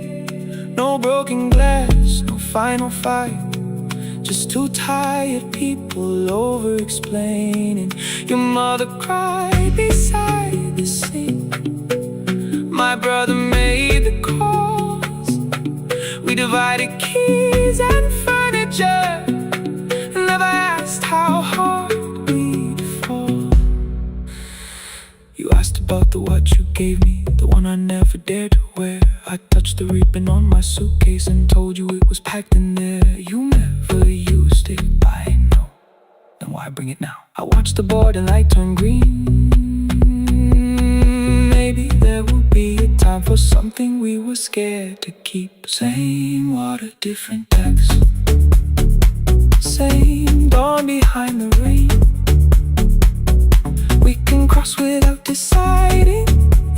No broken glass, no final fight, just 2 tired people over-explaining. Your mother cried beside the sink. My brother made the calls. We divided keys and furniture, and never asked how hard we'd fall. You asked about the watch you gave me, the one I never dared to wear. I touched the ribbon on my suitcase and told you it was packed in there. You never used it, I know. Then why bring it now? I watched the border light turn green. Maybe there will be a time for something we were scared to keep. Same water, different decks. Same dawn behind the rain. We can cross without deciding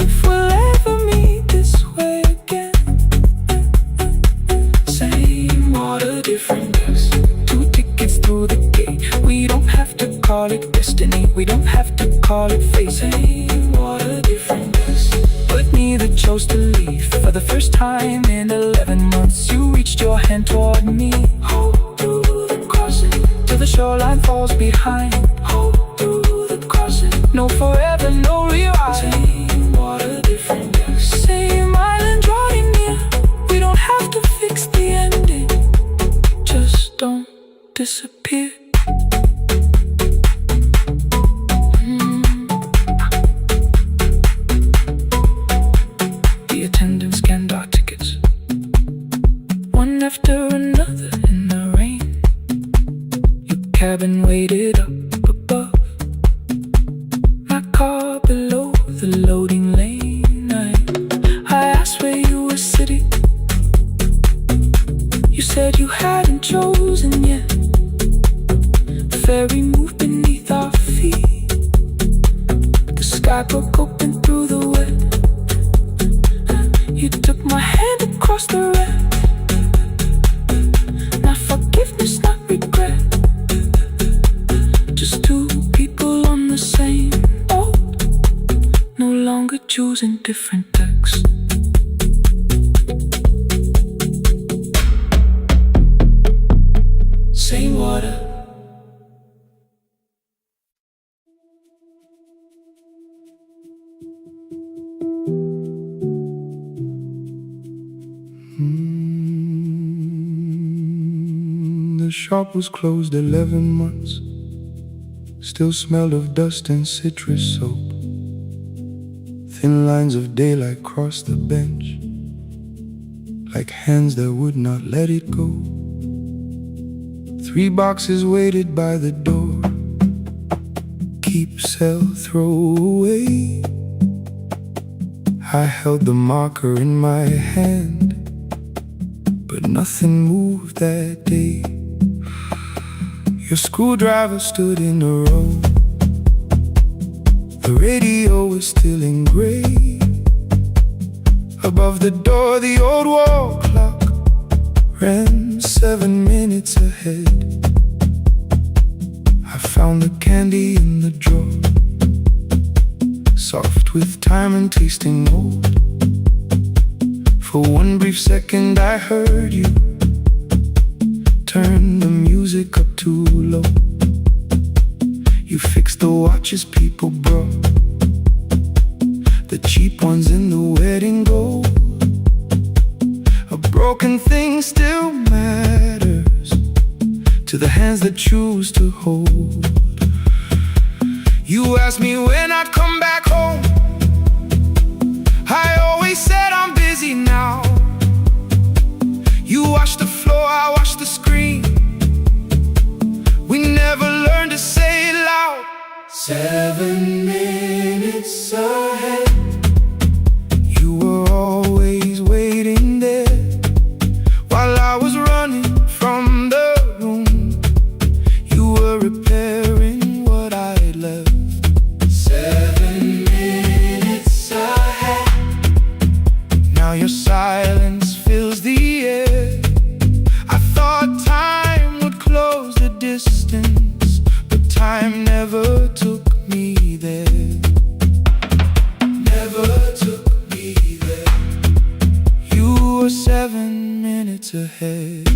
if we'll ever meet this way again. Same water, different decks. 2 tickets through the gate. We don't have to call it destiny. We don't have to call it fate. Same water, different decks. But neither chose to leave. For the first time in 11 months, you reached your hand toward me. Hold through the crossing till the shoreline falls behind. Hold through the crossing. No forever, no rewrite. Same water, different decks. Same island drawing near. We don't have to fix the ending. Just don't disappear. loading lane I asked where you were sitting. You said you hadn't chosen yet. The ferry moved beneath our feet. The sky broke open through the wet. You took my hand across the red. Not forgiveness, not regret. Just two people on the same boat, no longer choosing different decks. Same water. The shop was closed 11 months. Still smelled of dust and citrus soap. Thin lines of daylight crossed the bench, like hands that would not let it go. 3 boxes waited by the door. Keep, sell, throw away. I held the marker in my hand, but nothing moved that day. Your screwdriver stood in a row. The radio was still in gray. Above the door, the old wall clock ran 7 minutes ahead. I found the candy in the drawer, soft with time and tasting old. For one brief second I heard you turn the music up too low. You fixed the watches people brought, the cheap ones in the wedding gold. A broken thing still matters to the hands that choose to hold. You asked me when I'd come back home. I always said I'm busy now. You washed the floor, I washed the screen. We never learned to say it loud. 7 minutes ahead. You were always waiting there while I was running from the room. You were repairing what I had left. 7 minutes ahead. Now your silence fills the air. I thought time would close the distance, but time never took me there. Never took me there. You were 7 minutes ahead.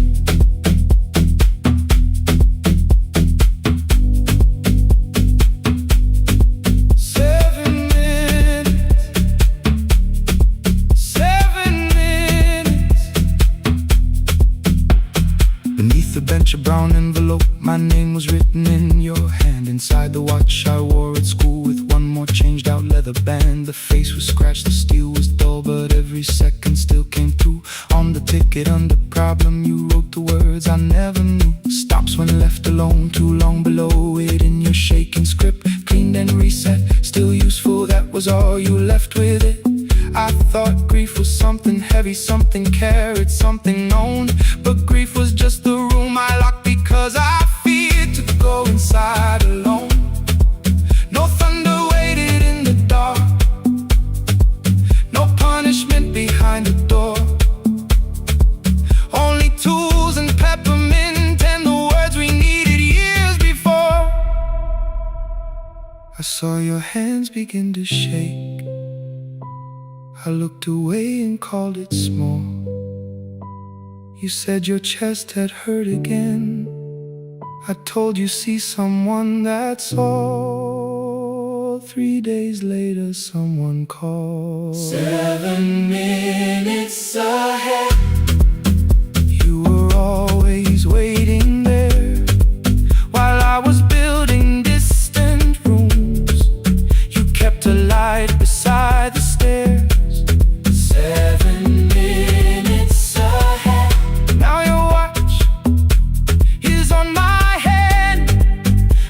A brown envelope, my name was written in your hand. Inside the watch I wore at school with one more changed out leather band. The face was scratched, the steel was dull, but every second still came through. On the ticket under problem you wrote the words I never knew. Stops when left alone, too long below it in your shaking script. Cleaned and reset, still useful, that was all you left with it. I thought grief was something heavy, something carried, something known. But grief was just the room I locked because I feared to go inside alone. No thunder waited in the dark, no punishment behind the door. Only tools and peppermint and the words we needed years before. I saw your hands begin to shake. I looked away and called it small. You said your chest had hurt again. I told you see someone, that's all. 3 days later someone called. 7 minutes ahead. You were always waiting there while I was building distant rooms. You kept a light beside the stairs. 7 minutes ahead. Now your watch is on my hand.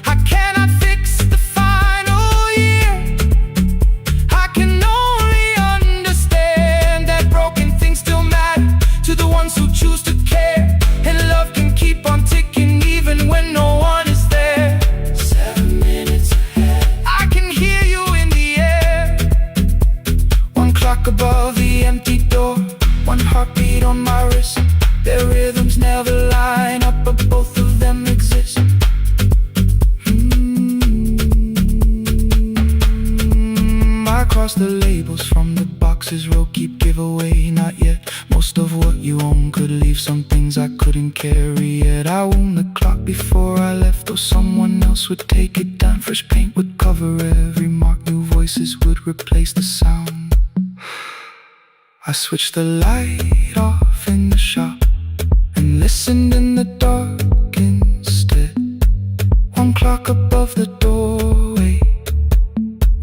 I cannot fix the final year. I cannot clock above the empty door, one heartbeat on my wrist. Their rhythms never line up, but both of them exist. I cross the labels from the boxes, row keep giveaway, not yet. Most of what you own could leave some things I couldn't carry yet. I wound the clock before I left, though someone else would take it down. Fresh paint would cover every mark, new voices would replace the sound. I switched the light off in the shop and listened in the dark instead. One clock above the doorway,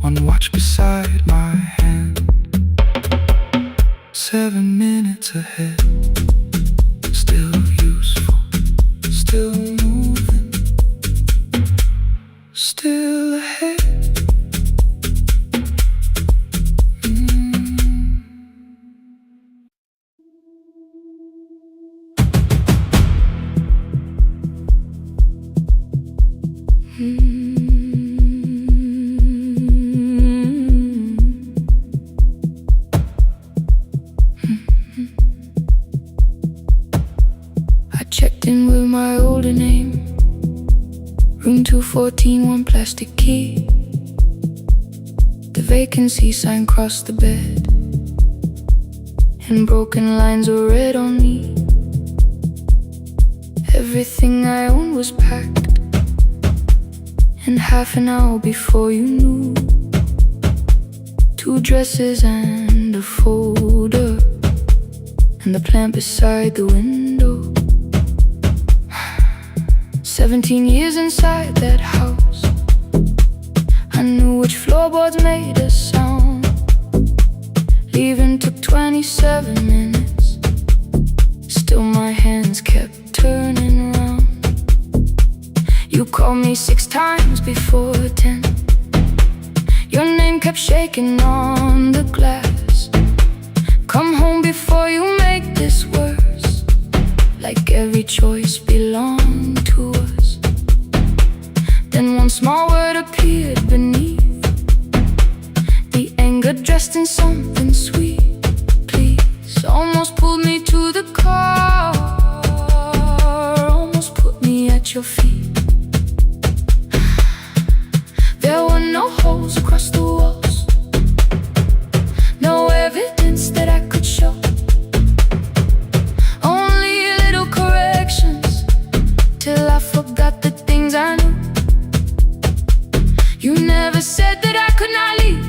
one watch beside my hand. 7 minutes ahead, still useful, still moving, still ahead. I checked in with my older name, room 214, one plastic key. The vacancy sign crossed the bed, and broken lines were read on me. Everything I owned was packed, and half an hour before you knew, 2 dresses and a folder, and the plant beside the window. 17 years inside that house, I knew which floorboards made a sound. Leaving took 27 minutes, still my hands kept turning round. You called me 6 times before 10, your name kept shaking on the glass. Come home before you make this worse, like every choice belonged to us. Then one small word appeared beneath, the anger dressed in something sweet. Please, almost pulled me to the car, almost put me at your feet. There were no holes across the walls, no evidence that I could show, only little corrections, till I forgot the things I knew. You never said that I could not leave,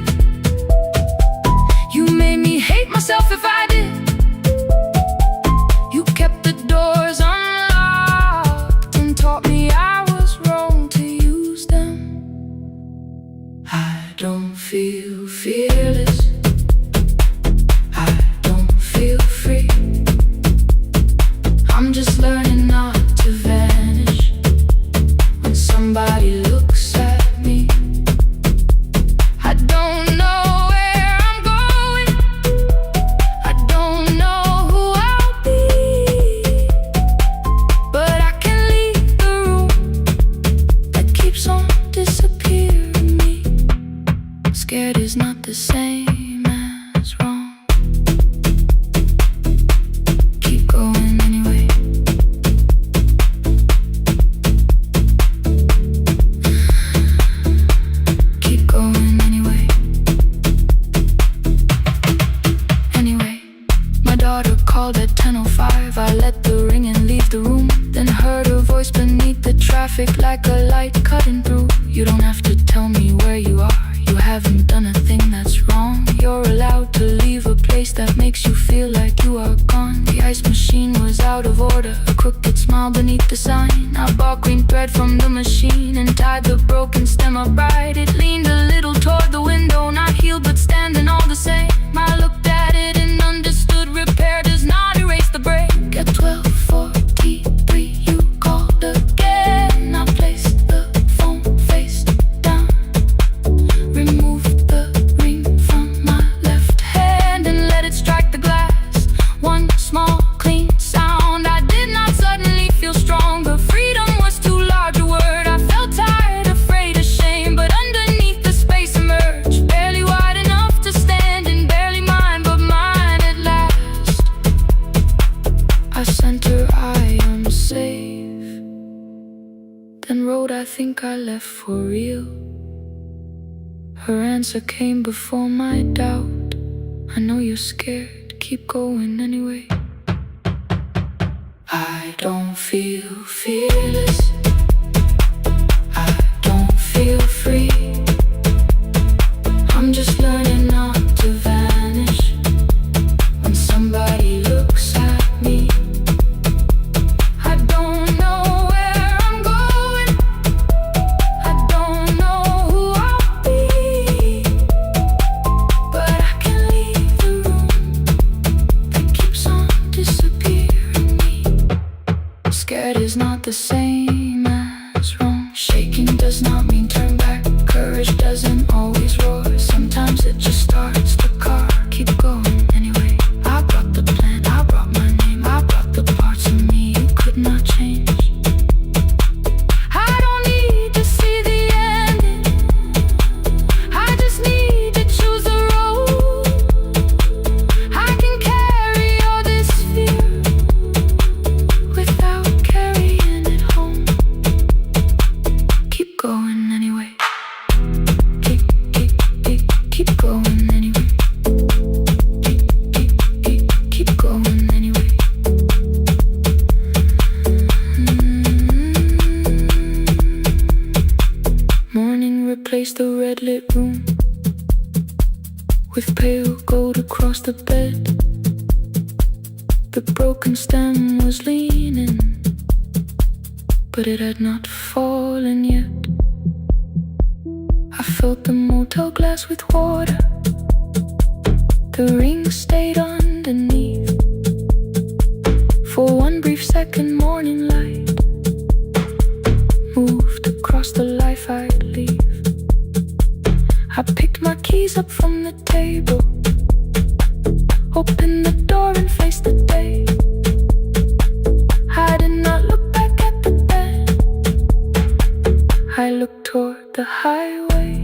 you made me hate myself if I did. You kept the doors unlocked and taught me I was wrong to use them. I don't feel fearless, I don't feel free. I'm just learning not to vanish when somebody looks at me. I don't know where I'm going, I don't know who I'll be, but I can leave the room that keeps on disappearing me. Scared is not the same as wrong. Keep going anyway. Keep going anyway. Anyway, my daughter called at 10:05. I let the ring and leave the room, then heard her voice beneath the traffic like a light cutting through. You don't have to tell me where you are, you haven't done a thing that's wrong. You're allowed to leave a place that makes you feel like you are gone. The ice machine was out of order, a crooked smile beneath the sign. I bought green thread from the machine and tied the broken stem upright. It leaned a little toward the window, not healed but standing all the same. I looked at it and understood repair does not erase the break. At 12:43 you called again. I placed the phone face down, removed the ring from my left hand and let it strike the glass. One small clean sound. I did not suddenly feel stronger. Freedom was too large a word. I felt tired, afraid, ashamed, but underneath the space think I left for real? Her answer came before my doubt. I know you're scared, keep going anyway. I don't feel fearless, I don't feel free. I'm just learning not to vanish when somebody looks at me. I don't know where I'm going, I don't know who I'll be, but I can leave the room that keeps on disappearing me. Scared is not the same as wrong. Shaking does not mean turn back. Courage doesn't always roar. Sometimes it just starts the car. Keep going anyway. I brought the plan, I brought my name, I brought the parts of me you could not change. I don't need to see the ending, I just need to choose the road. I can carry all this fear without carrying it home. Keep going anyway. Keep going anyway. Keep going anyway. Morning replaced the red lit room with pale gold across the bed. The broken stem was leaning, but it had not fallen yet. I filled the motel glass with water. The ring stayed underneath. For one brief second, morning light moved across the life I'd leave. I picked my keys up from the table, opened the door and faced the day. I did not look back at the bed, I looked toward the highway.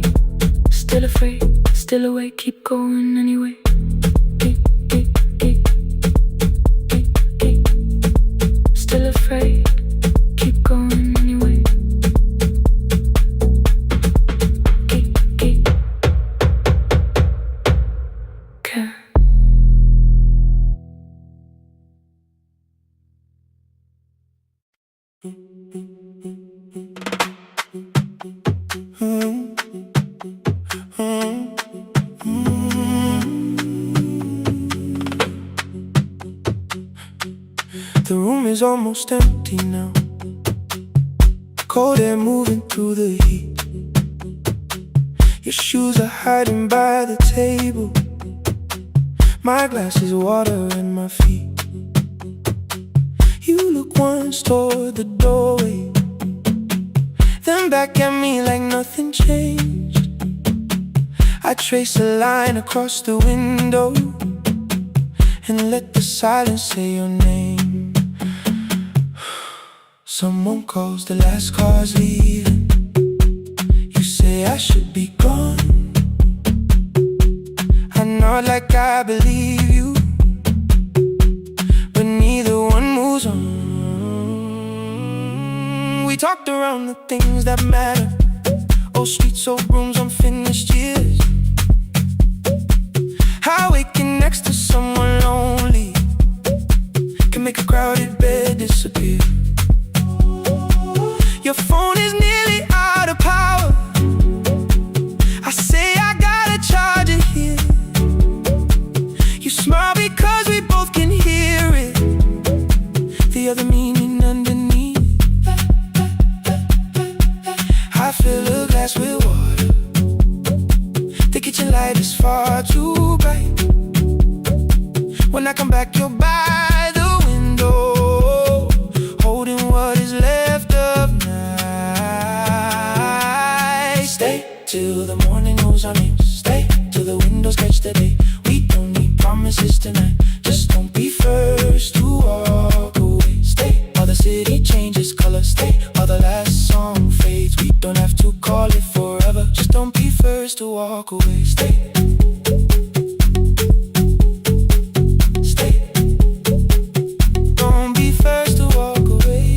Still afraid, still awake, keep going anyway. Still afraid, keep going anyway. Care. The room is almost empty now. Cold air moving through the heat. Your shoes are hiding by the table. My glass is water in my feet. You look once toward the doorway, then back at me like nothing changed. I trace a line across the window and let the silence say your name. Someone calls, the last car's leaving. You say I should be gone. I nod like I believe you, but neither one moves on. We talked around the things that matter. Old streets, old rooms, unfinished years. How waking next to someone lonely can make a crowded bed disappear. Your phone is nearly out of power. I say I gotta charge it here. You smile because we both can hear it, the other meaning underneath. I fill a glass with water. The kitchen light is far too bright. When I come back, you're by the window, holding what is left of night. Stay till the morning knows our names. Stay till the windows catch the day. We don't need promises tonight. Just don't be first to walk away. Stay while the city changes color. Stay while the last song fades. We don't have to call it forever. Just don't be first to walk away. Stay. Don't be first to walk away.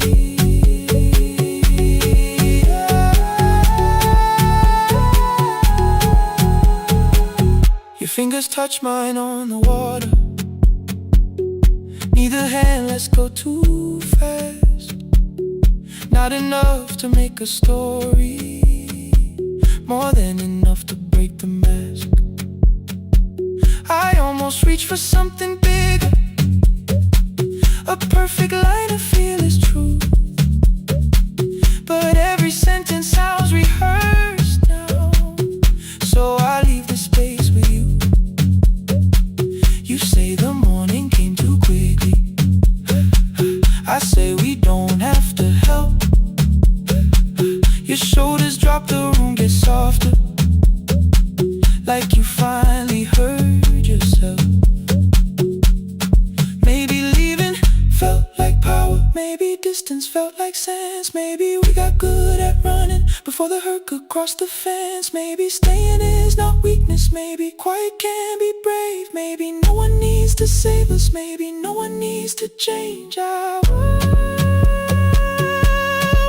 fingers touch mine on the water. Neither hand, let's go too fast. Not enough to make a story, more than enough to break the mask. I almost reach for something bigger, a perfect line of fearless truth. But every sentence sounds rehearsed now, so I leave the space with you. You say the morning came too quickly, I say we don't have to help. Your shoulders drop, the room gets softer, like you finally heard yourself. Maybe leaving felt like power, maybe distance felt like sense. Maybe we got good at running before the hurt could cross the fence. Maybe staying is not weakness, maybe quiet can be brave. Maybe no one needs to save us, maybe no one needs to change. I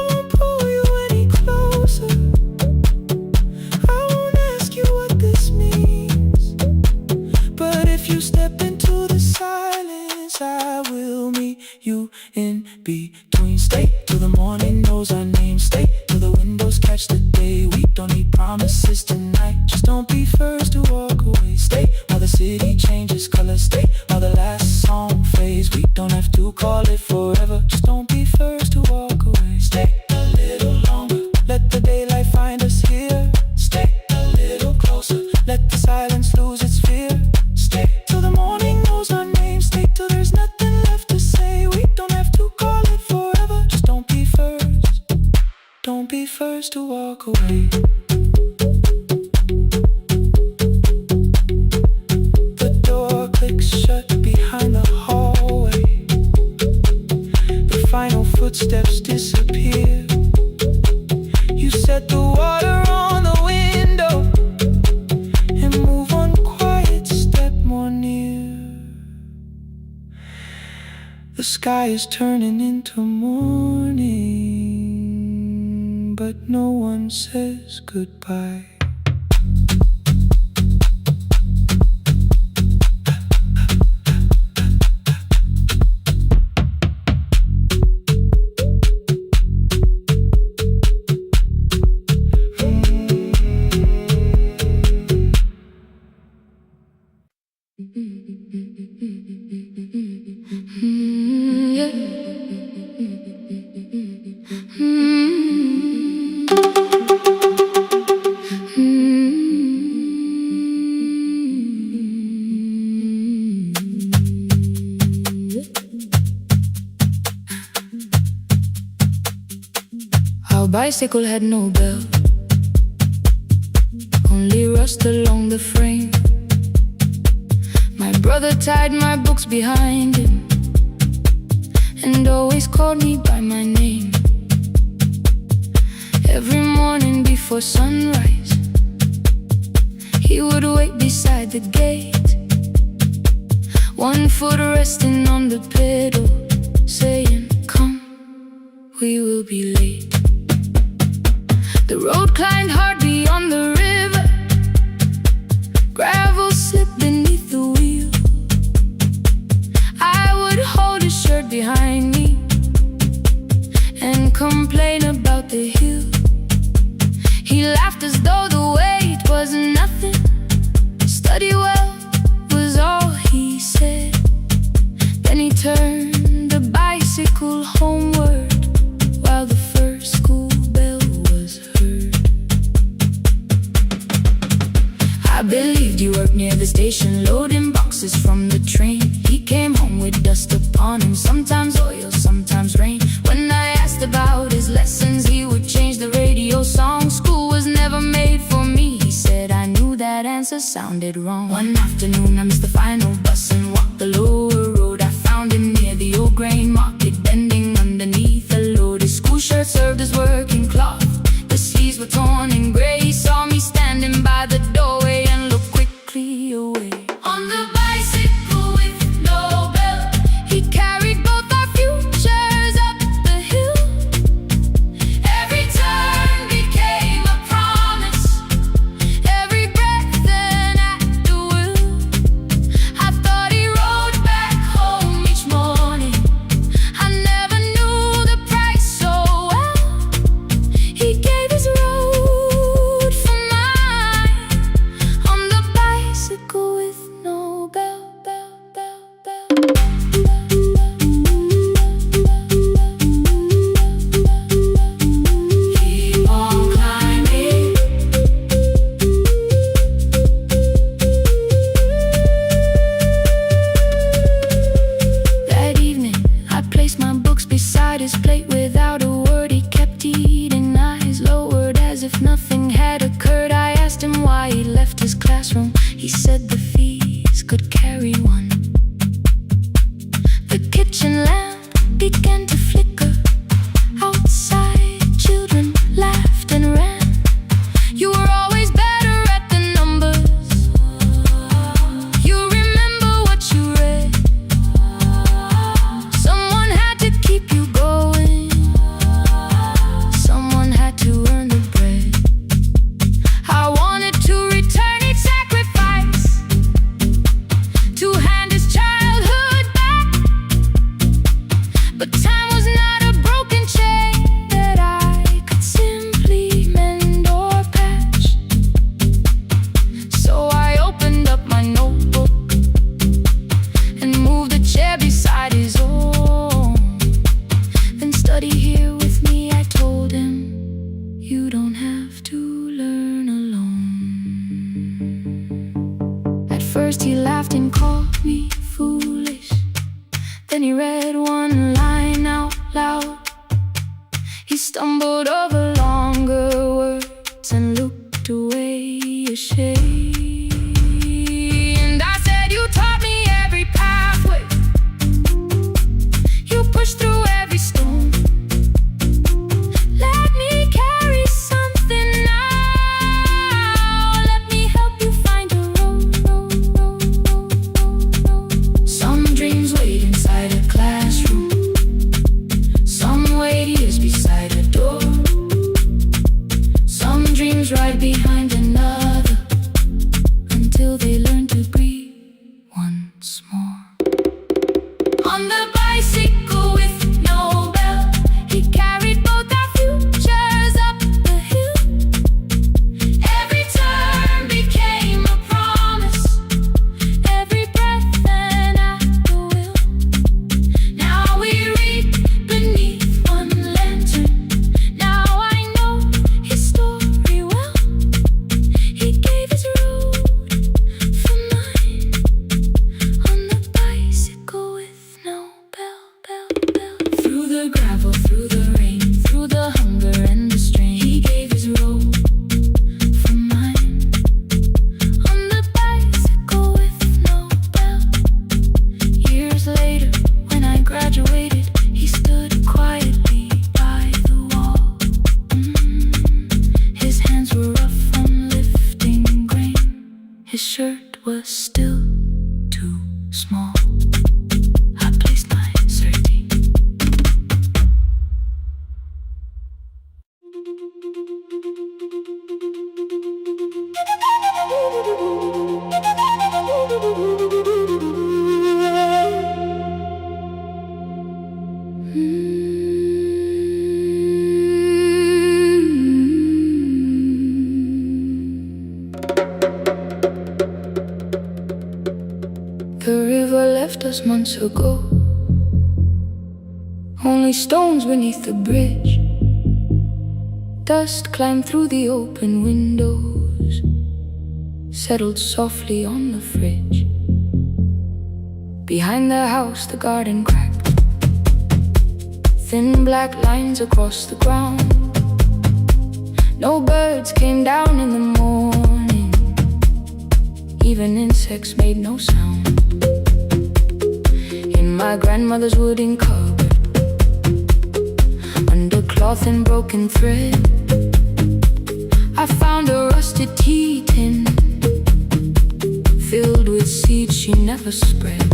won't pull you any closer, I won't ask you what this means. But if you step into the silence, I will meet you in between. Stay till the morning knows our name, stay till the windows catch the day. We don't need promises tonight, just don't be first to walk away. Stay while the city changes color, stay while the last song fades. We don't have to call it forever, just don't be first to walk away. Stay a little longer, let the daylight find us here. Stay a little closer, let the silence lose its fear. Stay till the morning knows our name, stay till there's nothing left to say. We don't have to call it forever, just don't be first, don't be first to walk away. The door clicks shut behind the hallway, the final footsteps disappear. You set the water on the window and move one quiet step more near. The sky is turning into morning, but no one says goodbye. Our bicycle had no bell, only rust along the frame. My brother tied my books behind him and always called me by my name. Every morning before sunrise, he would wait beside the gate, one foot resting on the pedal, saying, "Come, we will be late." The road climbed hard beyond the river, gravel slipped beneath the wheel. I would hold his shirt behind me and complain about the hill. He laughed as though the weight was nothing. Study well was all he said. Then he turned the bicycle homeward while the first school bell was heard. I believed you worked near the station, loading boxes from the train. He came home with dust upon him, sometimes oil, sometimes rain. When I asked about his lessons, he would change the radio song. School was never made for me, he said. I knew that answer sounded wrong. One afternoon I missed the final bus and walked the lower road. I found him near the old grain market, bending underneath a load. His school shirt served as working cloth, the sleeves were torn and gray. He saw me standing by the doorway and looked quickly away. On the bicycle with no bell, he carried both our futures up the hill. Every turn became a promise, every breath an act of will. could carry one. The kitchen lamp began to flicker. Outside, children laughed and ran. You were always better at the numbers. You remember what you read. Someone had to keep you going. Someone had to earn the bread. I wanted to return each sacrifice, to hand his childhood back. But time was not a broken chain that I could simply mend or patch. So I opened up my notebook and moved a chair beside his own. Then study here with me, I told him. You don't have to learn alone. At first he laughed and called me foolish. Then he read one line out loud. He stumbled over longer words and looked away ashamed. And I said, you taught me every pathway. You pushed through every stone. Let me carry something now. Let me help you find a road. Some dreams wait inside a classroom. Some wait years beside a door. Some dreams right behind another, until they learn to breathe once more. On the bicycle with no bell, he carried both our futures up the hill. Every turn became a promise, every breath an act of will. Now we read beneath one lantern. Now I know his story well. He gave his road for mine. On the bicycle with no bell. Through the gravel, through the rain, through the hunger and the strain, he gave his road for mine. On the bicycle with no bell. Years later, when I graduated, he stood quietly by the wall. His hands were rough from lifting grain. His shirt was still too small. I placed my certainty. The river left us months ago. Only stones beneath the bridge. Dust climbed through the open windows, settled softly on the fridge. Behind the house the garden cracked, thin black lines across the ground. No birds came down in the morning, even insects made no sound. In my grandmother's wooden cupboard, under cloth and broken thread, I found a rusted tea tin filled with seeds she never spread.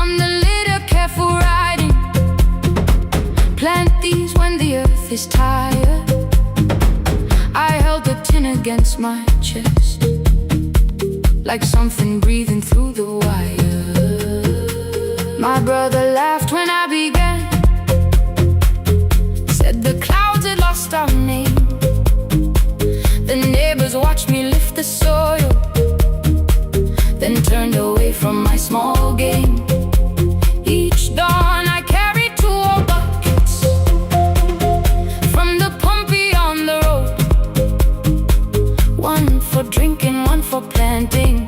On the lid a careful writing, plant these when the earth is tired. I held the tin against my chest, like something breathing through the wire. My brother laughed when I began, said the clouds had lost our name. The neighbors watched me lift the soil, then turned away from my small game. Each dawn I carried 2 old buckets from the pump beyond the road, one for drinking, one for planting,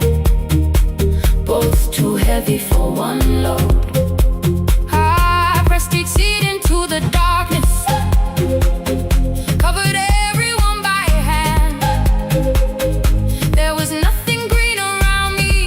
both too heavy for one load. I pressed each seed into the darkness, covered everyone by hand. There was nothing green around me,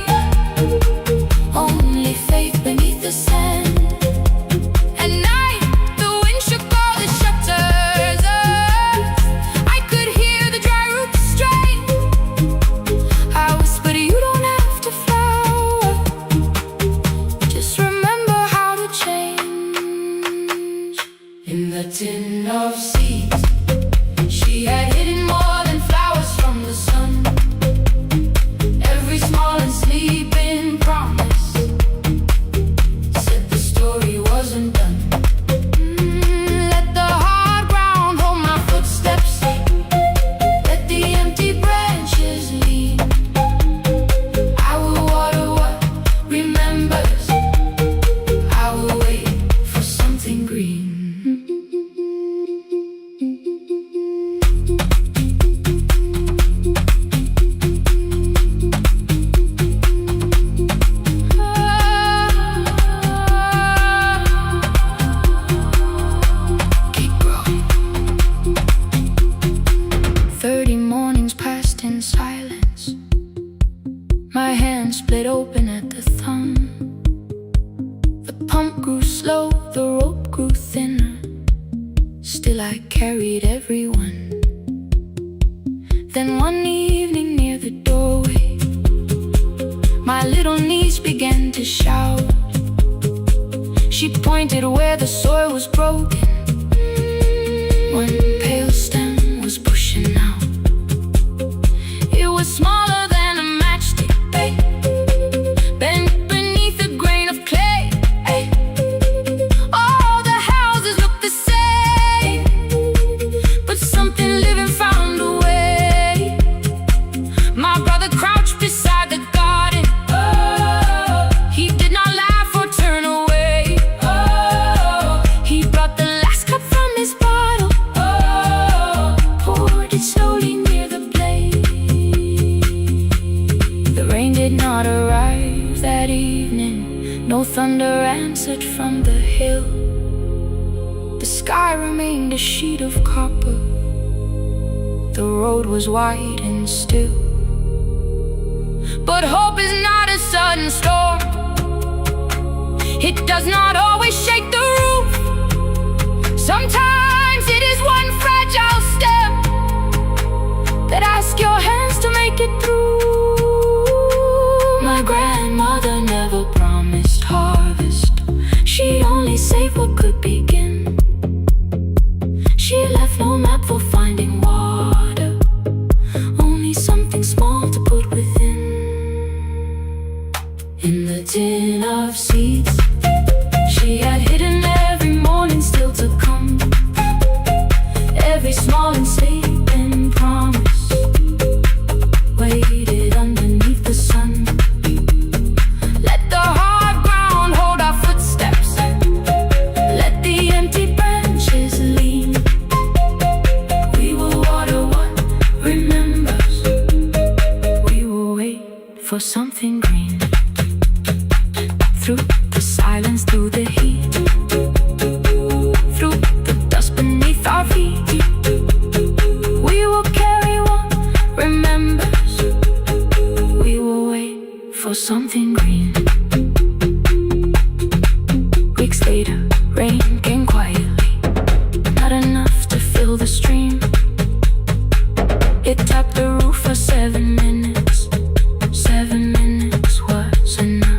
My hand split open at the thumb. The pump grew slow, the rope grew thinner. Still I carried everyone. Then one evening near the doorway, my little niece began to shout. She pointed where the soil was broken. One pale stem was pushing out. It was smaller than a matchstick, babe, bent beneath a grain of clay. All the houses looked the same, but something living found a way. My brother crouched beside the garden. He did not laugh or turn away. He brought the last cup from his bottle, poured it slowly near the blaze. The rain did not arrive that evening. No thunder answered from the hill. The sky remained a sheet of copper. The road was wide and still. But hope is not a sudden storm. It does not always shake the roof. Sometimes it is one fragile step that asks your hands to make it through. My grandmother never promised harvest. She only saved what could begin. She left no map for finding water, only something small to put within. In the tin of seeds she had hidden every morning still to come. Every small enslaving promise waited underneath the sun. Let the hard ground hold our footsteps. Let the empty branches lean. We will water what remembers. We will wait for something green. Through the silence, through the heat, through the dust beneath our feet, we will carry what remembers. We will wait for something green. Weeks later, rain came quietly, not enough to fill the stream. It tapped the roof for 7 minutes. 7 minutes was enough.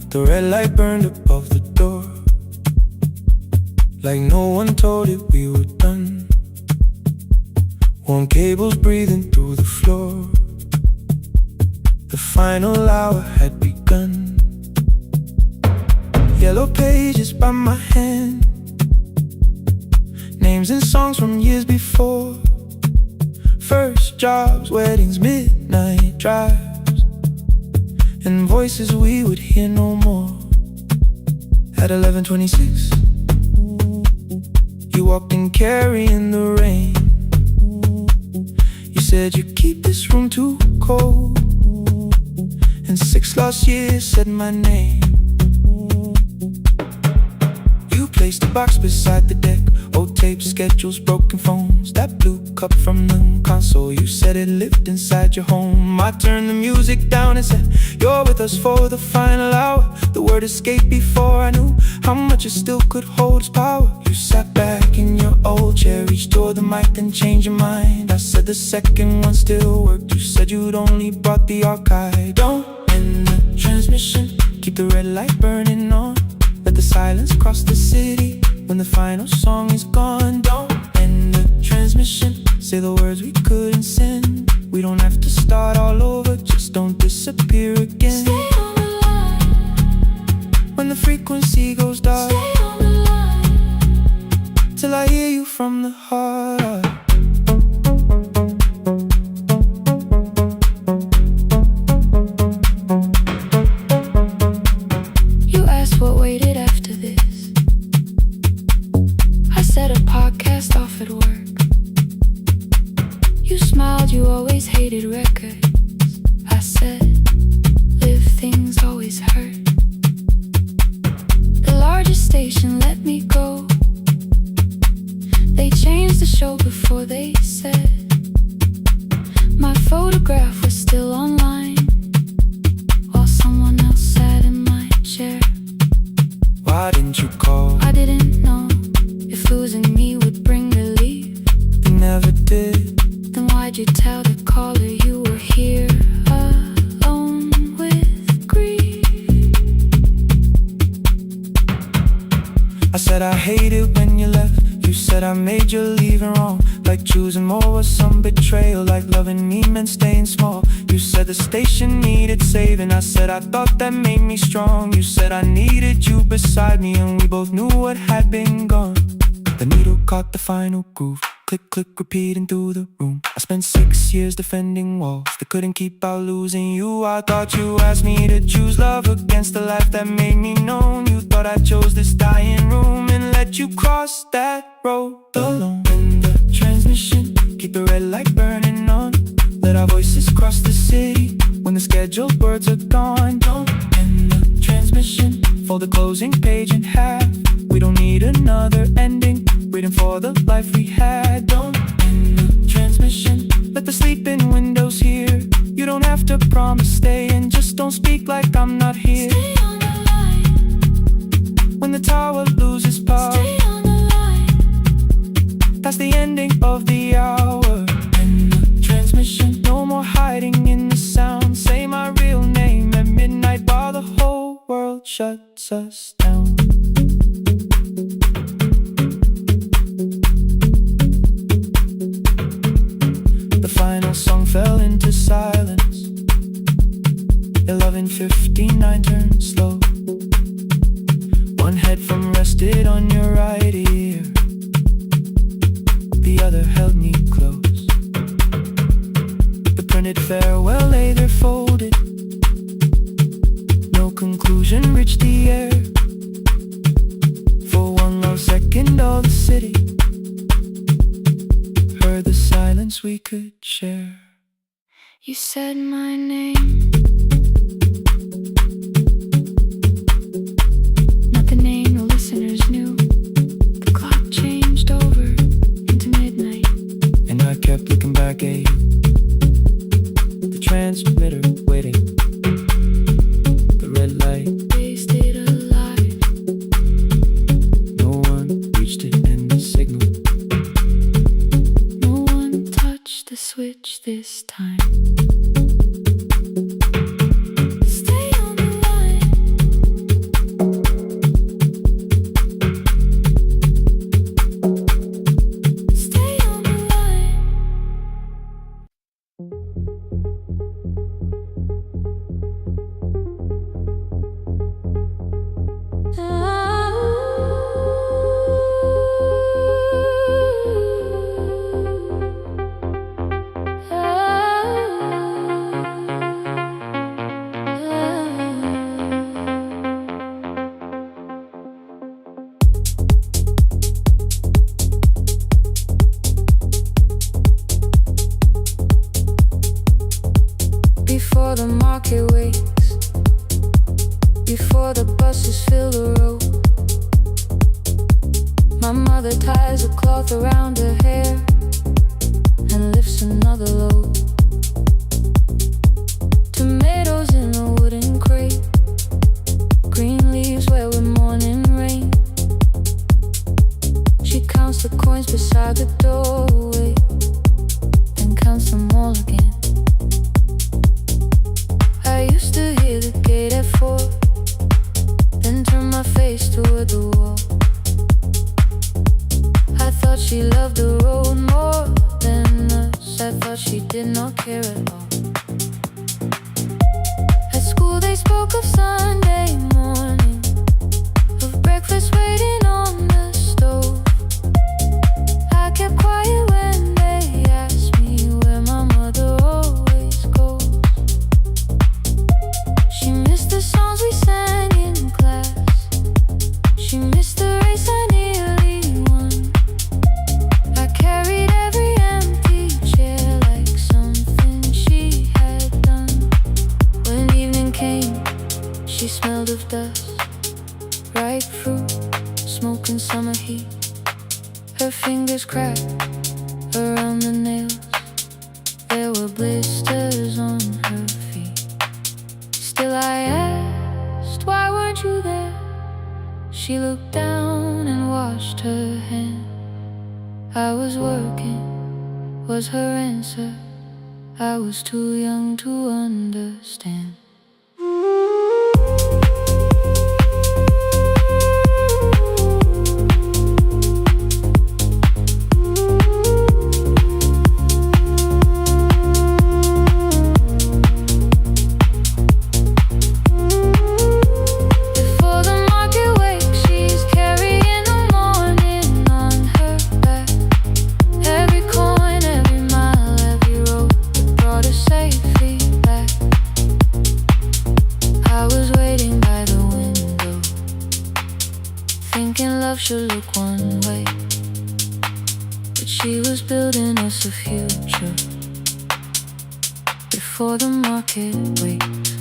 The red light burned above the door, like no one told it we were done. Warm cables breathing through the floor. The final hour had begun. Yellow pages by my hand, names and songs from years before. First jobs, weddings, midnight drives, and voices we would hear no more. At 11:26, you walked in carrying the rain. You said you keep this room too cold, and 6 lost years said my name. You placed a box beside the deck, old tapes, schedules, broken phones, that blue cup from the console. You said it lived inside your home. I turned the music down and said, you're with us for the final hour. The word escaped before I knew how much it still could hold its power. You sat back in your old chair, reached toward the mic, then changed your mind. I said the second one still worked. You said you'd only brought the archive. Don't end the transmission, keep the red light burning on. Let the silence cross the city when the final song is gone. Don't end the transmission, say the words we couldn't send. We don't have to start all over, just don't disappear again. Stay on the line. When the frequency goes dark, Stay on the line. till I hear you from the heart. You asked what waited after this. I said a podcast off at work. You smiled, you always hated records. I said, live things always hurt. The largest station let me go. They changed the show before they said my photograph was still online, while someone else sat in my chair. Why didn't you call? I didn't know if losing me would bring relief. You never did. Then why'd you tell the caller you were here alone with grief? I said I hate it when you left. You said I made you leaving wrong, like choosing more was some betrayal, like loving me meant staying small. You said the station needed saving. I said I thought that made me strong. You said I needed you beside me, and we both knew what had been gone. The needle caught the final groove. Click, click, repeating through the room. I spent 6 years defending walls that couldn't keep out losing you. I thought you asked me to choose love against the life that made me known. You thought I chose this dying room and let you cross that road alone. In the transmission, keep the red light burning on. Let our voices cross the city when the scheduled words are gone. Don't end the transmission, fold the closing page in half. We don't need another ending, waiting for the life we had. Don't end the transmission, let the sleeping windows hear. You don't have to promise staying, just don't speak like I'm not here. Stay on the line. When the tower loses power, Stay on the line. that's the ending of the hour. End the transmission, no more hiding in the sound. Say my real name at midnight while the whole world shuts us down. The final song fell into silence. 11:59 turned slow. One headphone rested on your right ear, the other held me close. The printed farewell lay there folded. No conclusion reached the air. For one long second all the city heard the silence we could share. You said my name, not the name the listeners knew. The clock changed over into midnight, And I kept looking back at you, the transmitter waiting, the red light. they stayed alive. No one reached it and the signal. No one touched the switch this time. Stay on the line. Stay on the line. Before the market wakes, before the buses fill the road, my mother ties a cloth around her hair and lifts another load. Tomatoes in a wooden crate, green leaves where we're mourning rain. She counts the coins beside the doorway, then counts them all again. I used to hear the gate at 4, then turn my face toward the wall. I thought she loved the road was her answer. I was too young to understand. Should look one way, but she was building us a future before the market wakes.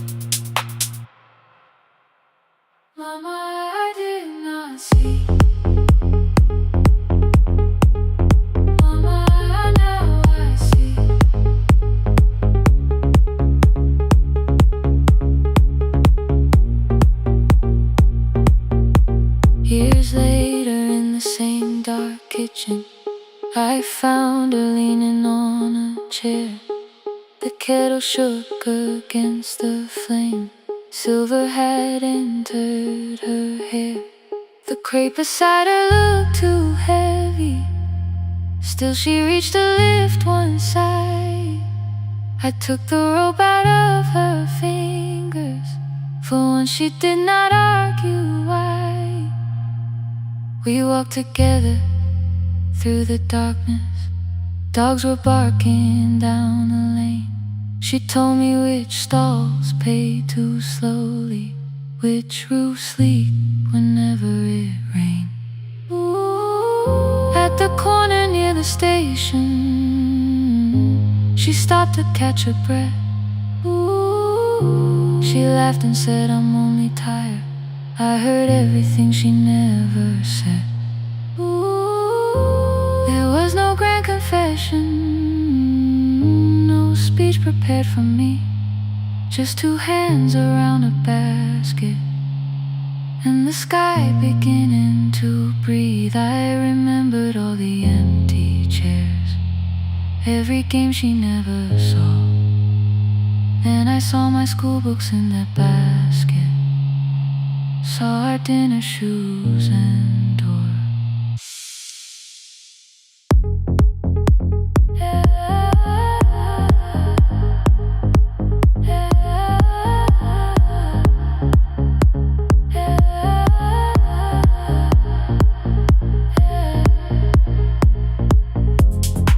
Mama, I did not see. Mama, now I see. Years later, in the same dark kitchen, I found her leaning on a chair. The kettle shook against the flame. Silver had entered her hair. The crepe beside her looked too heavy. Still she reached to lift one side. I took the rope out of her fingers. For once she did not argue why. We walked together through the darkness. Dogs were barking down the lane. She told me which stalls pay too slowly, which roofs leak whenever it rained. At the corner near the station, she stopped to catch her breath. She laughed and said, I'm only tired. I heard everything she never said. There was no grand confession, no speech prepared for me. Just two hands around a basket and the sky beginning to breathe. I remembered all the empty chairs, every game she never saw. Then I saw my school books in that basket, saw our dinner shoes and door.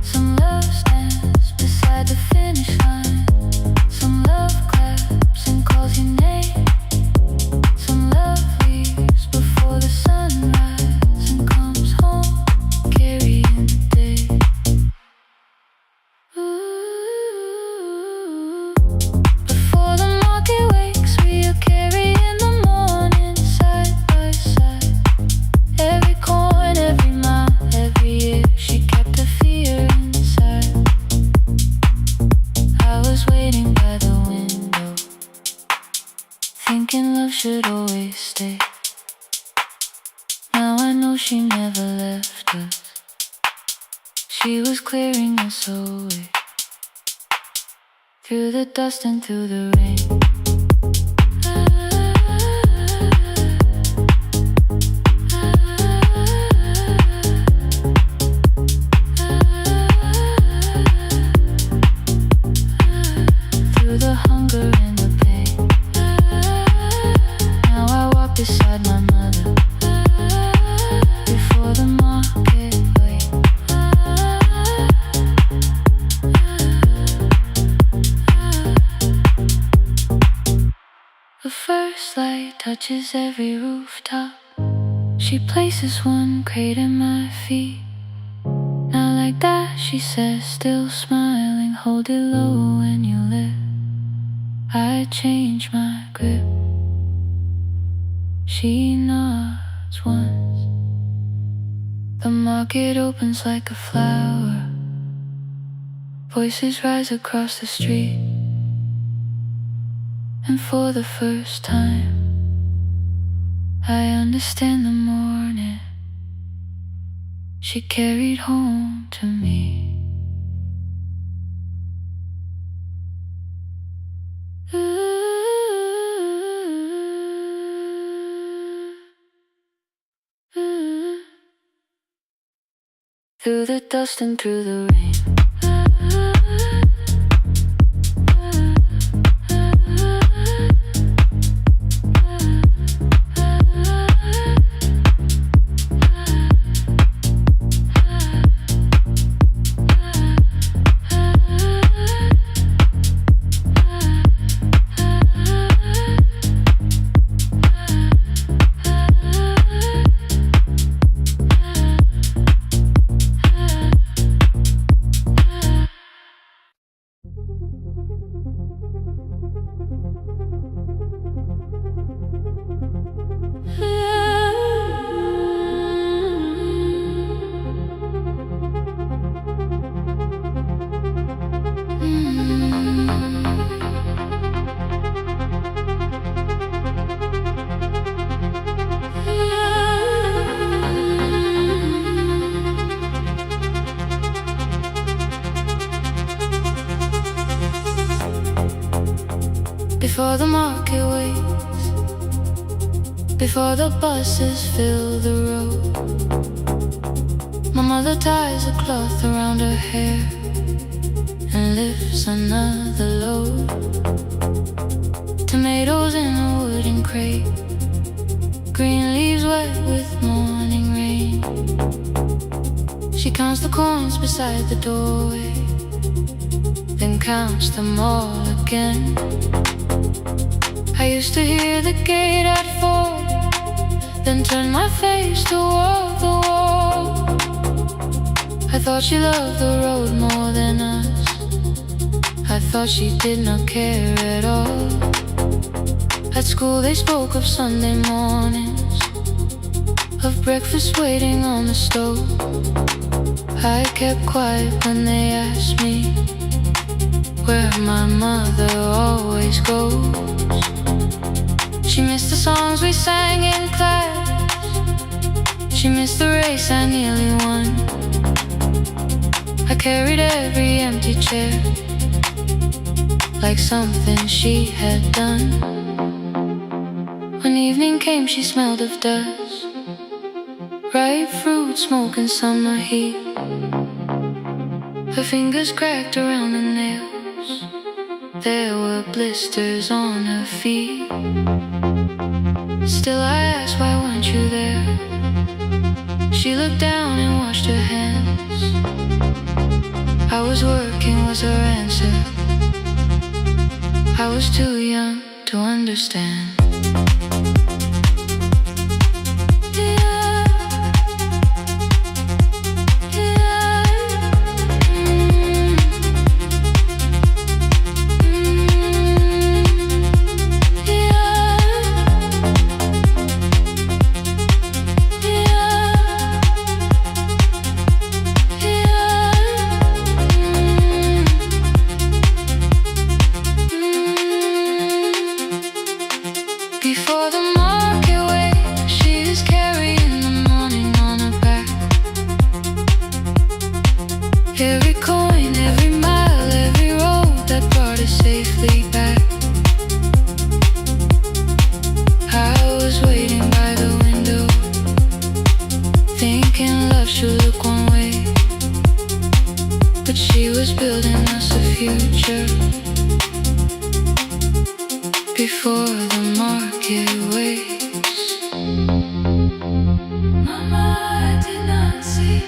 Some love stands beside the finish line. Some love claps and calls your name. Some love leaves before the sunrise and comes home carrying the day. Ooh. Before the market wakes, we are carrying the morning side by side. Every coin, every mile, every year, she kept her fear inside. I was waiting by the window, thinking love should always stay. Now I know she never left us. She was clearing us away, through the dust and through the rain. Through the hunger and the pain. Now I walk beside my mother before the market wakes. The first light touches every rooftop. She places one crate at my feet. Now like that, she says, still smiling, hold it low when you lift. I change my grip. She nods once. The market opens like a flower. Voices rise across the street. And for the first time, I understand the morning she carried home to me. through the dust and through the rain. Before the market waits, before the buses fill the road, my mother ties a cloth around her hair and lifts another load. Tomatoes in a wooden crate, green leaves wet with morning rain. She counts the coins beside the doorway, then counts them all again. I used to hear the gate at 4, then turn my face toward the wall. I thought she loved the road more than us. I thought she did not care at all. At school they spoke of Sunday mornings, of breakfast waiting on the stove. I kept quiet when they asked me where my mother always goes. She missed the songs we sang in class, she missed the race I nearly won. I carried every empty chair like something she had done. When evening came she smelled of dust, ripe fruit, smoke and summer heat. Her fingers cracked around the nails, there were blisters on her feet. Still I asked, why weren't you there? She looked down and washed her hands. I was working was her answer. I was too young to understand. Before the market waits, she is carrying the morning on her back. Every coin, every mile, every road that brought us safely back. I was waiting by the window, thinking love should look one way, but she was building us a future. Before the market waits, Mama, I did not see.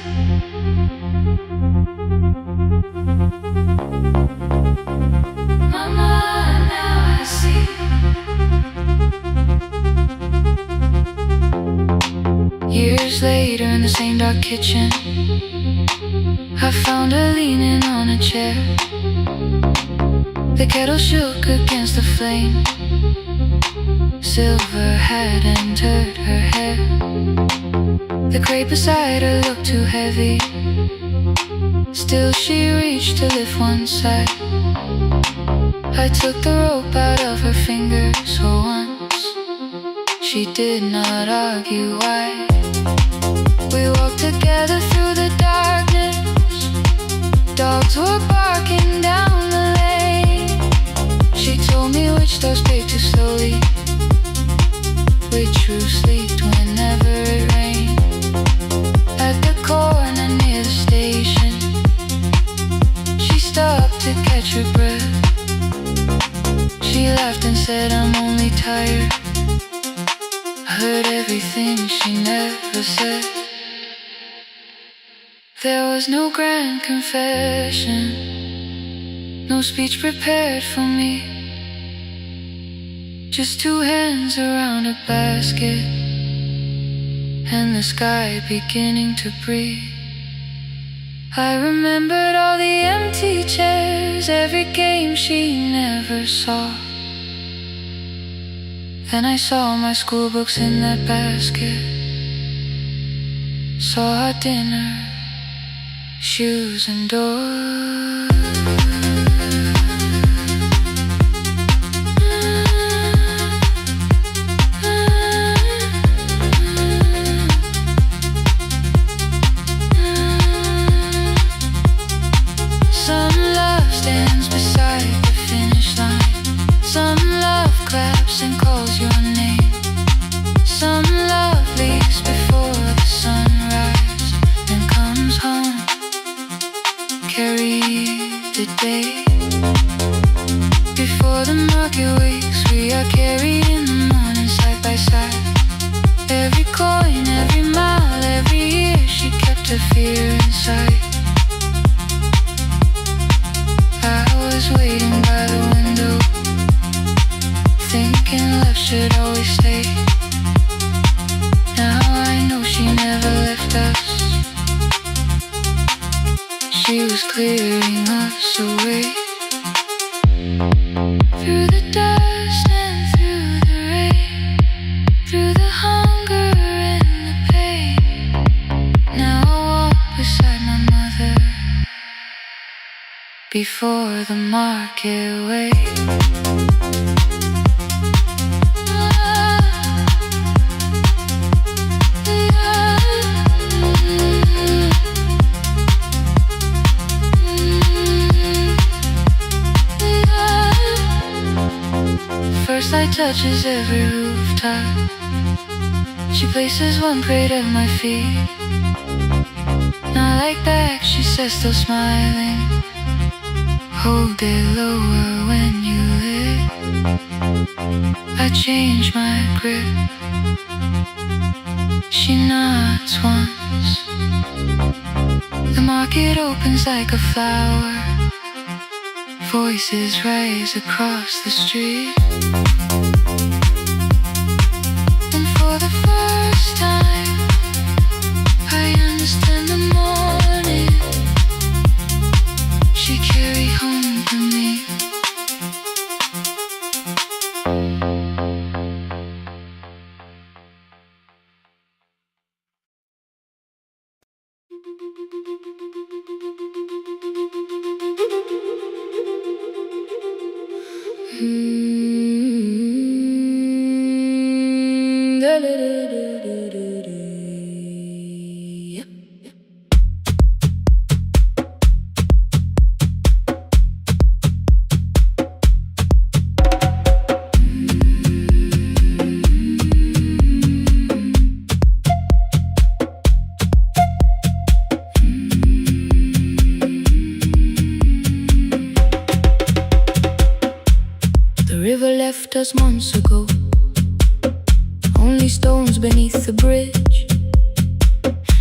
Mama, now I see. Years later in the same dark kitchen, I found her leaning on a chair. The kettle shook against the flame, silver had entered her hair. The crate beside her looked too heavy, still she reached to lift one side. I took the rope out of her fingers for once, she did not argue why. We walked together through the darkness, dogs were barking down the lane. She told me which dogs paved too slowly, which roofs leaked whenever it rained. At the corner near the station, catch her breath. She laughed and said, I'm only tired. I heard everything she never said. There was no grand confession, no speech prepared for me. Just two hands around a basket and the sky beginning to breathe. I remembered all the empty chairs, every game she never saw. Then I saw my school books in that basket, saw our dinner, shoes and doors. And calls your name. Some love leaves before the sunrise and comes home. Carry the day before the market wakes. We are carried in the morning side by side. Every coin, every mile, every year she kept her fear inside. I was waiting by the window, thinking love should always stay. Now I know she never left us. She was clearing us away. Through the dust and through the rain, through the hunger and the pain. Now I walk beside my mother before the market wakes. First light touches every rooftop. She places one plate at my feet. Not like back, she says, still smiling. Hold it lower when you lit. I change my grip. She nods once. The market opens like a flower. Voices rise across the street. And for the first time, I understand the morning she carried home to me. Left us months ago, only stones beneath the bridge.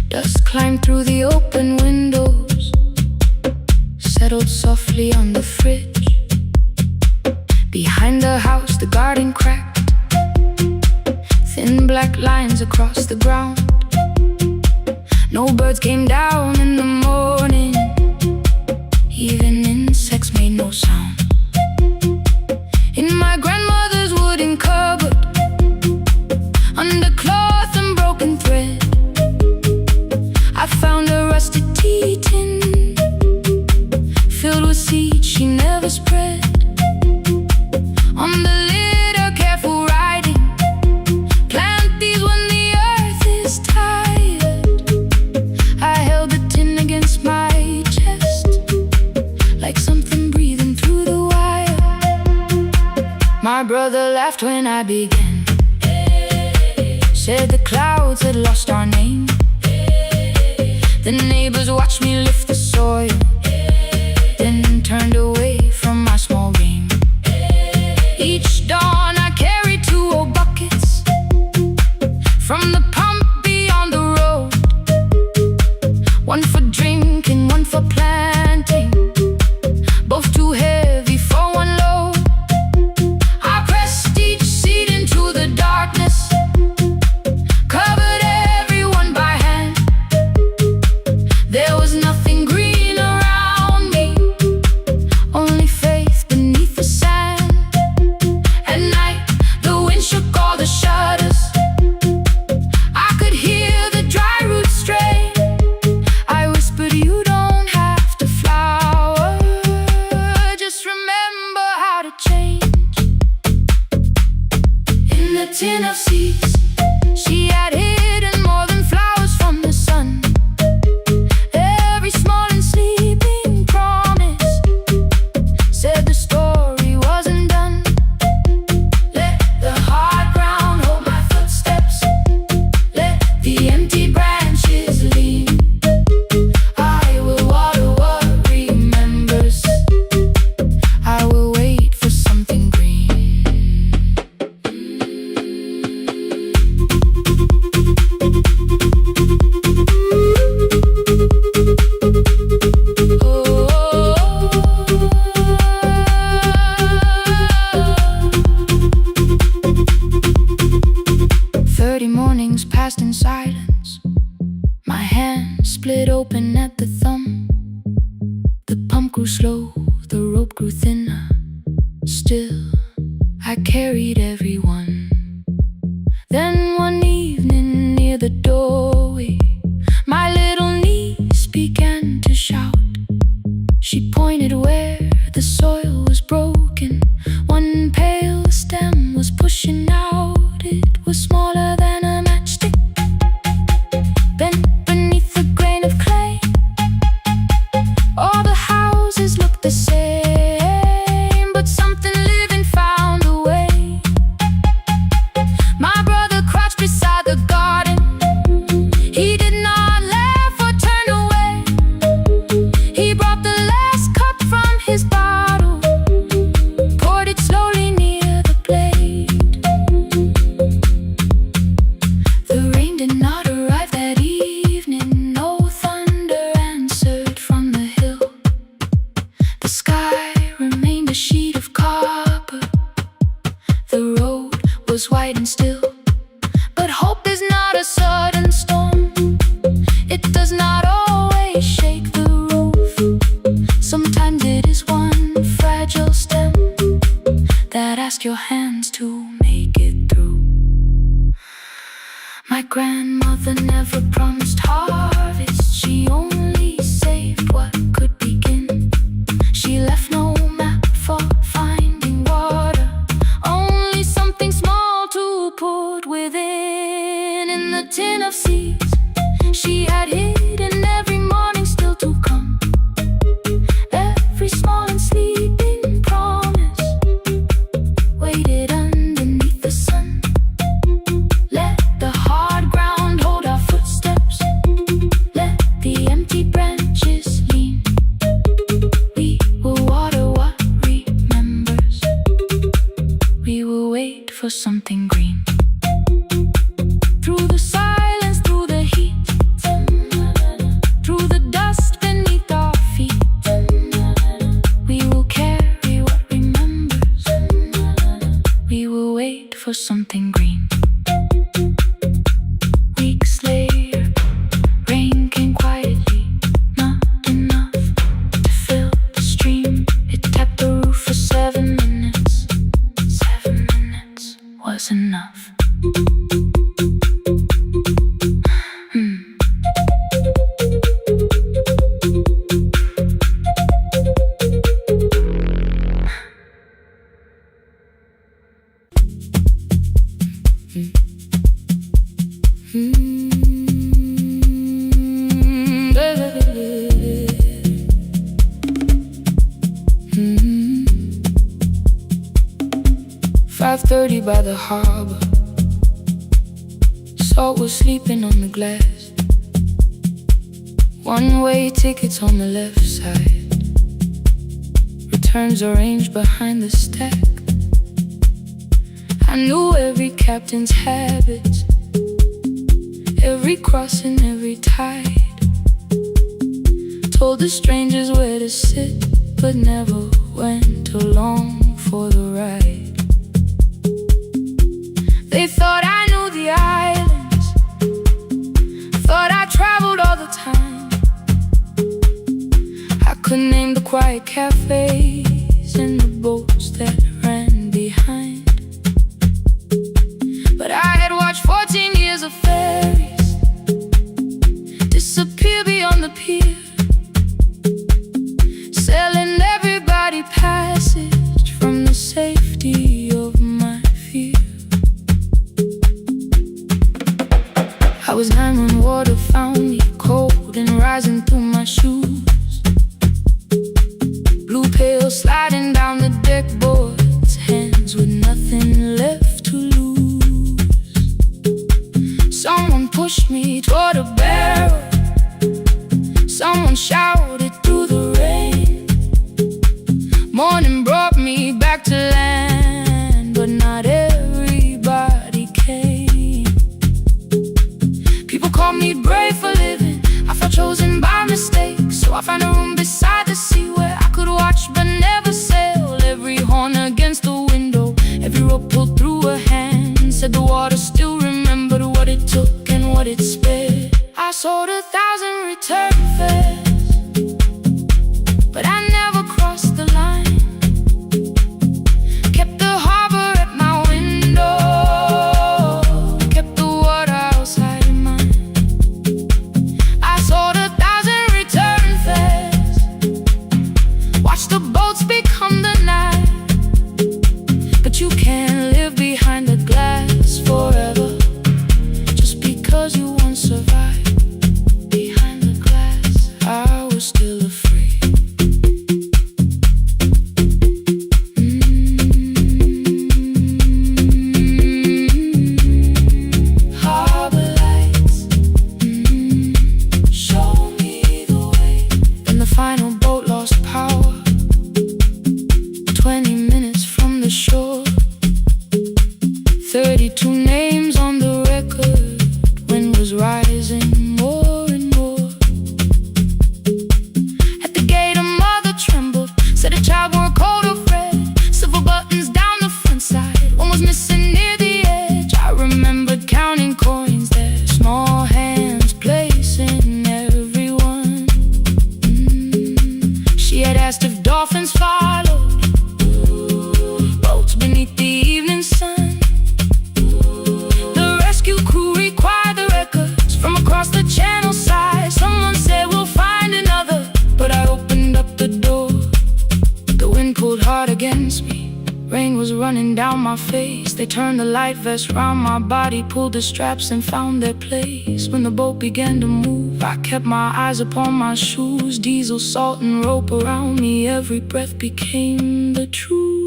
Dust climbed through the open windows, settled softly on the fridge. Behind the house the garden cracked, thin black lines across the ground. No birds came down in the morning, even insects made no sound. In my grandmother's wooden cupboard, under cloth and broken thread, I found a rusted tea tin filled with seeds she never spread. On the lid a careful writing, plant these when the earth is tired. I held the tin against my chest, like something breathing through the wire. My brother laughed when I began, said the clouds had lost our name. The neighbors watched me lift the soil, then turned away slow, the rope grew thinner. Still, I carried everyone. Then one evening near the doorway, my little niece began to shout. She pointed where the soil was broken. One pale stem was pushing out. It was smaller than a matchstick, bent beneath a grain of clay. All the houses looked the same, but something living found a way. My brother crouched beside the garden. He did not laugh or turn away. He brought the last cup from his bottle, poured it slowly near the blade. The rain did not arrive that evening. No thunder answered from the hill. The sky remained a sheet of copper. The road was white and still. But hope is not a sudden storm. It does not always shake the roof. Sometimes it is one fragile stem that asks your hands to make it through. My grandmother never promised harvest. She only saved what could begin. She left no map for finding water, only something small to put within. In the tin of seeds she had hidden every morning still to come. Every small and sleeping promise waited underneath the sun. Let the hard ground hold our footsteps. Let the empty branches lean. We will water what remembers. We will wait for something green. Through the silence, through the heat, through the dust beneath our feet, we will carry what remembers. We will wait for something green. Weeks later, rain came quietly, not enough to fill the stream. It tapped the roof for 7 minutes. 7 minutes was enough. Mm. 5:30 by the harbor. Salt was sleeping on the glass. One-way tickets on the left side. Returns arranged behind the stack. I knew every captain's habits, every crossing, every tide. Told the strangers where to sit, but never went along for the ride. They thought I knew the islands, thought I traveled all the time. I could name the quiet cafes and the boats that ran behind. But I had watched 14 years of ferries disappear beyond the pier, selling everybody passage from the safety of my fear. I was 9 when water found me, cold and rising through my shoes. Blue pail sliding down the deck boards, hands with nothing left to lose. Someone pushed me toward a barrel. Someone shouted through the rain. Morning brought me back to land, but not everybody came. People called me brave for living. I felt chosen by mistake, so I found a room beside the sea where I could watch but never sail. Every horn against the window, every rope pulled through a hand, said the water still remembered what it took and what it spared. I sold 1,000 return fares, but I never cried. boats become the night, but you can't live behind the glass forever, just because you once survived behind the glass. I was still afraid. Harbor lights, show me the way. Then the final boat lost power, 20 minutes from the shore. 32 names on the record. Wind was rising more and more. At the gate a mother trembled, said a child wore a coat of red, silver buttons down the front side. One was missing near the edge. I remembered counting coins there, small hands placing everyone. She had asked if dolphins followed, boats beneath the evening sun. The rescue crew required the records from across the channel side. Someone said we'll find another, but I opened up the door. The wind pulled hard against me, rain was running down my face. They turned the life vest round my body, pulled the straps and found their place. When the boat began to move, I kept my eyes upon my shoes. Diesel, salt and rope around me, every breath became the truth.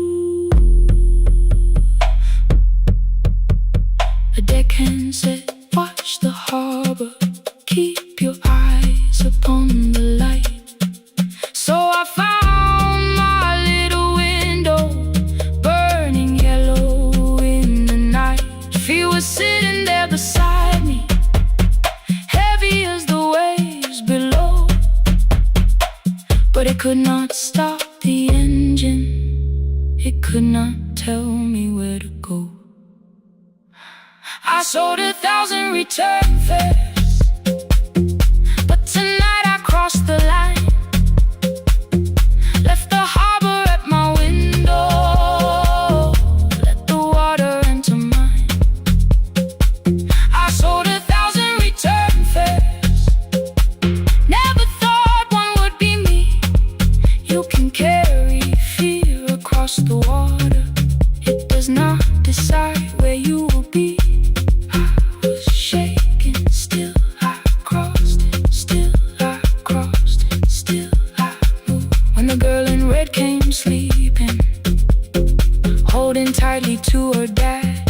A deckhand said, watch the harbor, keep your eyes upon the light. So I found my little window, burning yellow in the night. She was sitting there beside me, heavy as the waves below, but it could not stop the engine, it could not tell me where to go. I sold 1,000 return fares, but tonight I crossed the line. Left the harbor at my window, let the water enter mine. I sold 1,000 return fares, never thought one would be me. You can carry fear across the water, it does not decide where you will be. Shaking, still I crossed it, still I crossed it, still I moved. When the girl in red came sleeping, holding tightly to her dad,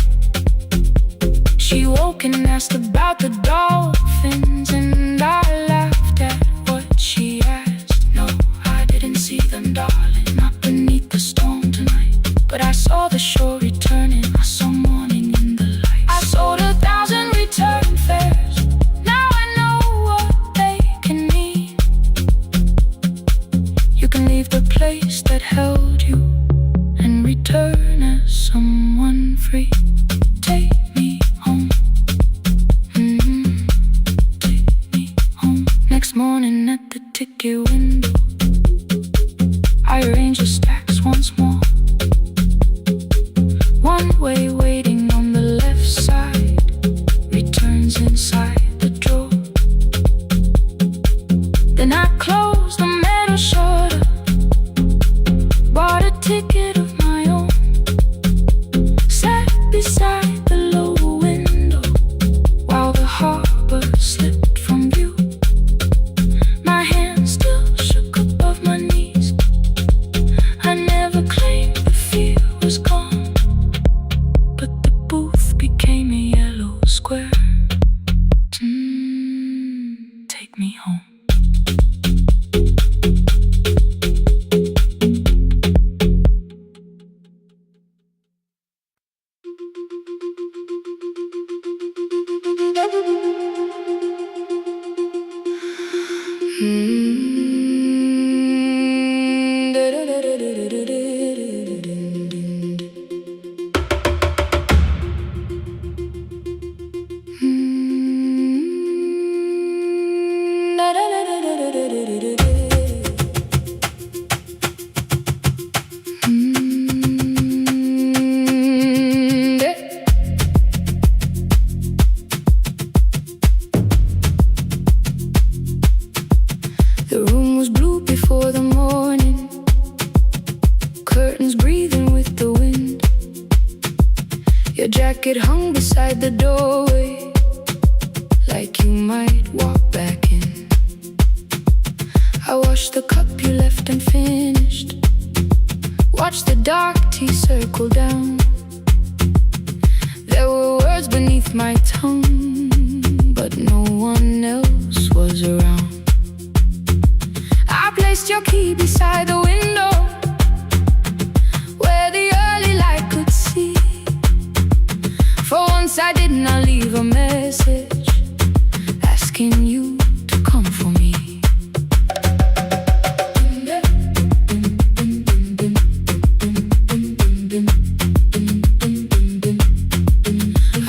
she woke and asked about the dolphins, and I laughed at what she asked. No, I didn't see them, darling, not beneath the storm tonight, but I saw the shore returning, I saw morning in the light. I sold 1,000 return fares, now I know what they can mean. You can leave the place that held you and return as someone free. Take me home, take me home. Next morning at the ticket window, I arranged the stacks once more. One way waiting on the left side, returns inside the drawer. Then I closed the metal shutter, bought a ticket of my own, sat beside the low window while the harbor slipped from view. My hands still shook above my knees, I never claimed the fear was gone, but the booth became a yellow square. Take me home. basket hung beside the doorway, like you might walk back in. I washed the cup you left unfinished, watched the dark tea circle down. There were words beneath my tongue, but no one else was around. I placed your key beside the window, where the early light could see. For once I did not leave a message asking you to come for me.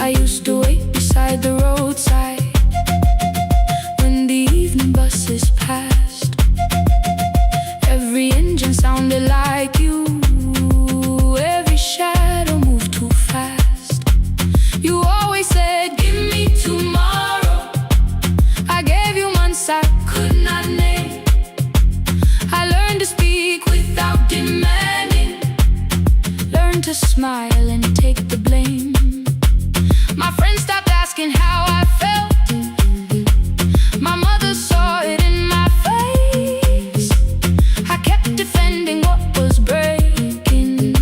I used to wait beside the roadside when the evening buses passed. Every engine sounded like you, every shadow moved too fast. You always said, give me tomorrow. I gave you months I could not name. I learned to speak without demanding, learned to smile and take the blame. My friends stopped asking how I felt. My mother saw it in my face. I kept defending what was breaking,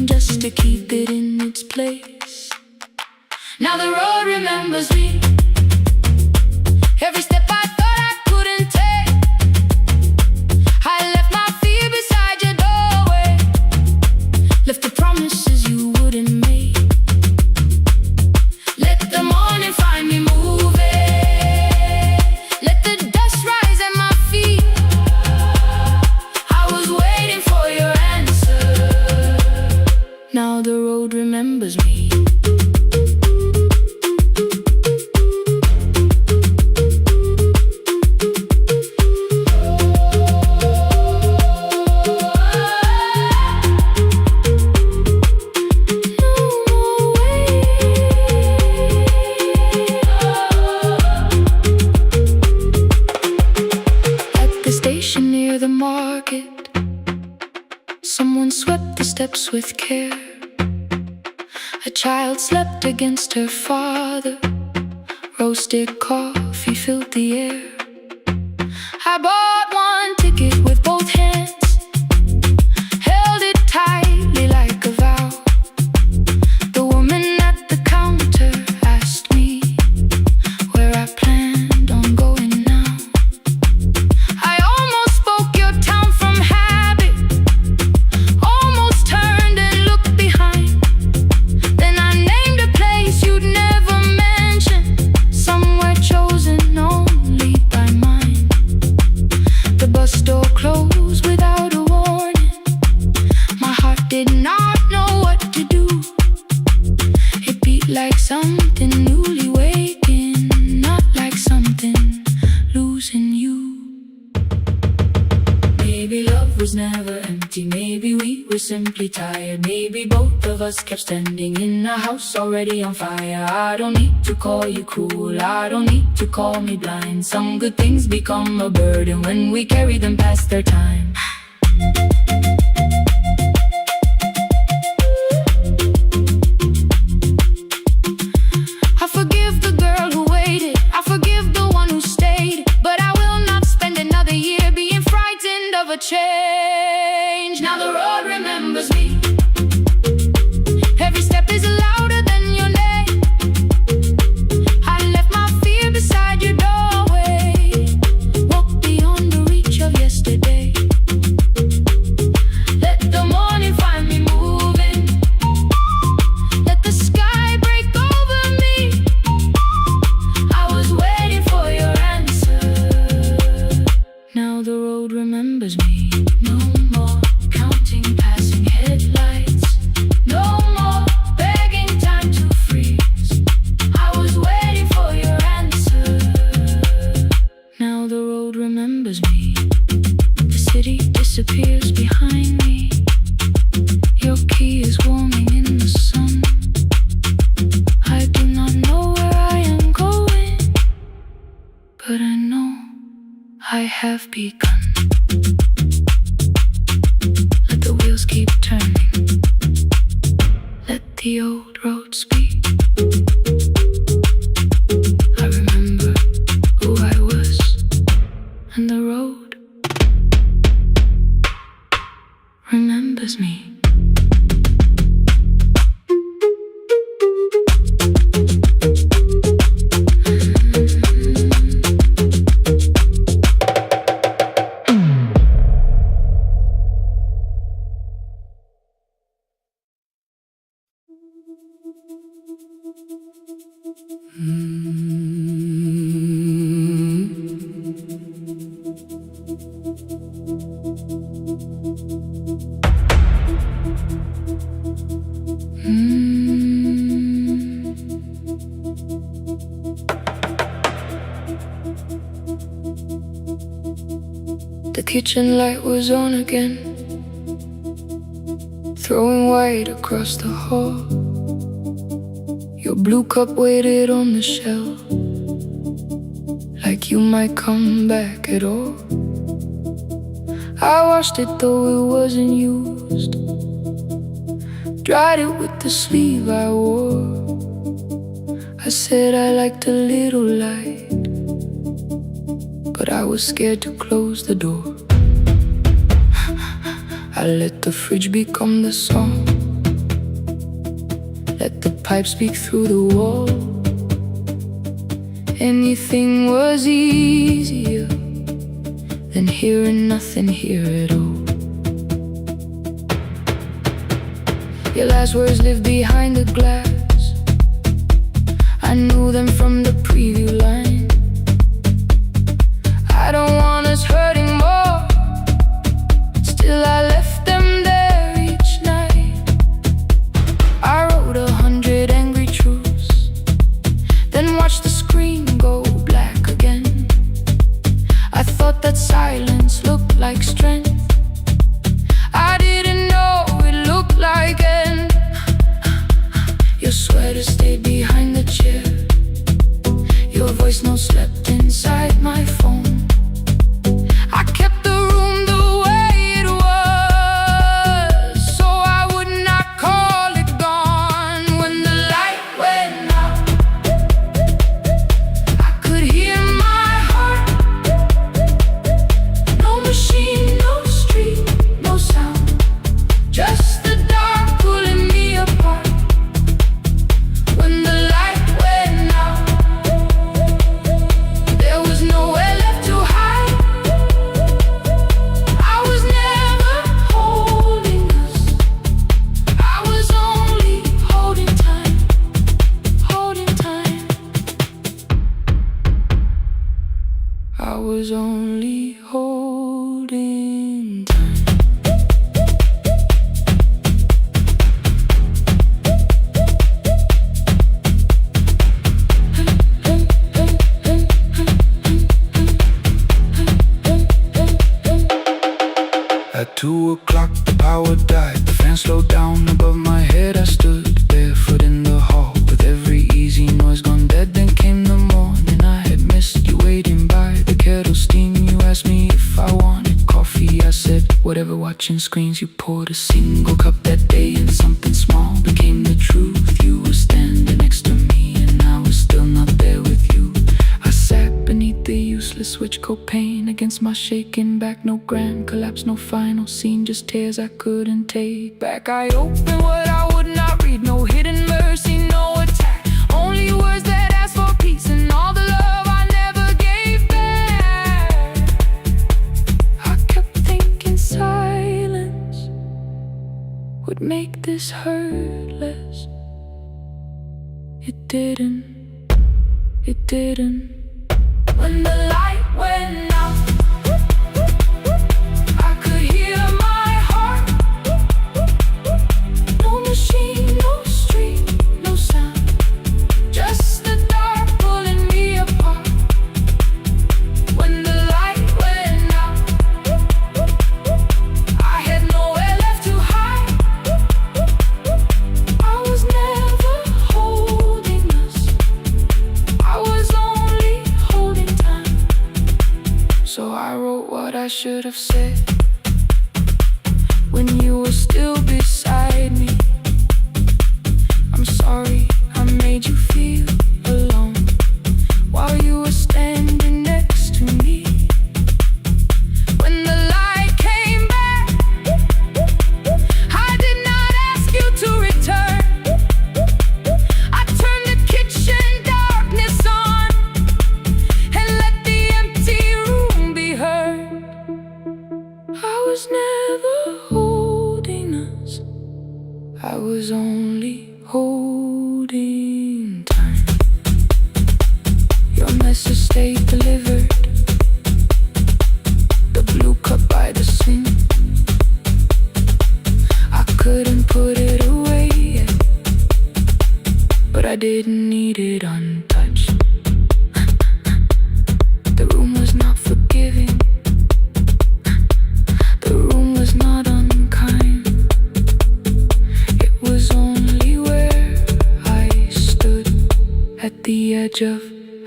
just to keep it in its place. Now the road remembers me. Every step I thought I couldn't take, I left my fear beside your doorway, left the promises you wouldn't make. Let the morning find me moving, let the dust rise at my feet. I was waiting for your answer. Now the road remembers me. Someone swept the steps with care. A child slept against her father. Roasted coffee filled the air. I bought one ticket with both hands, held it tightly like a vow. The woman at the counter asked me where I planned on going now. I almost spoke your town from habit, almost turned and looked behind. Then I named a place you'd never mention, somewhere chosen only by mine. The bus door closed without a warning. My heart did not know what to do. It beat like something newly waking, not like something losing you. Maybe love was never empty, maybe we were simply tired. Maybe both of us kept standing in a house already on fire. I don't need to call you cruel, I don't need to call me blind. Some good things become a burden when we carry them past their time. I forgive the girl who waited, I forgive the one who stayed, but I will not spend another year being frightened of a change. Now the road remembers me. Every step is louder than your name. I left my fear beside your doorway, walked beyond the reach of yesterday. Let the morning find me moving, let the sky break over me. I was waiting for your answer. Now the road remembers me. No more counting passing headlights. as me. The kitchen light was on again, throwing white across the hall. Your blue cup waited on the shelf, like you might come back at all. I washed it though it wasn't used, dried it with the sleeve I wore. I said I liked a little light, but I was scared to close the door. I let the fridge become the song, let the pipe speak through the wall. Anything was easier than hearing nothing here at all. Your last words live behind the glass, I knew them from the preview line. I don't want us hurting more, still I left them there each night. I wrote 100 angry truths, then watched the screen go black again. I thought that silence looked like strength, I didn't know it looked like end. Your sweater stayed behind the chair, your voice no slept inside my phone. I kept the room the way it was, so I would not call it gone. When the light went out, I could hear my heart. No machine, no street, no sound, just the dark pulling me apart. When the light went out, there was nowhere left to hide. I was never holding us, I was only holding time, holding time. I was only holding time. At 2 o'clock the power died, the fan slowed down above my head. I stood barefoot in the hall, with every easy noise gone dead. Then came the morning, I had missed you waiting by the kettle steam. You asked me if I wanted coffee, I said whatever. Watching screens, you poured a single cup that day, and something small became the truth. You were standing next to me, and I was still not there with you. I sat beneath the useless switch, copain against my shaking back. No grand collapse, no final scene, just tears I couldn't take back. I opened what I would not read, no hidden mercy, no attack, only words that asked for peace and all the love I never gave back. I kept thinking silence would make this hurt less. It didn't, it didn't. When the light went out, I could hear my heart. No machine, no street, no sound, just the dark pulling me apart. When the light went out, I had nowhere left to hide. I was never holding us, I was only holding time. So I wrote what I should have said when you were still beside me. I'm sorry I made you feel alone while you were standing next to me. When the light came back, I was only holding time. Your message stayed delivered. The blue cup by the sink. I couldn't put it away yet, but I didn't need it untouched. The room was not forgiving. The room was not unkind. It was only where I stood at the edge of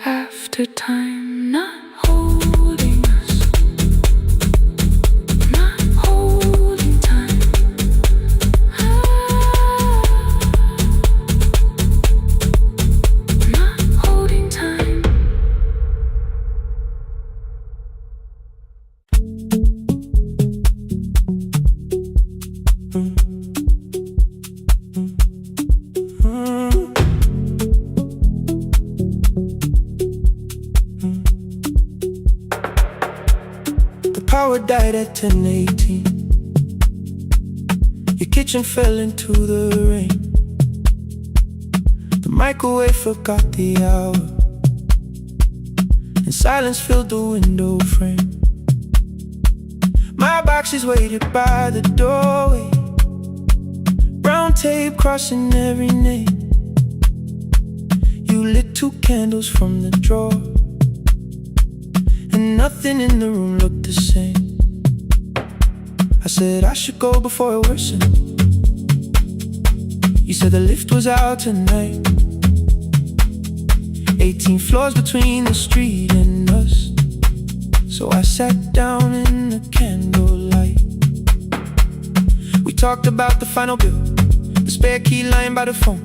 after time, not holding us, not holding time. Not holding time. Power died at 10:18. Your kitchen fell into the rain. The microwave forgot the hour, and silence filled the window frame. My boxes waited by the doorway, brown tape crossing every name. You lit 2 candles from the drawer, and nothing in the room looked the same. I said I should go before it worsened. You said the lift was out tonight. 18 floors between the street and us. So I sat down in the candlelight. We talked about the final bill, the spare key lying by the phone,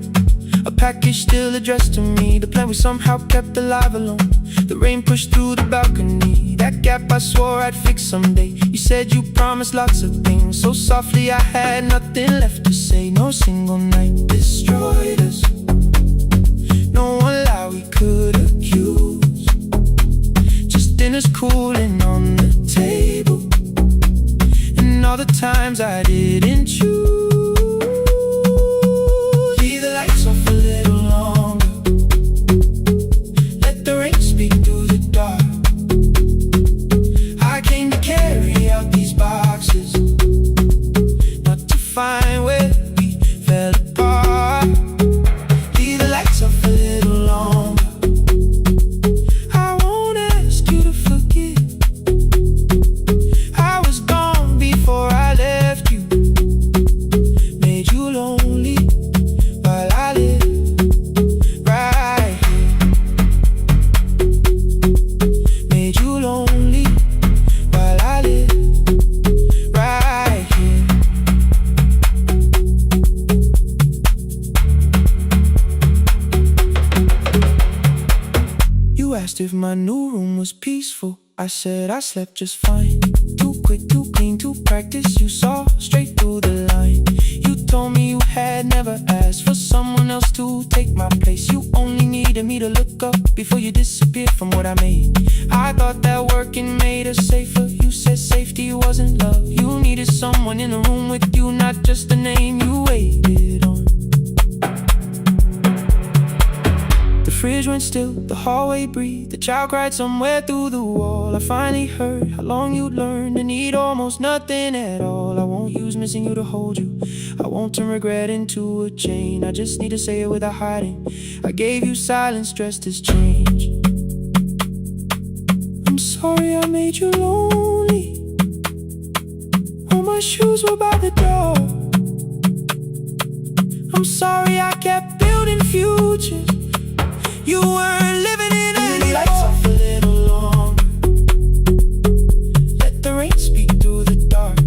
a package still addressed to me, the plan we somehow kept alive alone. The rain pushed through the balcony, that gap I swore I'd fix someday. You said you promised lots of things, so softly I had nothing left to say. No single night destroyed us, no one lie we could accuse. Just dinners cooling on the table, and all the times I didn't choose. Leave the lights off a little longer, let the rain speak through the dark. I came to carry out these boxes, not to find where we fell apart. Leave the lights off a little longer. I won't ask you to forgive. I was gone before I left you, made you lonely while I live right here. Made you lonely while I live right here. You asked if my new room was peaceful. I said I slept just fine. Too quick, too clean, too practiced. You saw straight through the line. You told me you had never asked for someone else to take my place. You only needed me to look up before you disappeared from what I made. I thought that working made us safer. You said safety wasn't love. You needed someone in the room with you, not just the name you waited on. The fridge went still, the hallway breathed, the child cried somewhere through the wall. I finally heard how long you'd learned to need almost nothing at all. I won't use missing you to hold you, I won't turn regret into a chain. I just need to say it without hiding. I gave you silence dressed as change. I'm sorry I made you lonely. All my shoes were by the door. I'm sorry I kept building futures you weren't living in anymore. Lights off a little longer, let the rain speak through the dark.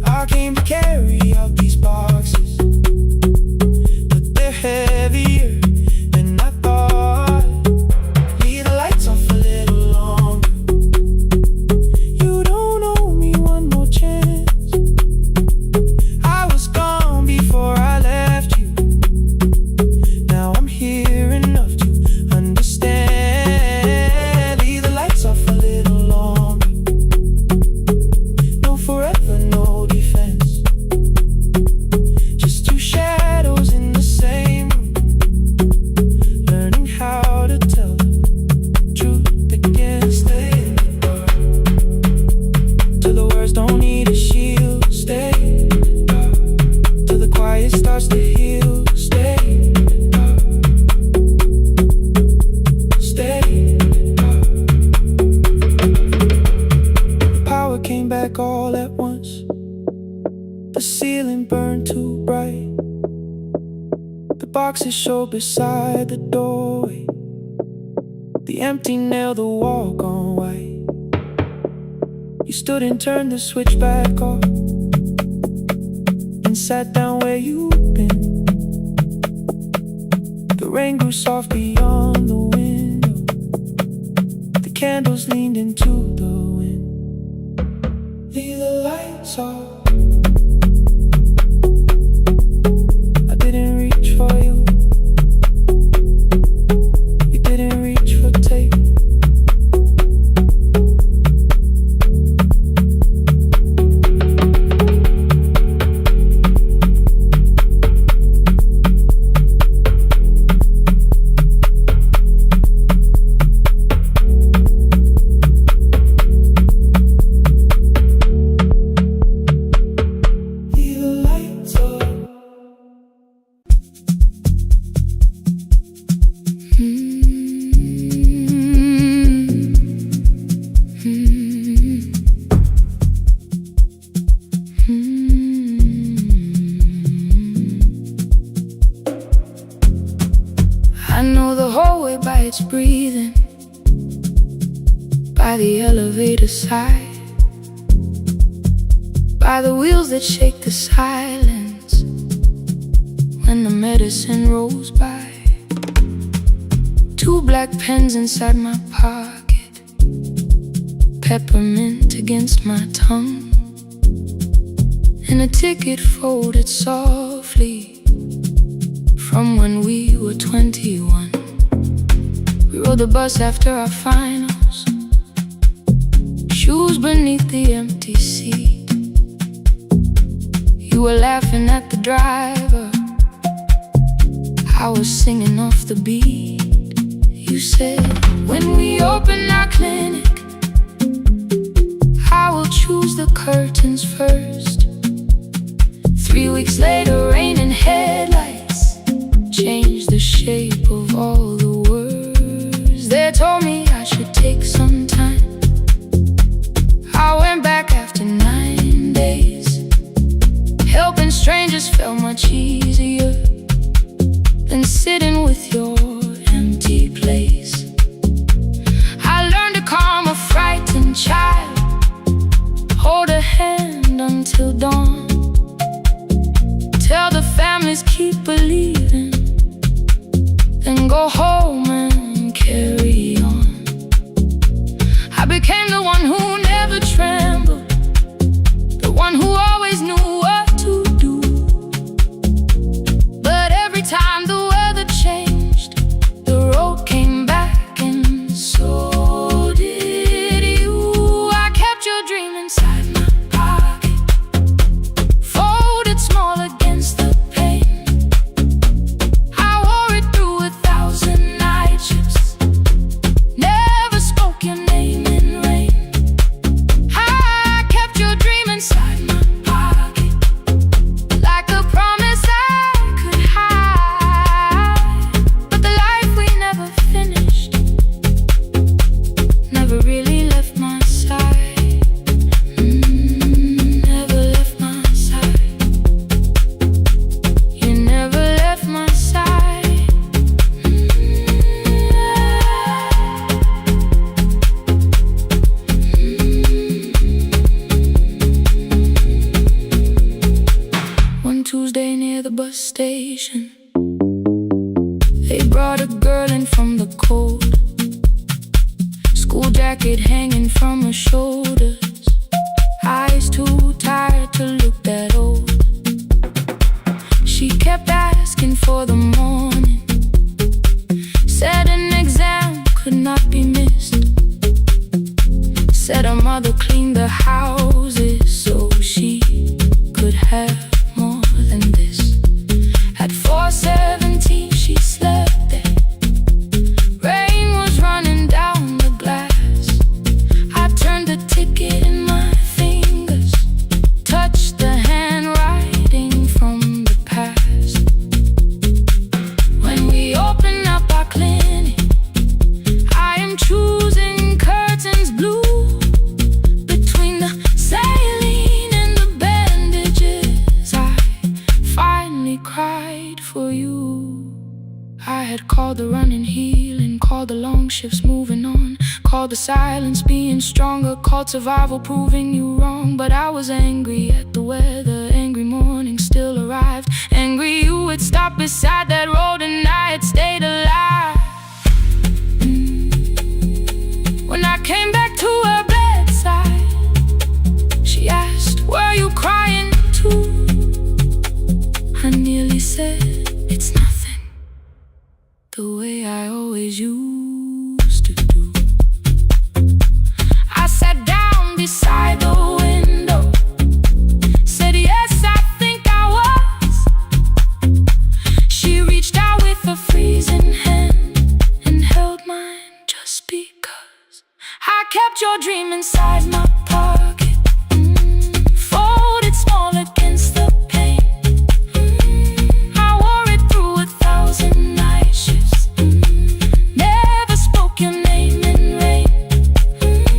I came to carry out these boxes, but they're heavier than I thought. Leave the lights off a little longer. You don't owe me one more chance. I was gone before I left you. Now I'm here enough to understand. once. The ceiling burned too bright. The boxes showed beside the doorway. The empty nail, the wall gone white. You stood and turned the switch back off and sat down where you'd been. The rain grew soft beyond the window. The candles leaned into the wind. Leave the lights off. I didn't reach for you. You didn't reach for tape. I know the hallway by its breathing, by the elevator side, by the wheels that shake the silence when the medicine rolls by. 2 black pens inside my pocket, peppermint against my tongue, and a ticket folded softly from when we were 21. We rode the bus after our finals, shoes beneath the empty seat. You were laughing at the driver, I was singing off the beat. You said, when we open our clinic, I will choose the curtains first. 3 weeks later, rain and headlights changed the shape of all the words. They told me I should take some time. I went back after 9 days. Helping strangers felt much easier than sitting with your empty place. I learned to calm a frightened child, hold a hand until dawn, tell the families keep believing, then go home and carry on. I became the one who never trembled, the one who always knew what to do. But every time the weather changed, the road came back, and so did you. I kept your dream inside my pocket, folded small against the pain. I wore it through 1,000 night shifts, never spoke your name in rain. I kept your dream inside my pocket, like a promise I could hide. But the life we never finished never really left my side. Never left my side. You never left my side. One Tuesday near the bus station, they brought a girl in from the cold, school jacket hanging from her shoulders, eyes too tired to look that old. She kept asking for the morning, said an exam could not be missed, said her mother cleaned the houses so she could have more than this. At 4:17 she slept there, rain was running down the glass. I turned the ticket silence being stronger, called survival proving you wrong. But I was angry at the weather, angry morning still arrived. Angry you would stop beside that road and I had stayed alive. When I came back to her bedside, she asked, were you crying too? I nearly said, it's nothing, the way I always used to do. I sat down beside the window, said yes, I think I was. She reached out with a freezing hand and held mine just because I kept your dream inside my pocket, folded small against the pain. I wore it through 1,000 night shifts, never spoke your name in rain.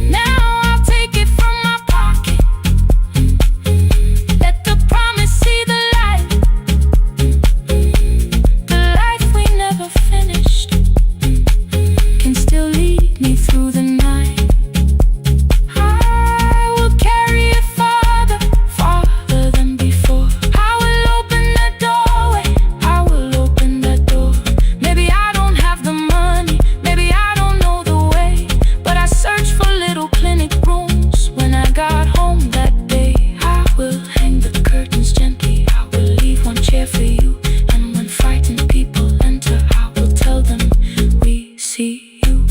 Now I'll take it from my pocket, let the promise see the light, the life we never finished can still lead me through the night. I will carry it farther, farther than before. I will open that doorway, I will open that door. Maybe I don't have the money, maybe I don't know the way, but I searched for little clinic rooms when I got home that day. I will hang the curtains gently, I will leave one chair for you, and when frightened people enter, I will tell them we see you.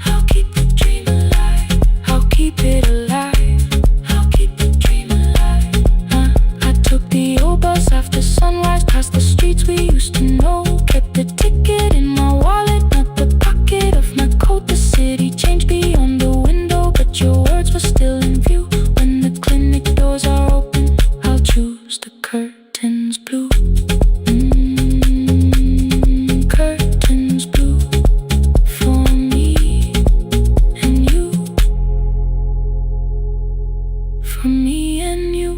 I'll keep the dream alive, I'll keep it alive, I'll keep the dream alive. I took the old bus after sunrise, past the streets we used to know. Kept the ticket in my wallet, not the pocket of my coat. The city changed beyond the window, but your words were still in view. When the clinic doors are open, I'll choose the curtains blue. Curtains blue for me and you, for me and you.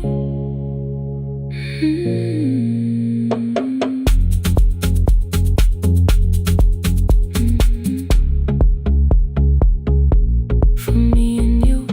For me and you.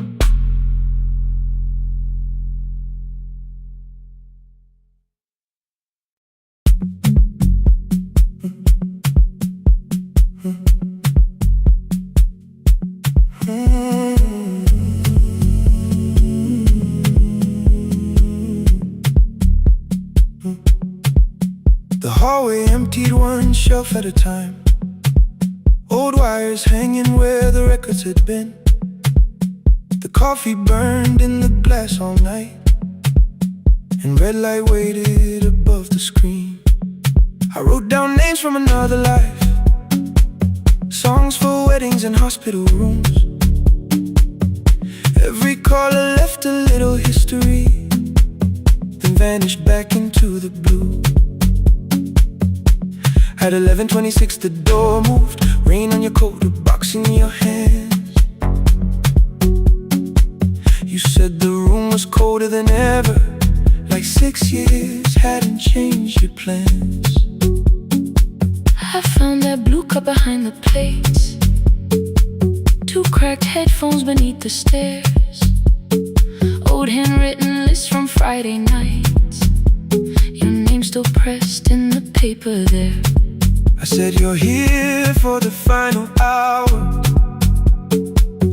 The hallway emptied one shelf at a time, old wires hanging where the records had been. The coffee burned in the glass all night, and red light waited above the screen. I wrote down names from another life, songs for weddings and hospital rooms. Every caller left a little history, then vanished back into the blue. At 11:26 the door moved, rain on your coat, a box in your hands. You said the room was colder than ever, like 6 years hadn't changed your plans. I found that blue cup behind the plates, 2 cracked headphones beneath the stairs, old handwritten lists from Friday nights, your name still pressed in the paper there. I said you're here for the final hour,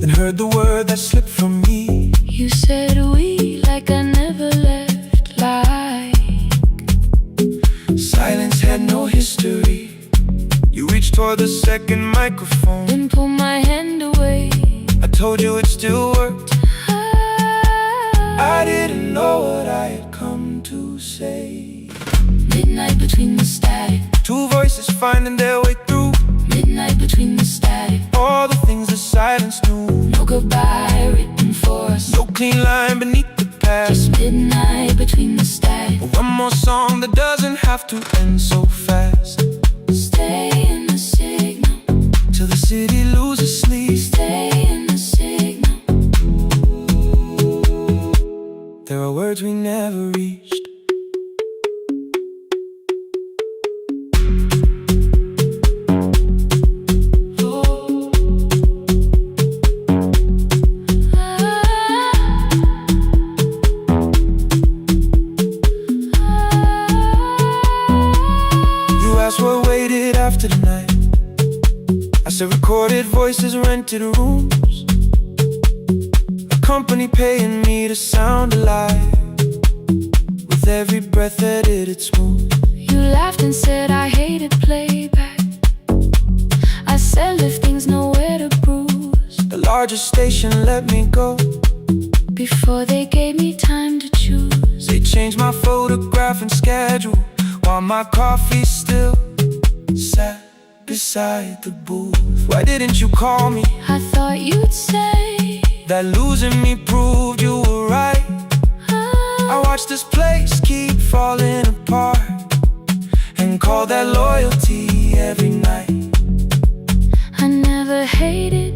then heard the word that slipped from me. You said we like I never left, like Silence had no history. You reached for the second microphone, then pull my hand away. I told you it still worked. I didn't know what I had come to say. Midnight between the static, 2 voices finding their way through. midnight between the static, All the things the silence knew. no goodbye written for us, No clean line beneath the past. just midnight between the static. One more song that doesn't have to end so fast. Stay in the signal, Till the city loses sleep. stay in the signal. There are words we never reached. into the night. I said recorded voices, rented rooms, a company paying me to sound alive. With every breath edited smooth. You laughed and said I hated playback. I said lifting's nowhere to bruise. The largest station let me go before they gave me time to choose. They changed my photograph and schedule while my coffee still sat beside the booth. Why didn't you call me? I thought you'd say that losing me proved you were right. I watched this place keep falling apart and call that loyalty every night. I never hated